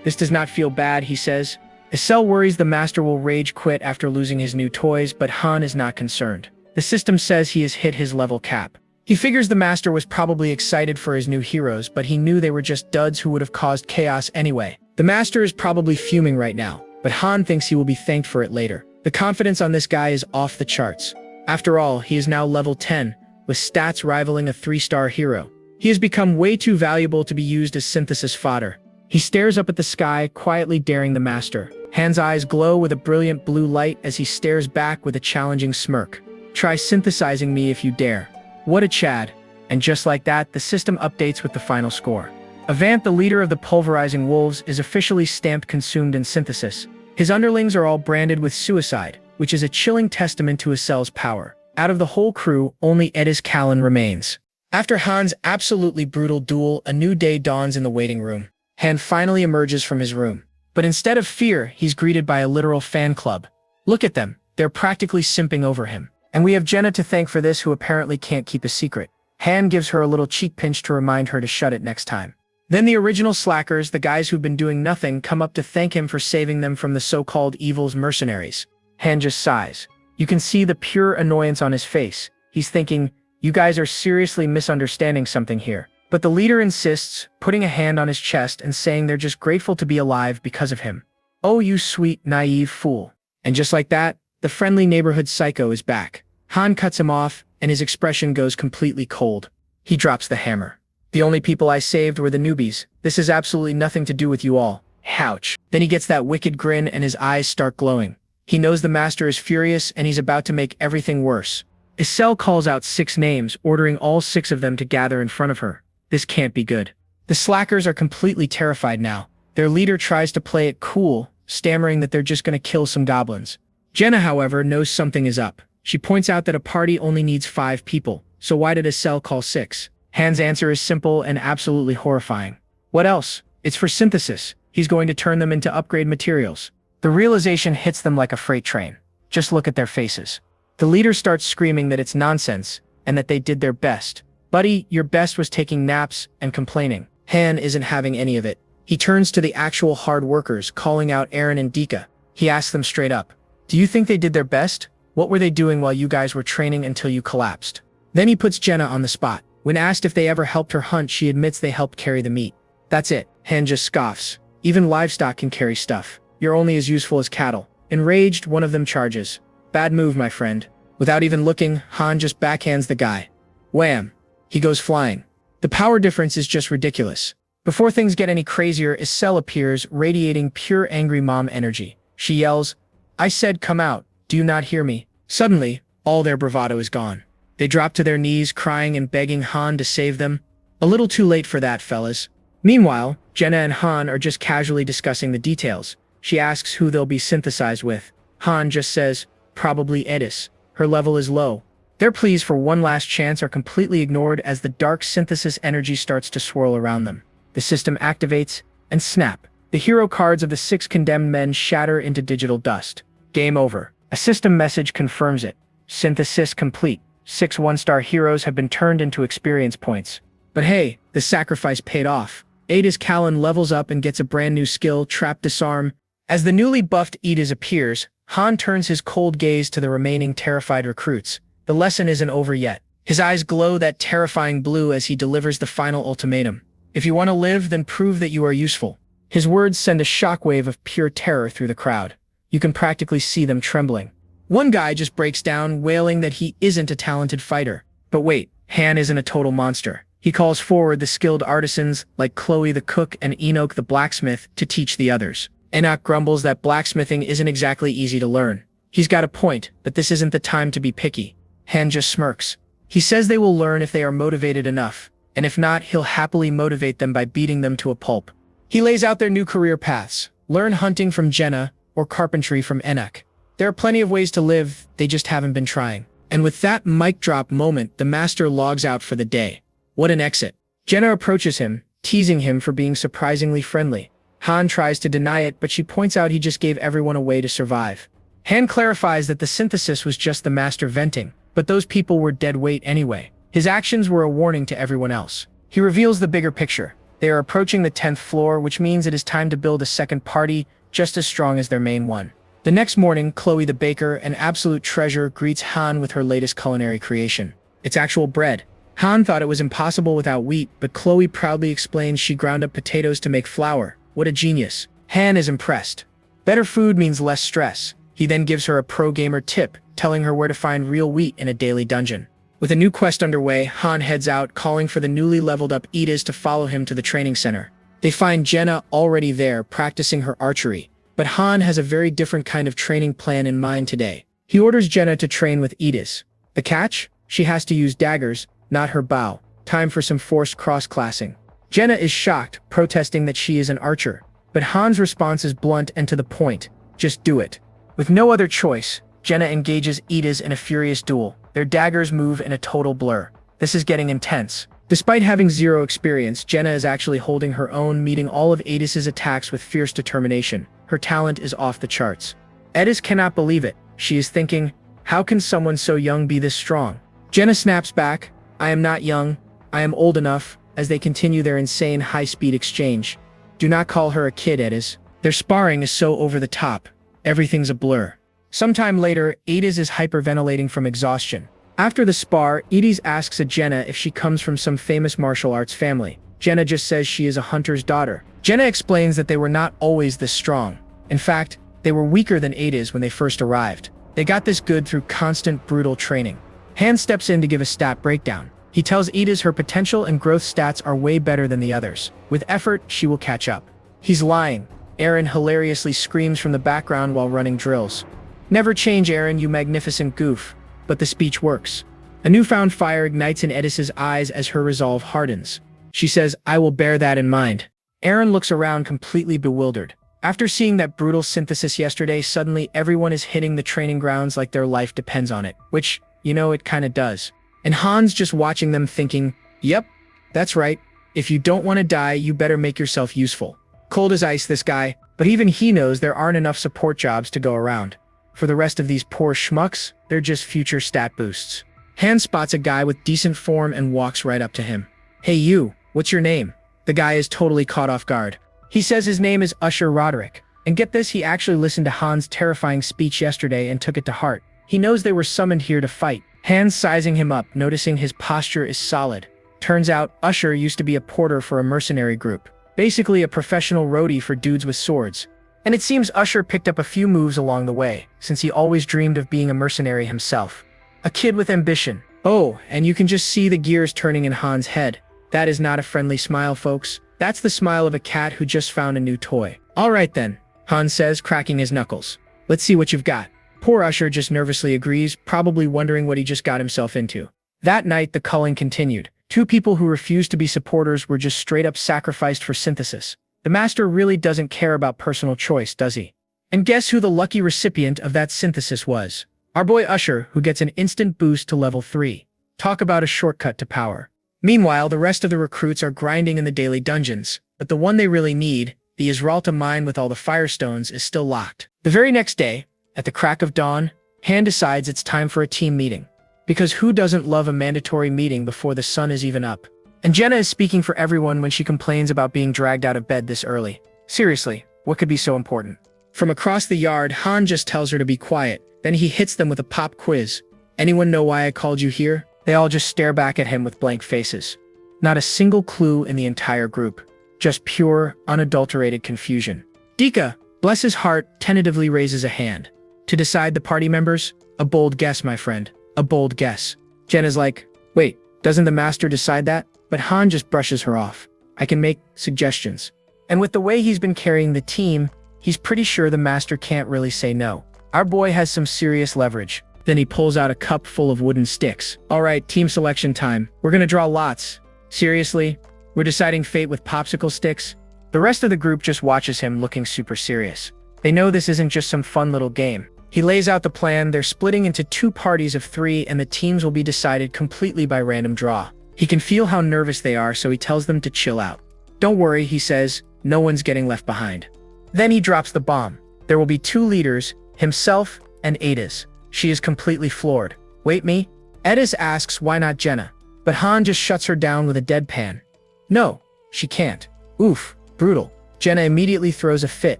This does not feel bad, he says. Isel worries the master will rage quit after losing his new toys, but Han is not concerned. The system says he has hit his level cap. He figures the master was probably excited for his new heroes, but he knew they were just duds who would have caused chaos anyway. The master is probably fuming right now, but Han thinks he will be thanked for it later. The confidence on this guy is off the charts. After all, he is now level 10, with stats rivaling a 3-star hero. He has become way too valuable to be used as synthesis fodder. He stares up at the sky, quietly daring the master. Han's eyes glow with a brilliant blue light as he stares back with a challenging smirk. Try synthesizing me if you dare. What a Chad. And just like that, the system updates with the final score. Avant, the leader of the pulverizing wolves, is officially stamped consumed in synthesis. His underlings are all branded with suicide, which is a chilling testament to his cell's power. Out of the whole crew, only Edis Callan remains. After Han's absolutely brutal duel, a new day dawns in the waiting room. Han finally emerges from his room. But instead of fear, he's greeted by a literal fan club. Look at them, they're practically simping over him. And we have Jenna to thank for this, who apparently can't keep a secret. Han gives her a little cheek pinch to remind her to shut it next time. Then the original slackers, the guys who've been doing nothing, come up to thank him for saving them from the so-called evil's mercenaries. Han just sighs. You can see the pure annoyance on his face. He's thinking, you guys are seriously misunderstanding something here. But the leader insists, putting a hand on his chest and saying they're just grateful to be alive because of him. Oh, you sweet, naive fool. And just like that, the friendly neighborhood psycho is back. Han cuts him off, and his expression goes completely cold. He drops the hammer. The only people I saved were the newbies. This has absolutely nothing to do with you all. Ouch. Then he gets that wicked grin and his eyes start glowing. He knows the master is furious and he's about to make everything worse. Isel calls out 6 names, ordering all 6 of them to gather in front of her. This can't be good. The slackers are completely terrified now. Their leader tries to play it cool, stammering that they're just gonna kill some goblins. Jenna, however, knows something is up. She points out that a party only needs 5 people, so why did Isel call 6? Han's answer is simple and absolutely horrifying. What else? It's for synthesis. He's going to turn them into upgrade materials. The realization hits them like a freight train. Just look at their faces. The leader starts screaming that it's nonsense, and that they did their best. Buddy, your best was taking naps and complaining. Han isn't having any of it. He turns to the actual hard workers, calling out Aaron and Dika. He asks them straight up, do you think they did their best? What were they doing while you guys were training until you collapsed? Then he puts Jenna on the spot. When asked if they ever helped her hunt, she admits they helped carry the meat. That's it. Han just scoffs. Even livestock can carry stuff. You're only as useful as cattle. Enraged, one of them charges. Bad move, my friend. Without even looking, Han just backhands the guy. Wham! He goes flying. The power difference is just ridiculous. Before things get any crazier, Isel appears, radiating pure angry mom energy. She yells, I said come out, do you not hear me? Suddenly, all their bravado is gone. They drop to their knees, crying and begging Han to save them. A little too late for that, fellas. Meanwhile, Jenna and Han are just casually discussing the details. She asks who they'll be synthesized with. Han just says, probably Edis. Her level is low. Their pleas for one last chance are completely ignored as the dark synthesis energy starts to swirl around them. The system activates, and snap. The hero cards of the 6 condemned men shatter into digital dust. Game over. A system message confirms it. Synthesis complete. 6 1-star heroes have been turned into experience points. But hey, the sacrifice paid off. Edis Callan levels up and gets a brand new skill, Trap Disarm. As the newly buffed Edis appears, Han turns his cold gaze to the remaining terrified recruits. The lesson isn't over yet. His eyes glow that terrifying blue as he delivers the final ultimatum. If you want to live, then prove that you are useful. His words send a shockwave of pure terror through the crowd. You can practically see them trembling. One guy just breaks down, wailing that he isn't a talented fighter. But wait, Han isn't a total monster. He calls forward the skilled artisans like Chloe the cook and Enoch the blacksmith to teach the others. Enoch grumbles that blacksmithing isn't exactly easy to learn. He's got a point, but this isn't the time to be picky. Han just smirks. He says they will learn if they are motivated enough, and if not, he'll happily motivate them by beating them to a pulp. He lays out their new career paths. Learn hunting from Jenna, or carpentry from Enoch. There are plenty of ways to live, they just haven't been trying. And with that mic drop moment, the master logs out for the day. What an exit. Jenna approaches him, teasing him for being surprisingly friendly. Han tries to deny it, but she points out he just gave everyone a way to survive. Han clarifies that the synthesis was just the master venting, but those people were dead weight anyway. His actions were a warning to everyone else. He reveals the bigger picture. They are approaching the 10th floor, which means it is time to build a second party, just as strong as their main one. The next morning, Chloe the baker, an absolute treasure, greets Han with her latest culinary creation. It's actual bread. Han thought it was impossible without wheat, but Chloe proudly explains she ground up potatoes to make flour. What a genius. Han is impressed. Better food means less stress. He then gives her a pro-gamer tip, telling her where to find real wheat in a daily dungeon. With a new quest underway, Han heads out, calling for the newly leveled up Edis to follow him to the training center. They find Jenna already there, practicing her archery. But Han has a very different kind of training plan in mind today. He orders Jenna to train with Edis. The catch? She has to use daggers, not her bow. Time for some forced cross-classing. Jenna is shocked, protesting that she is an archer. But Han's response is blunt and to the point. Just do it. With no other choice, Jenna engages Idas in a furious duel. Their daggers move in a total blur. This is getting intense. Despite having zero experience, Jenna is actually holding her own, meeting all of Idis's attacks with fierce determination. Her talent is off the charts. Idis cannot believe it. She is thinking, how can someone so young be this strong? Jenna snaps back, I am not young, I am old enough, as they continue their insane high-speed exchange. Do not call her a kid, Idis. Their sparring is so over the top. Everything's a blur. Sometime later, Idis is hyperventilating from exhaustion. After the spar, Idis asks Jenna if she comes from some famous martial arts family. Jenna just says she is a hunter's daughter. Jenna explains that they were not always this strong. In fact, they were weaker than Idis when they first arrived. They got this good through constant, brutal training. Han steps in to give a stat breakdown. He tells Idis her potential and growth stats are way better than the others. With effort, she will catch up. He's lying. Aaron hilariously screams from the background while running drills. Never change, Aaron, you magnificent goof. But the speech works. A newfound fire ignites in Idis's eyes as her resolve hardens. She says, I will bear that in mind. Aaron looks around completely bewildered. After seeing that brutal synthesis yesterday, suddenly everyone is hitting the training grounds like their life depends on it. Which, it kinda does. And Han's just watching them thinking, yep, that's right. If you don't want to die, you better make yourself useful. Cold as ice, this guy, but even he knows there aren't enough support jobs to go around. For the rest of these poor schmucks, they're just future stat boosts. Han spots a guy with decent form and walks right up to him. Hey you, what's your name? The guy is totally caught off guard. He says his name is Usher Roderick. And get this, he actually listened to Han's terrifying speech yesterday and took it to heart. He knows they were summoned here to fight. Han's sizing him up, noticing his posture is solid. Turns out, Usher used to be a porter for a mercenary group. Basically a professional roadie for dudes with swords. And it seems Usher picked up a few moves along the way, since he always dreamed of being a mercenary himself. A kid with ambition. Oh, and you can just see the gears turning in Han's head. That is not a friendly smile, folks. That's the smile of a cat who just found a new toy. All right then, Han says, cracking his knuckles. Let's see what you've got. Poor Usher just nervously agrees, probably wondering what he just got himself into. That night, the culling continued. Two people who refused to be supporters were just straight up sacrificed for synthesis. The master really doesn't care about personal choice, does he? And guess who the lucky recipient of that synthesis was? Our boy Usher, who gets an instant boost to level 3. Talk about a shortcut to power. Meanwhile, the rest of the recruits are grinding in the daily dungeons, but the one they really need, the Israelita mine with all the firestones, is still locked. The very next day, at the crack of dawn, Han decides it's time for a team meeting. Because who doesn't love a mandatory meeting before the sun is even up? And Jenna is speaking for everyone when she complains about being dragged out of bed this early. Seriously, what could be so important? From across the yard, Han just tells her to be quiet. Then he hits them with a pop quiz. Anyone know why I called you here? They all just stare back at him with blank faces. Not a single clue in the entire group. Just pure, unadulterated confusion. Dika, bless his heart, tentatively raises a hand. To decide the party members? A bold guess, my friend. A bold guess. Jenna's like, wait, doesn't the master decide that? But Han just brushes her off. I can make suggestions. And with the way he's been carrying the team, he's pretty sure the master can't really say no. Our boy has some serious leverage. Then he pulls out a cup full of wooden sticks. All right, team selection time. We're gonna draw lots. Seriously? We're deciding fate with popsicle sticks? The rest of the group just watches him looking super serious. They know this isn't just some fun little game. He lays out the plan. They're splitting into 2 parties of 3 and the teams will be decided completely by random draw. He can feel how nervous they are, so he tells them to chill out. Don't worry, he says, no one's getting left behind. Then he drops the bomb. There will be 2 leaders, himself and Ada's. She is completely floored. Wait, me? Edis asks why not Jenna, but Han just shuts her down with a deadpan. No, she can't. Oof, brutal. Jenna immediately throws a fit,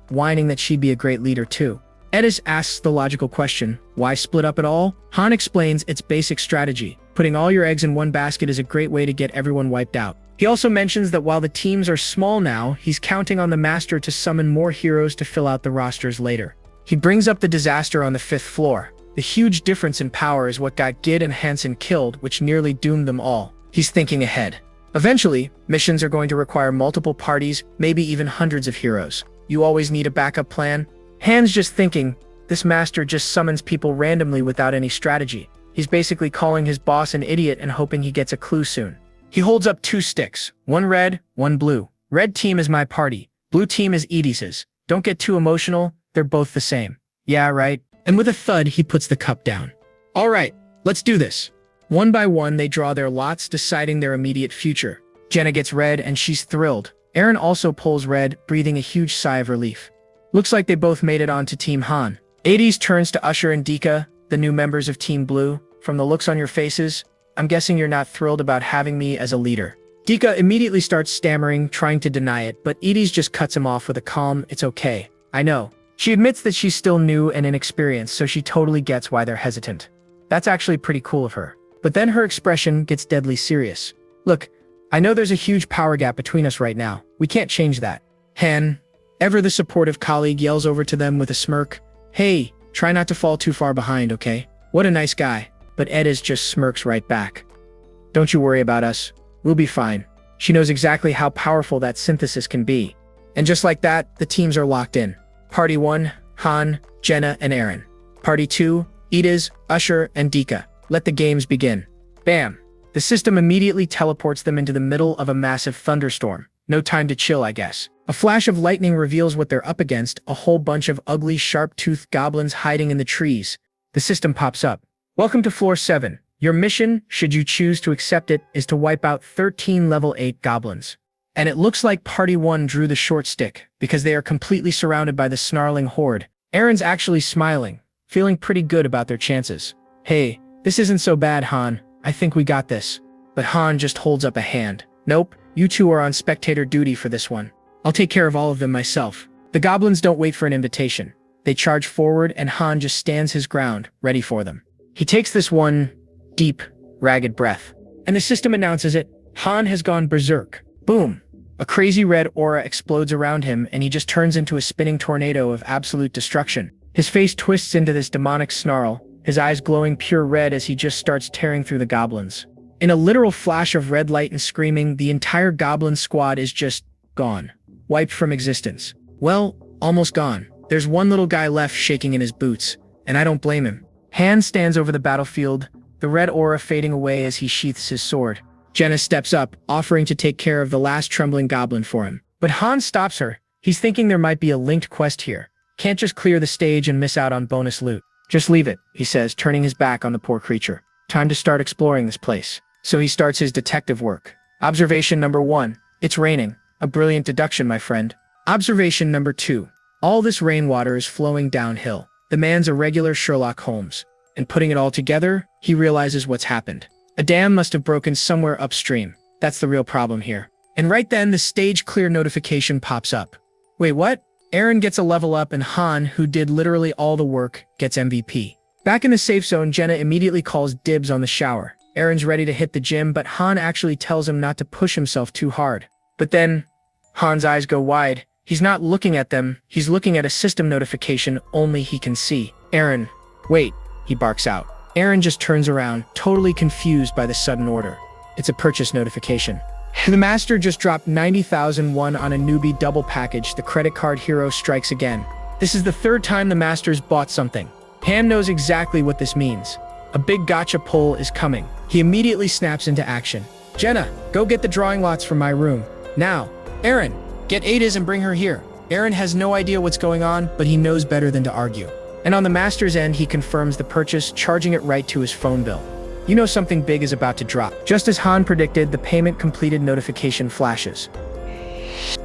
whining that she'd be a great leader too. Edis asks the logical question, why split up at all? Han explains its basic strategy. Putting all your eggs in one basket is a great way to get everyone wiped out. He also mentions that while the teams are small now, he's counting on the master to summon more heroes to fill out the rosters later. He brings up the disaster on the 5th floor. The huge difference in power is what got Gid and Hansen killed, which nearly doomed them all. He's thinking ahead. Eventually, missions are going to require multiple parties, maybe even hundreds of heroes. You always need a backup plan. Han's just thinking, this master just summons people randomly without any strategy. He's basically calling his boss an idiot and hoping he gets a clue soon. He holds up 2 sticks, one red, one blue. Red team is my party, blue team is Edie's. Don't get too emotional, they're both the same. Yeah, right? And with a thud, he puts the cup down. All right, let's do this. One by one, they draw their lots, deciding their immediate future. Jenna gets red, and she's thrilled. Aaron also pulls red, breathing a huge sigh of relief. Looks like they both made it on to Team Han. Hades turns to Usher and Dika, the new members of Team Blue. From the looks on your faces, I'm guessing you're not thrilled about having me as a leader. Dika immediately starts stammering, trying to deny it, but Edie's just cuts him off with a calm, "It's okay. I know." She admits that she's still new and inexperienced, so she totally gets why they're hesitant. That's actually pretty cool of her. But then her expression gets deadly serious. "Look, I know there's a huge power gap between us right now. We can't change that." Han, ever the supportive colleague, yells over to them with a smirk. "Hey, try not to fall too far behind, okay? What a nice guy." But Edis just smirks right back. "Don't you worry about us. We'll be fine." She knows exactly how powerful that synthesis can be. And just like that, the teams are locked in. Party 1, Han, Jenna, and Aaron. Party 2, Edis, Usher, and Dika. Let the games begin. Bam! The system immediately teleports them into the middle of a massive thunderstorm. No time to chill, I guess. A flash of lightning reveals what they're up against, a whole bunch of ugly, sharp-toothed goblins hiding in the trees. The system pops up. "Welcome to Floor 7. Your mission, should you choose to accept it, is to wipe out 13 level 8 goblins." And it looks like Party 1 drew the short stick, because they are completely surrounded by the snarling horde. Aaron's actually smiling, feeling pretty good about their chances. "Hey, this isn't so bad, Han. I think we got this." But Han just holds up a hand. "Nope, you two are on spectator duty for this one. I'll take care of all of them myself." The goblins don't wait for an invitation. They charge forward, and Han just stands his ground, ready for them. He takes this one deep, ragged breath, and the system announces it. Han has gone berserk. Boom! A crazy red aura explodes around him, and he just turns into a spinning tornado of absolute destruction. His face twists into this demonic snarl, his eyes glowing pure red as he just starts tearing through the goblins. In a literal flash of red light and screaming, the entire goblin squad is just gone. Wiped from existence. Well, almost gone. There's one little guy left shaking in his boots, and I don't blame him. Han stands over the battlefield, the red aura fading away as he sheaths his sword. Jenna steps up, offering to take care of the last trembling goblin for him. But Han stops her. He's thinking there might be a linked quest here. Can't just clear the stage and miss out on bonus loot. "Just leave it," he says, turning his back on the poor creature. "Time to start exploring this place." So he starts his detective work. Observation number 1. It's raining. A brilliant deduction, my friend. Observation number 2. All this rainwater is flowing downhill. The man's a regular Sherlock Holmes. And putting it all together, he realizes what's happened. A dam must have broken somewhere upstream. That's the real problem here. And right then, the stage clear notification pops up. Wait, what? Aaron gets a level up, and Han, who did literally all the work, gets MVP. Back in the safe zone, Jenna immediately calls dibs on the shower. Aaron's ready to hit the gym, but Han actually tells him not to push himself too hard. But then, Han's eyes go wide. He's not looking at them, he's looking at a system notification only he can see. "Aaron, wait," he barks out. Aaron just turns around, totally confused by the sudden order. It's a purchase notification. The master just dropped 90,001 on a newbie double package. The credit card hero strikes again. This is the 3rd time the master's bought something. Han knows exactly what this means. A big gotcha pull is coming. He immediately snaps into action. "Jenna, go get the drawing lots from my room. Now." "Aaron, get Ada's and bring her here." Aaron has no idea what's going on, but he knows better than to argue. And on the master's end, he confirms the purchase, charging it right to his phone bill. You know something big is about to drop. Just as Han predicted, the payment completed notification flashes.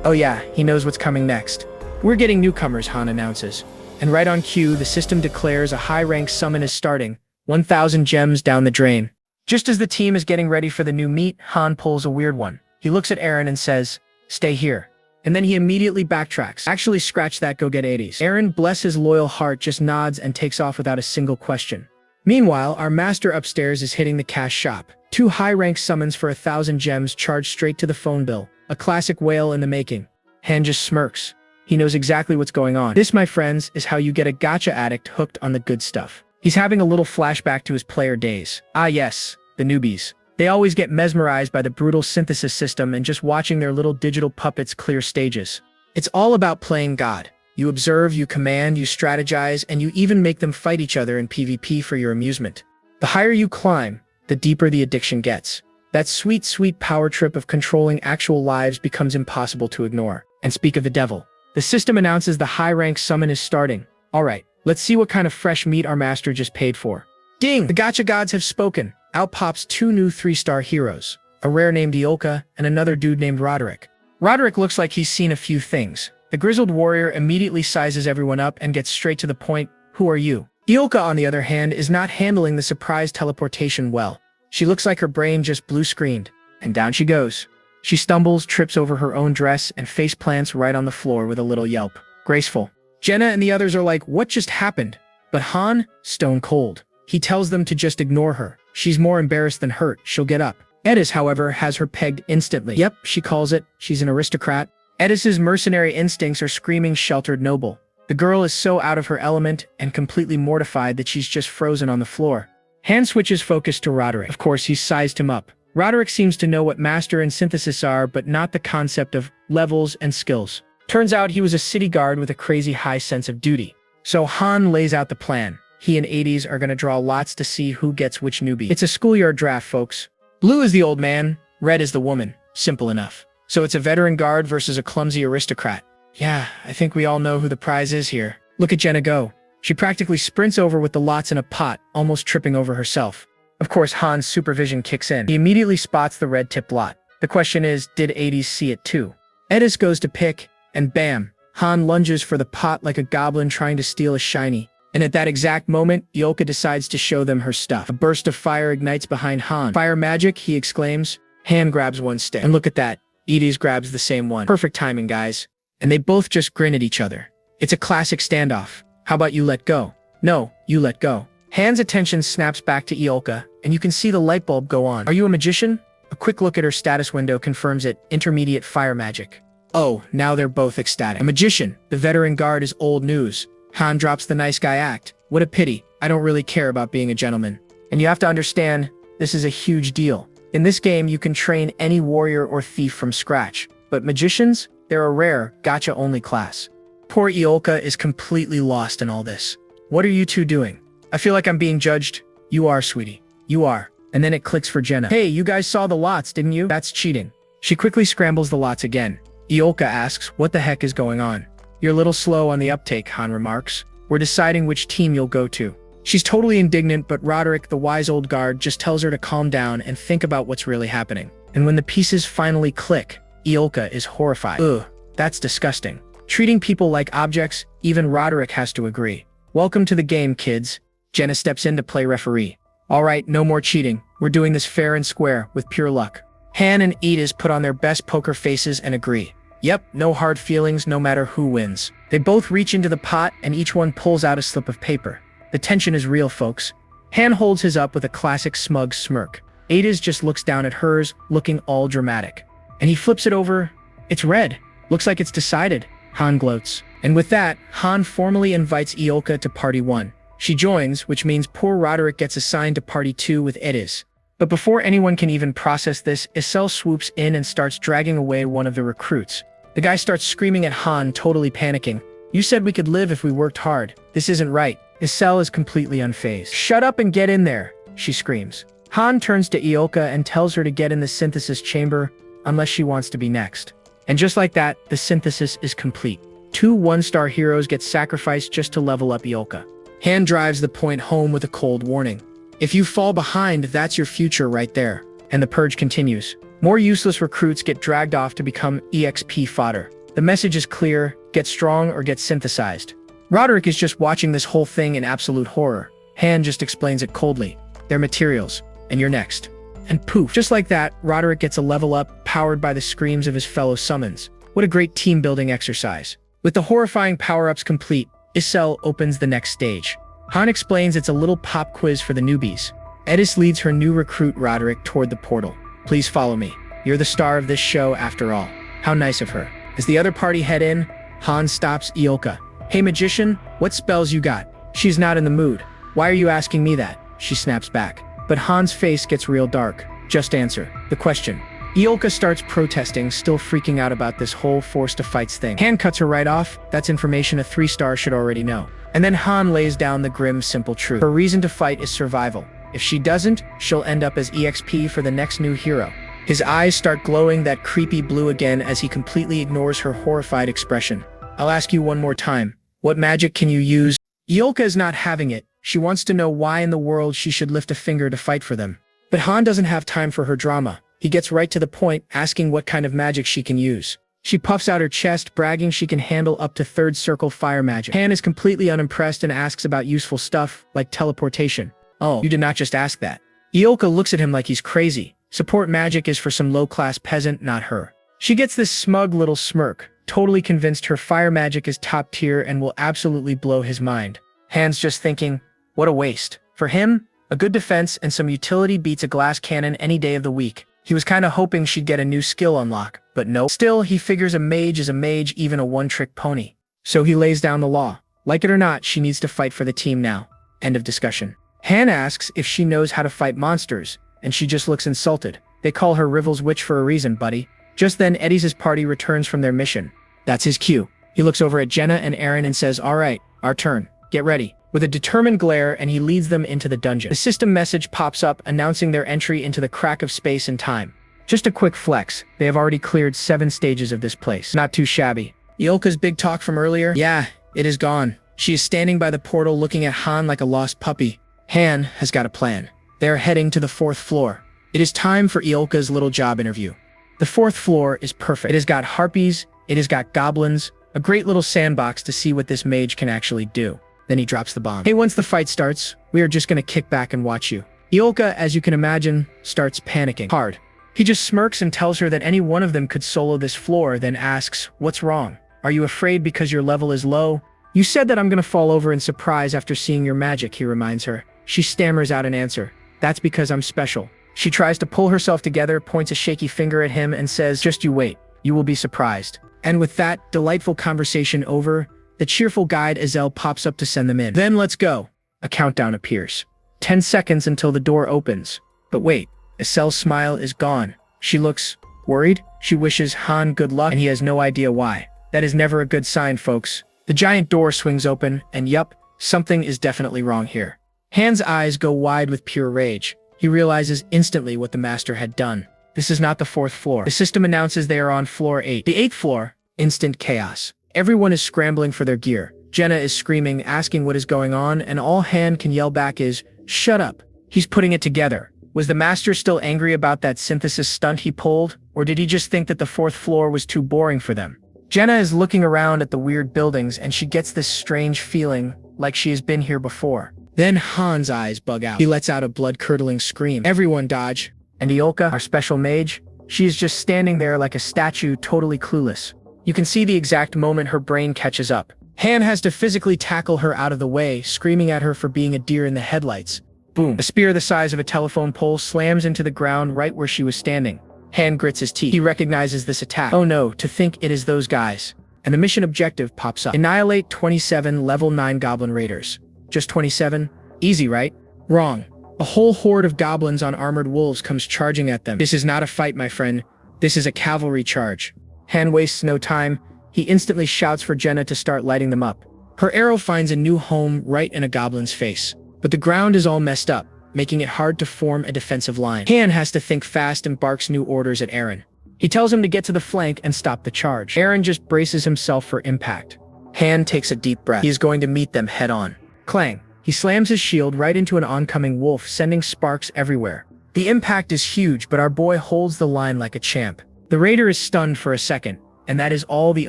Oh yeah, he knows what's coming next. "We're getting newcomers," Han announces. And right on cue, the system declares a high-rank summon is starting. 1,000 gems down the drain. Just as the team is getting ready for the new meet, Han pulls a weird one. He looks at Aaron and says, "Stay here." And then he immediately backtracks. "Actually, scratch that, go get 80s. Aaron, bless his loyal heart, just nods and takes off without a single question. Meanwhile, our master upstairs is hitting the cash shop. 2 high-rank summons for 1,000 gems charged straight to the phone bill. A classic whale in the making. Han just smirks. He knows exactly what's going on. This, my friends, is how you get a gacha addict hooked on the good stuff. He's having a little flashback to his player days. Ah yes, the newbies. They always get mesmerized by the brutal synthesis system and just watching their little digital puppets clear stages. It's all about playing God. You observe, you command, you strategize, and you even make them fight each other in PvP for your amusement. The higher you climb, the deeper the addiction gets. That sweet, sweet power trip of controlling actual lives becomes impossible to ignore. And speak of the devil. The system announces the high-rank summon is starting. Alright, let's see what kind of fresh meat our master just paid for. Ding! The gacha gods have spoken. Out pops 2 new 3-star heroes. A rare named Iolka and another dude named Roderick. Roderick looks like he's seen a few things. The grizzled warrior immediately sizes everyone up and gets straight to the point. Who are you? Iolka, on the other hand, is not handling the surprise teleportation well. She looks like her brain just blue-screened. And down she goes. She stumbles, trips over her own dress, and face plants right on the floor with a little yelp. Graceful. Jenna and the others are like, what just happened? But Han, stone cold. He tells them to just ignore her. She's more embarrassed than hurt. She'll get up. Edis, however, has her pegged instantly. Yep, she calls it. She's an aristocrat. Edis's mercenary instincts are screaming sheltered noble. The girl is so out of her element and completely mortified that she's just frozen on the floor. Han switches focus to Roderick. Of course, he's sized him up. Roderick seems to know what master and synthesis are, but not the concept of levels and skills. Turns out he was a city guard with a crazy high sense of duty. So Han lays out the plan. He and 80s are gonna draw lots to see who gets which newbie. It's a schoolyard draft, folks. Blue is the old man, red is the woman. Simple enough. So it's a veteran guard versus a clumsy aristocrat. Yeah, I think we all know who the prize is here. Look at Jenna go. She practically sprints over with the lots in a pot, almost tripping over herself. Of course, Han's supervision kicks in. He immediately spots the red-tipped lot. The question is, did 80s see it too? Edis goes to pick, and bam, Han lunges for the pot like a goblin trying to steal a shiny. And at that exact moment, Iolka decides to show them her stuff. A burst of fire ignites behind Han. Fire magic, he exclaims. Han grabs one stick. And look at that, 80s grabs the same one. Perfect timing, guys. And they both just grin at each other. It's a classic standoff. How about you let go? No, you let go. Han's attention snaps back to Iolka, and you can see the light bulb go on. Are you a magician? A quick look at her status window confirms it. Intermediate fire magic. Oh, now they're both ecstatic. A magician. The veteran guard is old news. Han drops the nice guy act. What a pity. I don't really care about being a gentleman. And you have to understand, this is a huge deal. In this game, you can train any warrior or thief from scratch. But magicians? They're a rare, gacha-only class. Poor Iolka is completely lost in all this. What are you two doing? I feel like I'm being judged. You are, sweetie. You are. And then it clicks for Jenna. Hey, you guys saw the lots, didn't you? That's cheating. She quickly scrambles the lots again. Iolka asks, what the heck is going on? You're a little slow on the uptake, Han remarks. We're deciding which team you'll go to. She's totally indignant, but Roderick, the wise old guard, just tells her to calm down and think about what's really happening. And when the pieces finally click, Iolka is horrified. Ugh, that's disgusting. Treating people like objects, even Roderick has to agree. Welcome to the game, kids. Jenna steps in to play referee. Alright, no more cheating. We're doing this fair and square, with pure luck. Han and Edis put on their best poker faces and agree. Yep, no hard feelings no matter who wins. They both reach into the pot and each one pulls out a slip of paper. The tension is real, folks. Han holds his up with a classic smug smirk. Edis just looks down at hers, looking all dramatic. And he flips it over. It's red. Looks like it's decided. Han gloats. And with that, Han formally invites Iolka to Party 1. She joins, which means poor Roderick gets assigned to Party 2 with Edis. But before anyone can even process this, Isel swoops in and starts dragging away one of the recruits. The guy starts screaming at Han, totally panicking. You said we could live if we worked hard. This isn't right. Isel is completely unfazed. Shut up and get in there, she screams. Han turns to Iolka and tells her to get in the synthesis chamber, unless she wants to be next. And just like that, the synthesis is complete. 2 one-star heroes get sacrificed just to level up Iolka. Han drives the point home with a cold warning. If you fall behind, that's your future right there. And the purge continues. More useless recruits get dragged off to become EXP fodder. The message is clear, get strong or get synthesized. Roderick is just watching this whole thing in absolute horror. Han just explains it coldly. They're materials, and you're next. And poof, just like that, Roderick gets a level up, powered by the screams of his fellow summons. What a great team-building exercise. With the horrifying power-ups complete, Isel opens the next stage. Han explains it's a little pop quiz for the newbies. Edis leads her new recruit Roderick toward the portal. Please follow me. You're the star of this show after all. How nice of her. As the other party head in, Han stops Iolka. Hey magician, what spells you got? She's not in the mood. Why are you asking me that? She snaps back. But Han's face gets real dark. Just answer the question. Iolka starts protesting, still freaking out about this whole forced to fights thing. Han cuts her right off. That's information a 3-star should already know. And then Han lays down the grim, simple truth. Her reason to fight is survival. If she doesn't, she'll end up as EXP for the next new hero. His eyes start glowing that creepy blue again as he completely ignores her horrified expression. I'll ask you one more time. What magic can you use? Iolka is not having it. She wants to know why in the world she should lift a finger to fight for them. But Han doesn't have time for her drama. He gets right to the point, asking what kind of magic she can use. She puffs out her chest, bragging she can handle up to third circle fire magic. Han is completely unimpressed and asks about useful stuff, like teleportation. Oh, you did not just ask that. Iolka looks at him like he's crazy. Support magic is for some low-class peasant, not her. She gets this smug little smirk, totally convinced her fire magic is top tier and will absolutely blow his mind. Han's just thinking, what a waste. For him, a good defense and some utility beats a glass cannon any day of the week. He was kinda hoping she'd get a new skill unlock, but no. Still, he figures a mage is a mage, even a one-trick pony. So he lays down the law. Like it or not, she needs to fight for the team now. End of discussion. Han asks if she knows how to fight monsters, and she just looks insulted. They call her Rivel's witch for a reason, buddy. Just then, Eddie's party returns from their mission. That's his cue. He looks over at Jenna and Aaron and says, all right, our turn. Get ready. With a determined glare, and he leads them into the dungeon. The system message pops up announcing their entry into the crack of space and time. Just a quick flex. They have already cleared 7 stages of this place. Not too shabby. Iolka's big talk from earlier? Yeah, it is gone. She is standing by the portal looking at Han like a lost puppy. Han has got a plan. They are heading to the 4th floor. It is time for Iolka's little job interview. The 4th floor is perfect. It has got harpies, it has got goblins, a great little sandbox to see what this mage can actually do. Then he drops the bomb. Hey, once the fight starts, we are just gonna kick back and watch you. Iolka, as you can imagine, starts panicking hard. He just smirks and tells her that any one of them could solo this floor, then asks, what's wrong? Are you afraid because your level is low? You said that I'm gonna fall over in surprise after seeing your magic, he reminds her. She stammers out an answer. That's because I'm special. She tries to pull herself together, points a shaky finger at him, and says, just you wait. You will be surprised. And with that delightful conversation over, the cheerful guide Azel pops up to send them in. Then let's go. A countdown appears. 10 seconds until the door opens. But wait, Azel's smile is gone. She looks worried. She wishes Han good luck, and he has no idea why. That is never a good sign, folks. The giant door swings open, and yup, something is definitely wrong here. Han's eyes go wide with pure rage. He realizes instantly what the master had done. This is not the 4th floor. The system announces they are on floor 8. The 8th floor, instant chaos. Everyone is scrambling for their gear. Jenna is screaming, asking what is going on, and all Han can yell back is, shut up. He's putting it together. Was the master still angry about that synthesis stunt he pulled, or did he just think that the 4th floor was too boring for them? Jenna is looking around at the weird buildings, and she gets this strange feeling like she has been here before. Then Han's eyes bug out. He lets out a blood-curdling scream. Everyone dodge. And Iolka, our special mage, she is just standing there like a statue, totally clueless. You can see the exact moment her brain catches up. Han has to physically tackle her out of the way, screaming at her for being a deer in the headlights. Boom. A spear the size of a telephone pole slams into the ground right where she was standing. Han grits his teeth. He recognizes this attack. Oh no, to think it is those guys. And the mission objective pops up. Annihilate 27 level 9 goblin raiders. Just 27? Easy, right? Wrong. A whole horde of goblins on armored wolves comes charging at them. This is not a fight, my friend. This is a cavalry charge. Han wastes no time. He instantly shouts for Jenna to start lighting them up. Her arrow finds a new home right in a goblin's face. But the ground is all messed up, making it hard to form a defensive line. Han has to think fast and barks new orders at Aaron. He tells him to get to the flank and stop the charge. Aaron just braces himself for impact. Han takes a deep breath. He is going to meet them head-on. Clang. He slams his shield right into an oncoming wolf, sending sparks everywhere. The impact is huge, but our boy holds the line like a champ. The raider is stunned for a second, and that is all the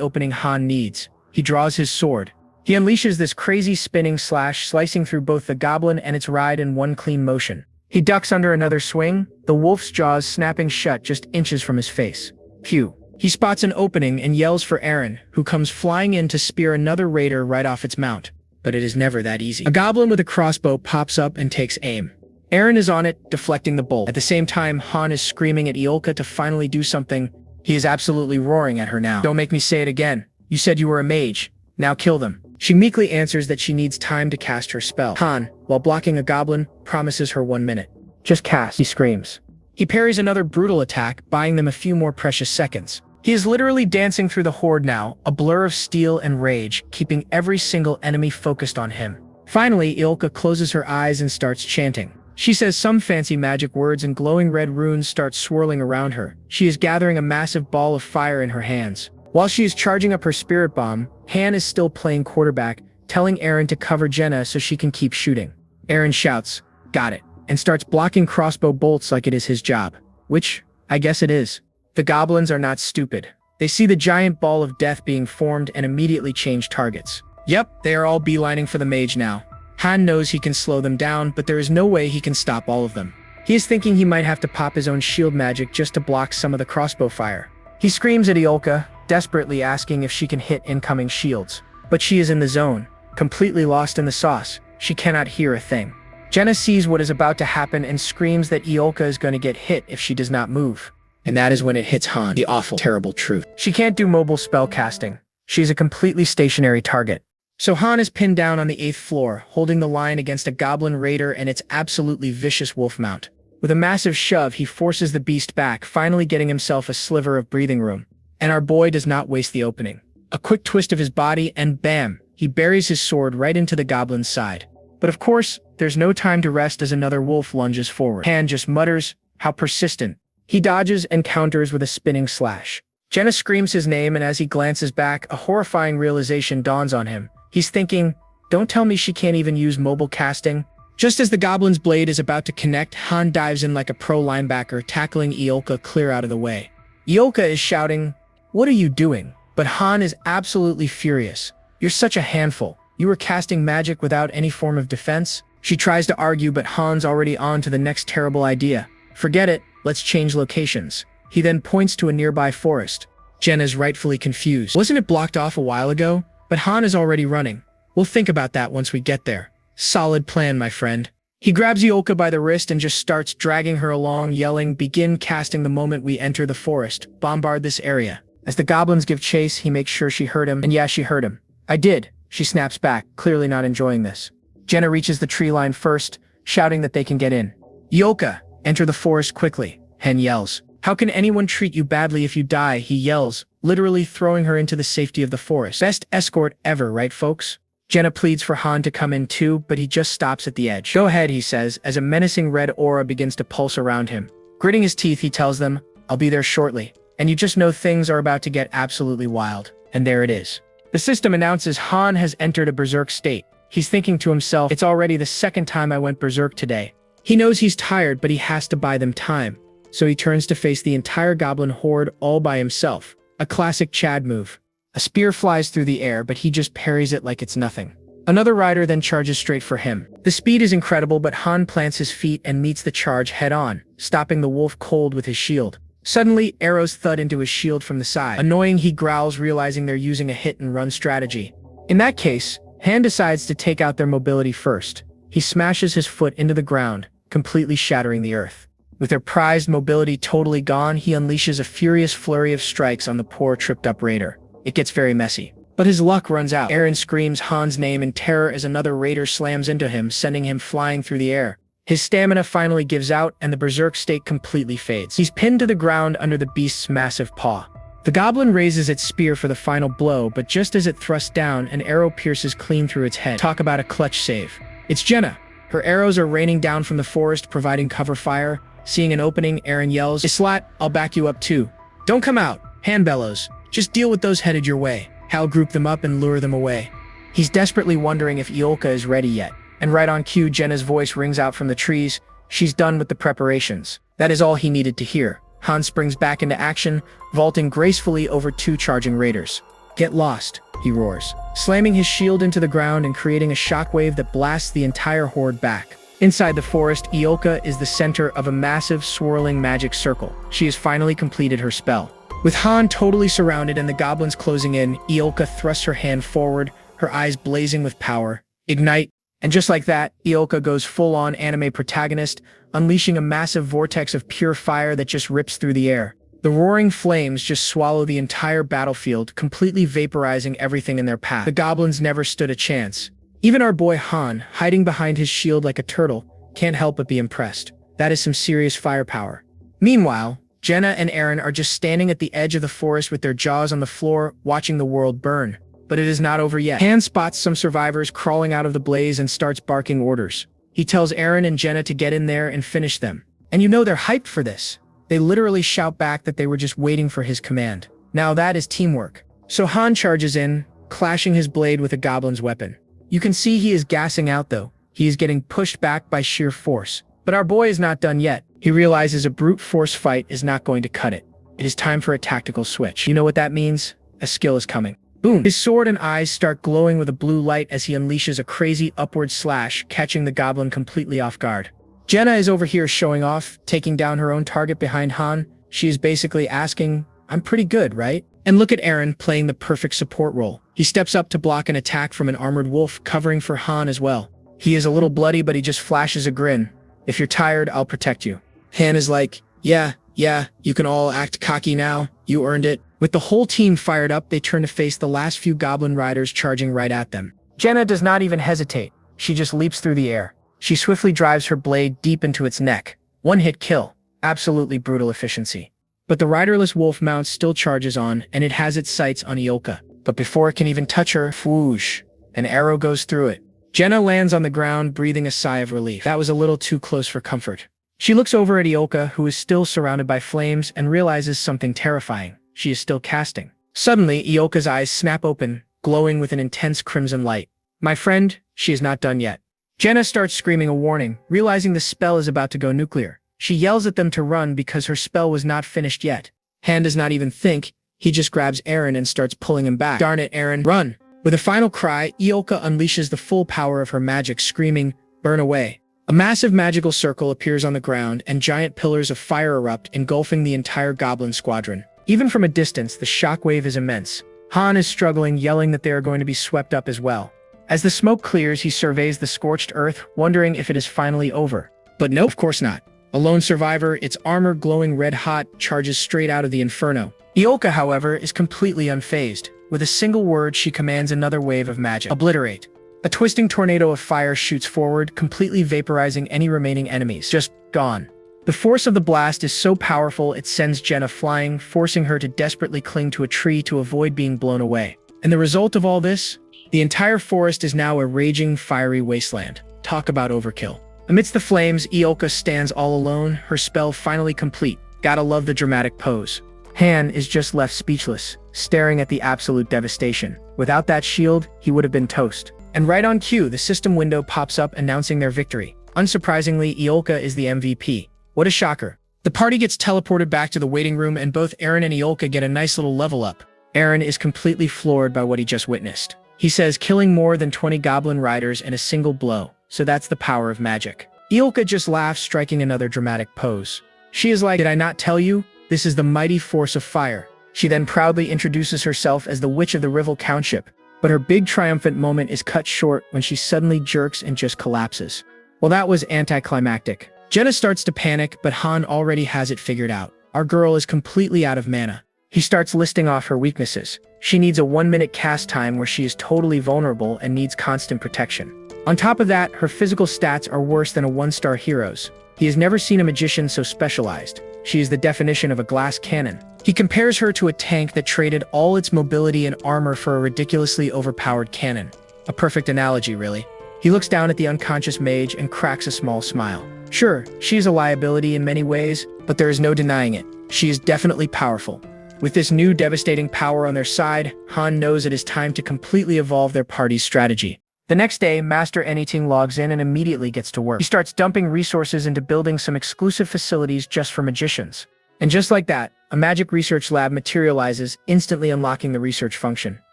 opening Han needs. He draws his sword. He unleashes this crazy spinning slash, slicing through both the goblin and its ride in one clean motion. He ducks under another swing, the wolf's jaws snapping shut just inches from his face. Phew. He spots an opening and yells for Aaron, who comes flying in to spear another raider right off its mount. But it is never that easy. A goblin with a crossbow pops up and takes aim. Aaron is on it, deflecting the bolt. At the same time, Han is screaming at Iolka to finally do something. He is absolutely roaring at her now. Don't make me say it again. You said you were a mage. Now kill them. She meekly answers that she needs time to cast her spell. Han, while blocking a goblin, promises her 1 minute. Just cast, he screams. He parries another brutal attack, buying them a few more precious seconds. He is literally dancing through the horde now, a blur of steel and rage, keeping every single enemy focused on him. Finally, Iolka closes her eyes and starts chanting. She says some fancy magic words and glowing red runes start swirling around her. She is gathering a massive ball of fire in her hands. While she is charging up her spirit bomb, Han is still playing quarterback, telling Eren to cover Jenna so she can keep shooting. Eren shouts, "Got it," and starts blocking crossbow bolts like it is his job. Which, I guess it is. The goblins are not stupid. They see the giant ball of death being formed and immediately change targets. Yep, they are all beelining for the mage now. Han knows he can slow them down, but there is no way he can stop all of them. He is thinking he might have to pop his own shield magic just to block some of the crossbow fire. He screams at Iolka, desperately asking if she can hit incoming shields. But she is in the zone, completely lost in the sauce. She cannot hear a thing. Jenna sees what is about to happen and screams that Iolka is going to get hit if she does not move. And that is when it hits Han, the awful, terrible truth. She can't do mobile spell casting. She's a completely stationary target. So Han is pinned down on the 8th floor, holding the line against a goblin raider and its absolutely vicious wolf mount. With a massive shove, he forces the beast back, finally getting himself a sliver of breathing room. And our boy does not waste the opening. A quick twist of his body and bam, he buries his sword right into the goblin's side. But of course, there's no time to rest as another wolf lunges forward. Han just mutters, "How persistent." He dodges and counters with a spinning slash. Jenna screams his name, and as he glances back, a horrifying realization dawns on him. He's thinking, don't tell me she can't even use mobile casting. Just as the goblin's blade is about to connect, Han dives in like a pro linebacker, tackling Iolka clear out of the way. Iolka is shouting, "What are you doing?" But Han is absolutely furious. "You're such a handful. You were casting magic without any form of defense?" She tries to argue, but Han's already on to the next terrible idea. "Forget it, let's change locations." He then points to a nearby forest. Jenna's rightfully confused. Wasn't it blocked off a while ago? But Han is already running. We'll think about that once we get there. Solid plan, my friend. He grabs Iolka by the wrist and just starts dragging her along, yelling, "Begin casting the moment we enter the forest. Bombard this area." As the goblins give chase, he makes sure she heard him, and yeah, she heard him. "I did," she snaps back, clearly not enjoying this. Jenna reaches the tree line first, shouting that they can get in. "Iolka, enter the forest quickly," Han yells. "How can anyone treat you badly if you die?" he yells, literally throwing her into the safety of the forest. Best escort ever, right folks? Jenna pleads for Han to come in too, but he just stops at the edge. "Go ahead," he says, as a menacing red aura begins to pulse around him. Gritting his teeth, he tells them, "I'll be there shortly." And you just know things are about to get absolutely wild. And there it is. The system announces Han has entered a berserk state. He's thinking to himself, "It's already the second time I went berserk today." He knows he's tired, but he has to buy them time. So he turns to face the entire goblin horde all by himself. A classic Chad move. A spear flies through the air, but he just parries it like it's nothing. Another rider then charges straight for him. The speed is incredible, but Han plants his feet and meets the charge head-on, stopping the wolf cold with his shield. Suddenly, arrows thud into his shield from the side. Annoying, he growls, realizing they're using a hit-and-run strategy. In that case, Han decides to take out their mobility first. He smashes his foot into the ground, completely shattering the earth. With their prized mobility totally gone, he unleashes a furious flurry of strikes on the poor tripped-up raider. It gets very messy. But his luck runs out. Eren screams Han's name in terror as another raider slams into him, sending him flying through the air. His stamina finally gives out, and the berserk state completely fades. He's pinned to the ground under the beast's massive paw. The goblin raises its spear for the final blow, but just as it thrusts down, an arrow pierces clean through its head. Talk about a clutch save. It's Jenna. Her arrows are raining down from the forest, providing cover fire. Seeing an opening, Eren yells, "Islat, I'll back you up too." "Don't come out," Han bellows. "Just deal with those headed your way." Hal group them up and lure them away. He's desperately wondering if Iolka is ready yet. And right on cue, Jenna's voice rings out from the trees. She's done with the preparations. That is all he needed to hear. Han springs back into action, vaulting gracefully over two charging raiders. "Get lost," he roars, slamming his shield into the ground and creating a shockwave that blasts the entire horde back. Inside the forest, Iolka is the center of a massive, swirling magic circle. She has finally completed her spell. With Han totally surrounded and the goblins closing in, Iolka thrusts her hand forward, her eyes blazing with power. Ignite! And just like that, Iolka goes full-on anime protagonist, unleashing a massive vortex of pure fire that just rips through the air. The roaring flames just swallow the entire battlefield, completely vaporizing everything in their path. The goblins never stood a chance. Even our boy Han, hiding behind his shield like a turtle, can't help but be impressed. That is some serious firepower. Meanwhile, Jenna and Eren are just standing at the edge of the forest with their jaws on the floor, watching the world burn. But it is not over yet. Han spots some survivors crawling out of the blaze and starts barking orders. He tells Aaron and Jenna to get in there and finish them. And you know they're hyped for this. They literally shout back that they were just waiting for his command. Now that is teamwork. So Han charges in, clashing his blade with a goblin's weapon. You can see he is gassing out though. He is getting pushed back by sheer force. But our boy is not done yet. He realizes a brute force fight is not going to cut it. It is time for a tactical switch. You know what that means? A skill is coming. Boom! His sword and eyes start glowing with a blue light as he unleashes a crazy upward slash, catching the goblin completely off guard. Jenna is over here showing off, taking down her own target behind Han. She is basically asking, I'm pretty good, right? And look at Aaron playing the perfect support role. He steps up to block an attack from an armored wolf, covering for Han as well. He is a little bloody, but he just flashes a grin. If you're tired, I'll protect you. Han is like, yeah, you can all act cocky now. You earned it. With the whole team fired up, they turn to face the last few goblin riders charging right at them. Jenna does not even hesitate. She just leaps through the air. She swiftly drives her blade deep into its neck. One hit kill. Absolutely brutal efficiency. But the riderless wolf mount still charges on, and it has its sights on Iolka. But before it can even touch her, whoosh, an arrow goes through it. Jenna lands on the ground, breathing a sigh of relief. That was a little too close for comfort. She looks over at Iolka, who is still surrounded by flames, and realizes something terrifying. She is still casting. Suddenly, Iolka's eyes snap open, glowing with an intense crimson light. My friend, she is not done yet. Jenna starts screaming a warning, realizing the spell is about to go nuclear. She yells at them to run because her spell was not finished yet. Han does not even think. He just grabs Aaron and starts pulling him back. Darn it, Aaron, run! With a final cry, Iolka unleashes the full power of her magic, screaming, burn away. A massive magical circle appears on the ground, and giant pillars of fire erupt, engulfing the entire goblin squadron. Even from a distance, the shockwave is immense. Han is struggling, yelling that they are going to be swept up as well. As the smoke clears, he surveys the scorched earth, wondering if it is finally over. But nope, of course not. A lone survivor, its armor glowing red-hot, charges straight out of the inferno. Iolka, however, is completely unfazed. With a single word, she commands another wave of magic. Obliterate. A twisting tornado of fire shoots forward, completely vaporizing any remaining enemies. Just gone. The force of the blast is so powerful it sends Jenna flying, forcing her to desperately cling to a tree to avoid being blown away. And the result of all this? The entire forest is now a raging, fiery wasteland. Talk about overkill. Amidst the flames, Iolka stands all alone, her spell finally complete. Gotta love the dramatic pose. Han is just left speechless, staring at the absolute devastation. Without that shield, he would have been toast. And right on cue, the system window pops up announcing their victory. Unsurprisingly, Iolka is the MVP. What a shocker. The party gets teleported back to the waiting room, and both Aaron and Iolka get a nice little level up. Aaron is completely floored by what he just witnessed. He says killing more than 20 goblin riders in a single blow. So that's the power of magic. Iolka just laughs, striking another dramatic pose. She is like, did I not tell you? This is the mighty force of fire. She then proudly introduces herself as the Witch of the Rivel Countship, but her big triumphant moment is cut short when she suddenly jerks and just collapses. Well, that was anticlimactic. Jenna starts to panic, but Han already has it figured out. Our girl is completely out of mana. He starts listing off her weaknesses. She needs a 1-minute cast time where she is totally vulnerable and needs constant protection. On top of that, her physical stats are worse than a 1-star hero's. He has never seen a magician so specialized. She is the definition of a glass cannon. He compares her to a tank that traded all its mobility and armor for a ridiculously overpowered cannon. A perfect analogy, really. He looks down at the unconscious mage and cracks a small smile. Sure, she is a liability in many ways, but there is no denying it. She is definitely powerful. With this new devastating power on their side, Han knows it is time to completely evolve their party's strategy. The next day, Master Anything logs in and immediately gets to work. He starts dumping resources into building some exclusive facilities just for magicians. And just like that, a magic research lab materializes, instantly unlocking the research function.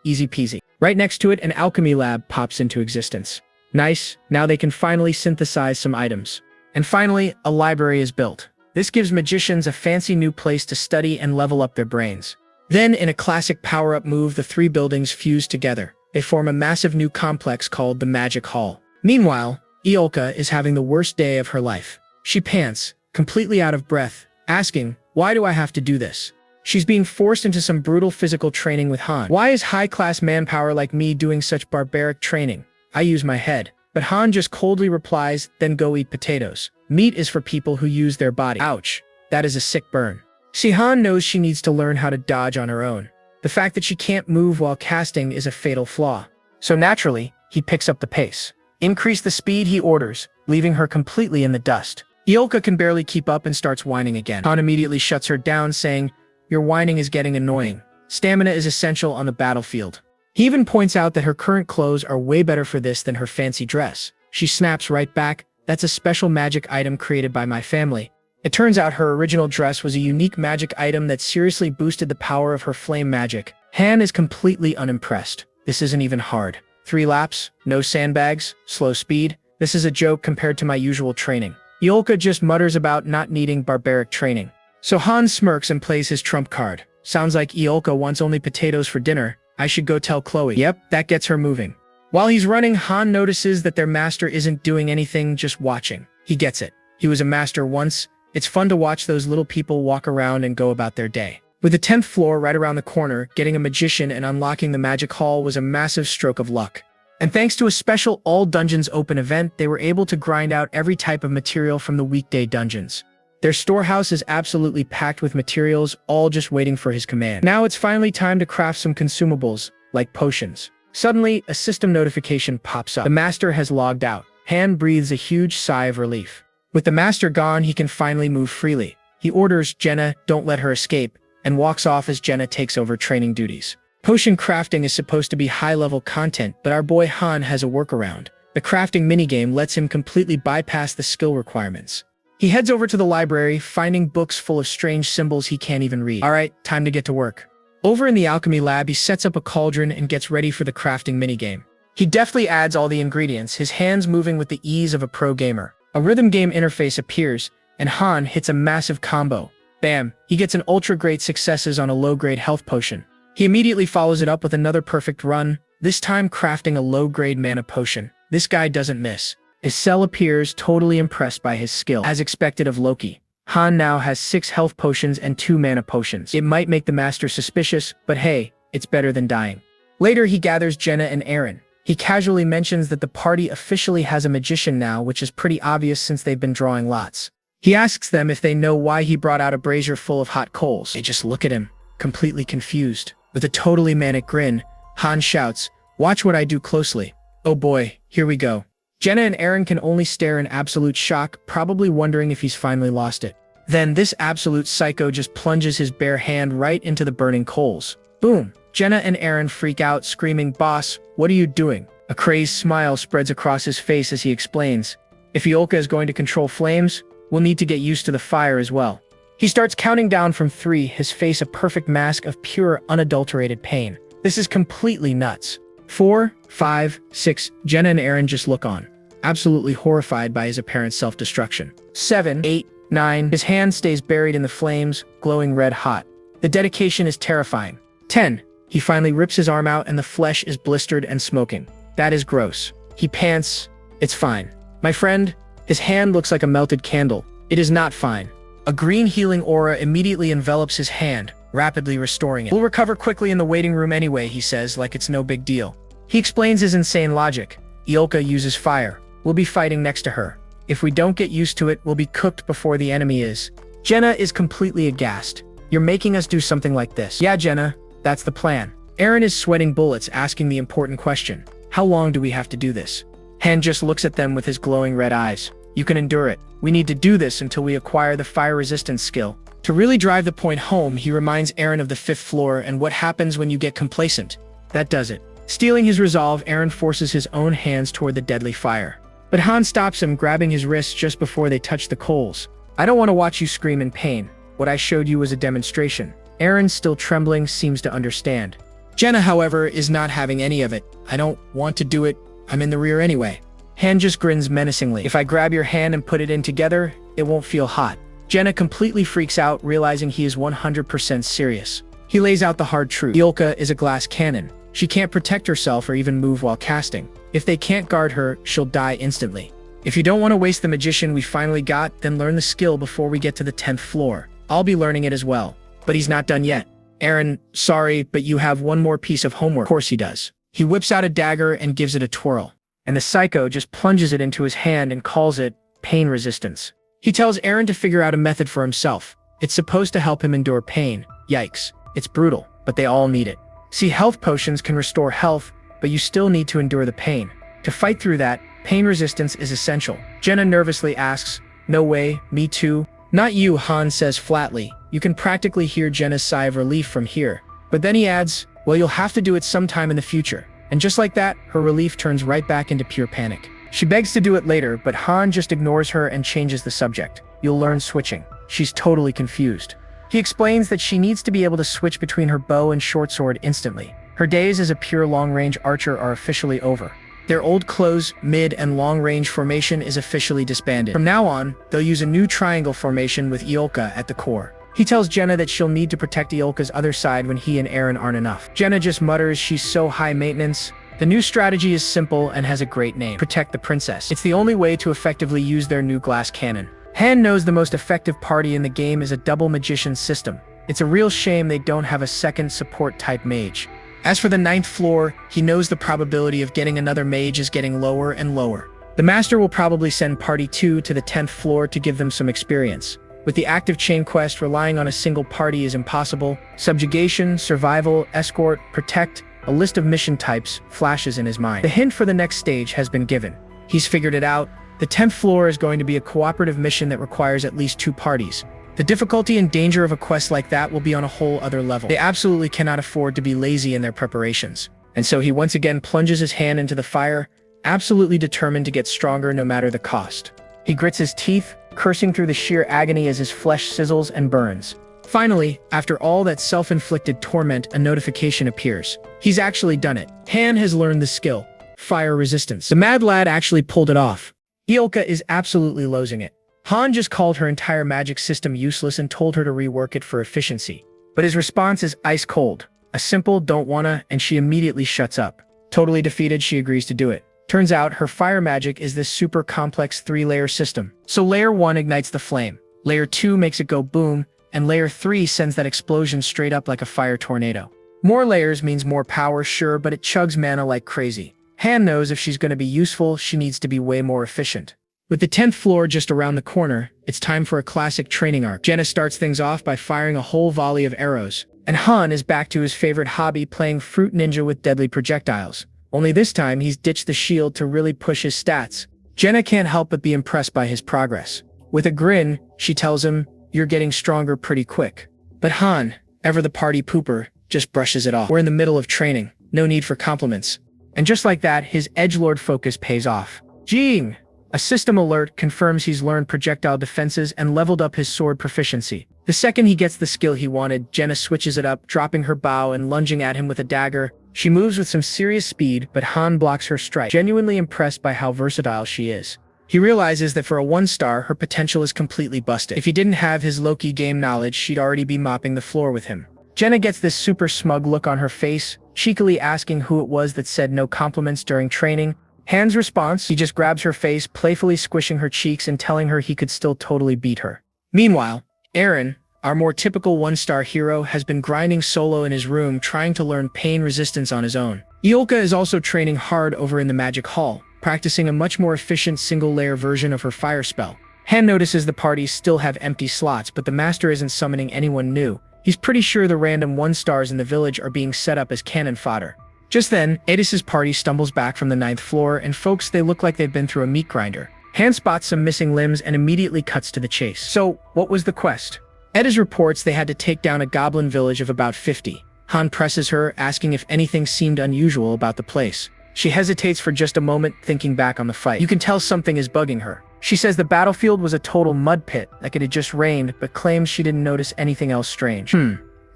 Easy peasy. Right next to it, an alchemy lab pops into existence. Nice, now they can finally synthesize some items. And finally, a library is built. This gives magicians a fancy new place to study and level up their brains. Then, in a classic power-up move, the three buildings fuse together. They form a massive new complex called the Magic Hall. Meanwhile, Iolka is having the worst day of her life. She pants, completely out of breath, asking, why do I have to do this? She's being forced into some brutal physical training with Han. Why is high-class manpower like me doing such barbaric training? I use my head. But Han just coldly replies, then go eat potatoes. Meat is for people who use their body. Ouch. That is a sick burn. See, Han knows she needs to learn how to dodge on her own. The fact that she can't move while casting is a fatal flaw. So naturally, he picks up the pace. Increase the speed, he orders, leaving her completely in the dust. Iolka can barely keep up and starts whining again. Han immediately shuts her down, saying, "Your whining is getting annoying. Stamina is essential on the battlefield." He even points out that her current clothes are way better for this than her fancy dress. She snaps right back, "That's a special magic item created by my family." It turns out her original dress was a unique magic item that seriously boosted the power of her flame magic. Han is completely unimpressed. This isn't even hard. 3 laps, no sandbags, slow speed. This is a joke compared to my usual training. Iolka just mutters about not needing barbaric training. So Han smirks and plays his trump card. Sounds like Iolka wants only potatoes for dinner. I should go tell Chloe. Yep, that gets her moving. While he's running, Han notices that their master isn't doing anything, just watching. He gets it. He was a master once. It's fun to watch those little people walk around and go about their day. With the 10th floor right around the corner, getting a magician and unlocking the magic hall was a massive stroke of luck. And thanks to a special All Dungeons Open event, they were able to grind out every type of material from the weekday dungeons. Their storehouse is absolutely packed with materials, all just waiting for his command. Now it's finally time to craft some consumables, like potions. Suddenly, a system notification pops up. The master has logged out. Han breathes a huge sigh of relief. With the master gone, he can finally move freely. He orders Jenna, "Don't let her escape," and walks off as Jenna takes over training duties. Potion crafting is supposed to be high-level content, but our boy Han has a workaround. The crafting minigame lets him completely bypass the skill requirements. He heads over to the library, finding books full of strange symbols he can't even read. Alright, time to get to work. Over in the alchemy lab, he sets up a cauldron and gets ready for the crafting minigame. He deftly adds all the ingredients, his hands moving with the ease of a pro gamer. A rhythm game interface appears, and Han hits a massive combo. Bam, he gets an ultra-great successes on a low-grade health potion. He immediately follows it up with another perfect run, this time crafting a low-grade mana potion. This guy doesn't miss. His cell appears, totally impressed by his skill. As expected of Loki, Han now has 6 health potions and 2 mana potions. It might make the master suspicious, but hey, it's better than dying. Later, he gathers Jenna and Aaron. He casually mentions that the party officially has a magician now, which is pretty obvious since they've been drawing lots. He asks them if they know why he brought out a brazier full of hot coals. They just look at him, completely confused. With a totally manic grin, Han shouts, "Watch what I do closely." Oh boy, here we go. Jenna and Aaron can only stare in absolute shock, probably wondering if he's finally lost it. Then this absolute psycho just plunges his bare hand right into the burning coals. Boom! Jenna and Aaron freak out, screaming, "Boss, what are you doing?" A crazed smile spreads across his face as he explains, "If Iolka is going to control flames, we'll need to get used to the fire as well." He starts counting down from 3, his face a perfect mask of pure, unadulterated pain. This is completely nuts. 4, 5, 6, Jenna and Aaron just look on, absolutely horrified by his apparent self-destruction. 7, 8, 9, his hand stays buried in the flames, glowing red hot. The dedication is terrifying. 10, he finally rips his arm out and the flesh is blistered and smoking. That is gross. He pants, "It's fine." My friend, his hand looks like a melted candle. It is not fine. A green healing aura immediately envelops his hand, rapidly restoring it. "We'll recover quickly in the waiting room anyway," he says, like it's no big deal. He explains his insane logic. Iolka uses fire. We'll be fighting next to her. If we don't get used to it, we'll be cooked before the enemy is. Jenna is completely aghast. "You're making us do something like this." "Yeah, Jenna, that's the plan." Aaron is sweating bullets, asking the important question. "How long do we have to do this?" Han just looks at them with his glowing red eyes. "You can endure it. We need to do this until we acquire the fire resistance skill." To really drive the point home, he reminds Aaron of the 5th floor and what happens when you get complacent. That does it. Stealing his resolve, Aaron forces his own hands toward the deadly fire. But Han stops him, grabbing his wrists just before they touch the coals. "I don't want to watch you scream in pain. What I showed you was a demonstration." Aaron, still trembling, seems to understand. Jenna, however, is not having any of it. "I don't want to do it. I'm in the rear anyway." Han just grins menacingly. "If I grab your hand and put it in together, it won't feel hot." Jenna completely freaks out, realizing he is 100% serious. He lays out the hard truth. Iolka is a glass cannon. She can't protect herself or even move while casting. If they can't guard her, she'll die instantly. If you don't want to waste the magician we finally got, then learn the skill before we get to the 10th floor. I'll be learning it as well. But he's not done yet. Aaron, sorry, but you have one more piece of homework. Of course he does. He whips out a dagger and gives it a twirl. And the psycho just plunges it into his hand and calls it pain resistance. He tells Aaron to figure out a method for himself. It's supposed to help him endure pain. Yikes. It's brutal, but they all need it. See, health potions can restore health, but you still need to endure the pain. To fight through that, pain resistance is essential. Jenna nervously asks, "No way, me too." "Not you," Han says flatly. You can practically hear Jenna's sigh of relief from here. But then he adds, "Well, you'll have to do it sometime in the future." And just like that, her relief turns right back into pure panic. She begs to do it later, but Han just ignores her and changes the subject. "You'll learn switching." She's totally confused. He explains that she needs to be able to switch between her bow and short sword instantly. Her days as a pure long-range archer are officially over. Their old close, mid, and long-range formation is officially disbanded. From now on, they'll use a new triangle formation with Iolka at the core. He tells Jenna that she'll need to protect Iolka's other side when he and Eren aren't enough. Jenna just mutters she's so high maintenance. The new strategy is simple and has a great name: protect the princess. It's the only way to effectively use their new glass cannon. Han knows the most effective party in the game is a double magician system. It's a real shame they don't have a second support-type mage. As for the 9th floor, he knows the probability of getting another mage is getting lower and lower. The master will probably send Party 2 to the 10th floor to give them some experience. With the active chain quest, relying on a single party is impossible. Subjugation, survival, escort, protect, a list of mission types flashes in his mind. The hint for the next stage has been given. He's figured it out. The 10th floor is going to be a cooperative mission that requires at least 2 parties. The difficulty and danger of a quest like that will be on a whole other level. They absolutely cannot afford to be lazy in their preparations. And so he once again plunges his hand into the fire, absolutely determined to get stronger no matter the cost. He grits his teeth, cursing through the sheer agony as his flesh sizzles and burns. Finally, after all that self-inflicted torment, a notification appears. He's actually done it. Han has learned the skill: fire resistance. The mad lad actually pulled it off. Iolka is absolutely losing it. Han just called her entire magic system useless and told her to rework it for efficiency. But his response is ice cold. A simple "don't wanna," and she immediately shuts up. Totally defeated, she agrees to do it. Turns out her fire magic is this super complex 3-layer system. So layer 1 ignites the flame, layer 2 makes it go boom, and layer 3 sends that explosion straight up like a fire tornado. More layers means more power, sure, but it chugs mana like crazy. Han knows if she's going to be useful, she needs to be way more efficient. With the 10th floor just around the corner, it's time for a classic training arc. Jenna starts things off by firing a whole volley of arrows, and Han is back to his favorite hobby, playing Fruit Ninja with deadly projectiles. Only this time, he's ditched the shield to really push his stats. Jenna can't help but be impressed by his progress. With a grin, she tells him, "You're getting stronger pretty quick." But Han, ever the party pooper, just brushes it off. "We're in the middle of training. No need for compliments." And just like that, his edgelord focus pays off. Jing! A system alert confirms he's learned projectile defenses and leveled up his sword proficiency. The second he gets the skill he wanted, Jenna switches it up, dropping her bow and lunging at him with a dagger. She moves with some serious speed, but Han blocks her strike, genuinely impressed by how versatile she is. He realizes that for a 1-star, her potential is completely busted. If he didn't have his Loki game knowledge, she'd already be mopping the floor with him. Jenna gets this super smug look on her face, cheekily asking who it was that said no compliments during training. Han's response, he just grabs her face, playfully squishing her cheeks and telling her he could still totally beat her. Meanwhile, Eren, our more typical 1-star hero, has been grinding solo in his room trying to learn pain resistance on his own. Iolka is also training hard over in the magic hall, practicing a much more efficient single-layer version of her fire spell. Han notices the parties still have empty slots, but the master isn't summoning anyone new. He's pretty sure the random 1-stars in the village are being set up as cannon fodder. Just then, Edis's party stumbles back from the 9th floor, and folks, they look like they've been through a meat grinder. Han spots some missing limbs and immediately cuts to the chase. So, what was the quest? Edis reports they had to take down a goblin village of about 50. Han presses her, asking if anything seemed unusual about the place. She hesitates for just a moment, thinking back on the fight. You can tell something is bugging her. She says the battlefield was a total mud pit, like it had just rained, but claims she didn't notice anything else strange.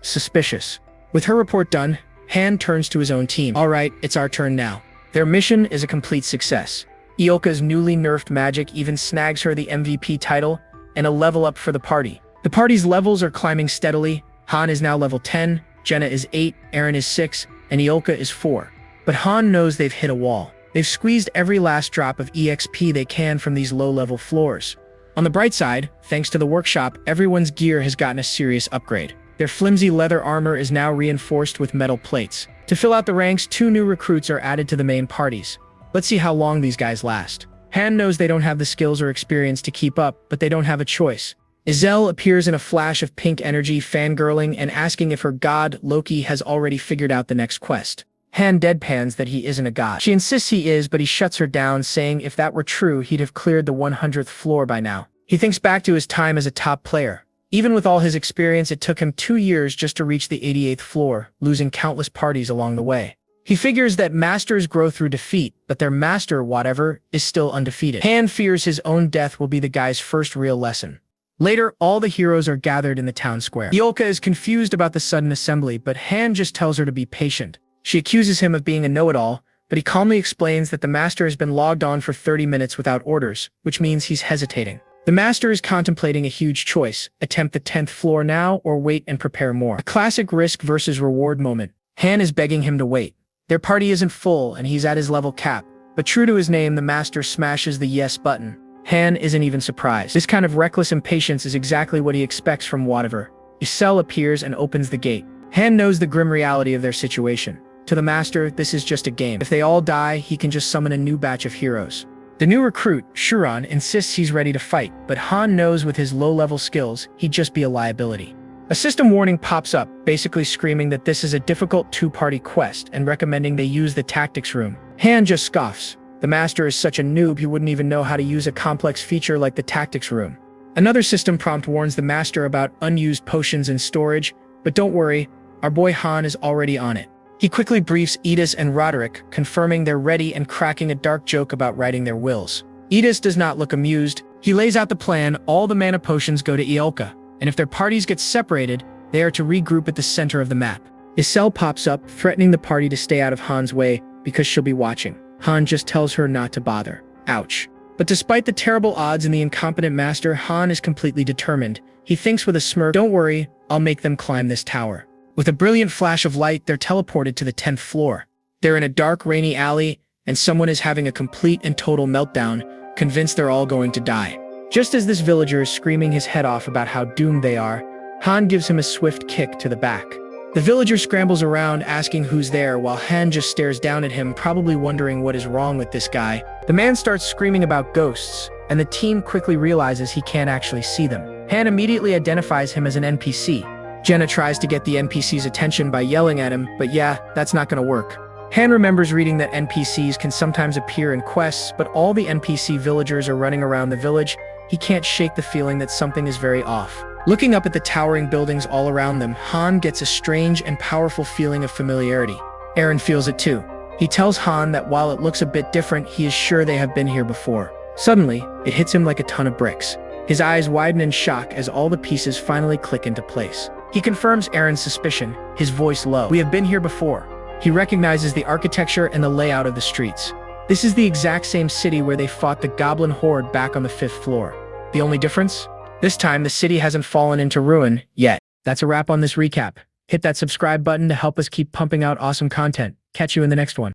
Suspicious. With her report done, Han turns to his own team. Alright, it's our turn now. Their mission is a complete success. Iolka's newly nerfed magic even snags her the MVP title, and a level up for the party. The party's levels are climbing steadily. Han is now level 10, Jenna is 8, Eren is 6, and Iolka is 4. But Han knows they've hit a wall. They've squeezed every last drop of EXP they can from these low-level floors. On the bright side, thanks to the workshop, everyone's gear has gotten a serious upgrade. Their flimsy leather armor is now reinforced with metal plates. To fill out the ranks, 2 new recruits are added to the main parties. Let's see how long these guys last. Han knows they don't have the skills or experience to keep up, but they don't have a choice. Izel appears in a flash of pink energy, fangirling and asking if her god, Loki, has already figured out the next quest. Han deadpans that he isn't a god. She insists he is, but he shuts her down, saying if that were true, he'd have cleared the 100th floor by now. He thinks back to his time as a top player. Even with all his experience, it took him 2 years just to reach the 88th floor, losing countless parties along the way. He figures that masters grow through defeat, but their master, whatever, is still undefeated. Han fears his own death will be the guy's first real lesson. Later, all the heroes are gathered in the town square. Yolka is confused about the sudden assembly, but Han just tells her to be patient. She accuses him of being a know-it-all, but he calmly explains that the master has been logged on for 30 minutes without orders, which means he's hesitating. The master is contemplating a huge choice: attempt the 10th floor now or wait and prepare more. A classic risk versus reward moment. Han is begging him to wait. Their party isn't full and he's at his level cap, but true to his name, the master smashes the yes button. Han isn't even surprised. This kind of reckless impatience is exactly what he expects from whatever. Yahello appears and opens the gate. Han knows the grim reality of their situation. To the master, this is just a game. If they all die, he can just summon a new batch of heroes. The new recruit, Shuran, insists he's ready to fight, but Han knows with his low-level skills, he'd just be a liability. A system warning pops up, basically screaming that this is a difficult two-party quest and recommending they use the tactics room. Han just scoffs. The master is such a noob he wouldn't even know how to use a complex feature like the tactics room. Another system prompt warns the master about unused potions in storage, but don't worry, our boy Han is already on it. He quickly briefs Edis and Roderick, confirming they're ready and cracking a dark joke about writing their wills. Edis does not look amused. He lays out the plan: all the mana potions go to Iolka, and if their parties get separated, they are to regroup at the center of the map. Yahello pops up, threatening the party to stay out of Han's way because she'll be watching. Han just tells her not to bother. Ouch. But despite the terrible odds and the incompetent master, Han is completely determined. He thinks with a smirk, "Don't worry, I'll make them climb this tower." With a brilliant flash of light, they're teleported to the 10th floor. They're in a dark, rainy alley, and someone is having a complete and total meltdown, convinced they're all going to die. Just as this villager is screaming his head off about how doomed they are, Han gives him a swift kick to the back. The villager scrambles around, asking who's there, while Han just stares down at him, probably wondering what is wrong with this guy. The man starts screaming about ghosts, and the team quickly realizes he can't actually see them. Han immediately identifies him as an NPC. Jenna tries to get the NPC's attention by yelling at him, but yeah, that's not gonna work. Han remembers reading that NPCs can sometimes appear in quests, but all the NPC villagers are running around the village. He can't shake the feeling that something is very off. Looking up at the towering buildings all around them, Han gets a strange and powerful feeling of familiarity. Eren feels it too. He tells Han that while it looks a bit different, he is sure they have been here before. Suddenly, it hits him like a ton of bricks. His eyes widen in shock as all the pieces finally click into place. He confirms Eren's suspicion, his voice low. "We have been here before." He recognizes the architecture and the layout of the streets. This is the exact same city where they fought the goblin horde back on the 5th floor. The only difference? This time, the city hasn't fallen into ruin yet. That's a wrap on this recap. Hit that subscribe button to help us keep pumping out awesome content. Catch you in the next one.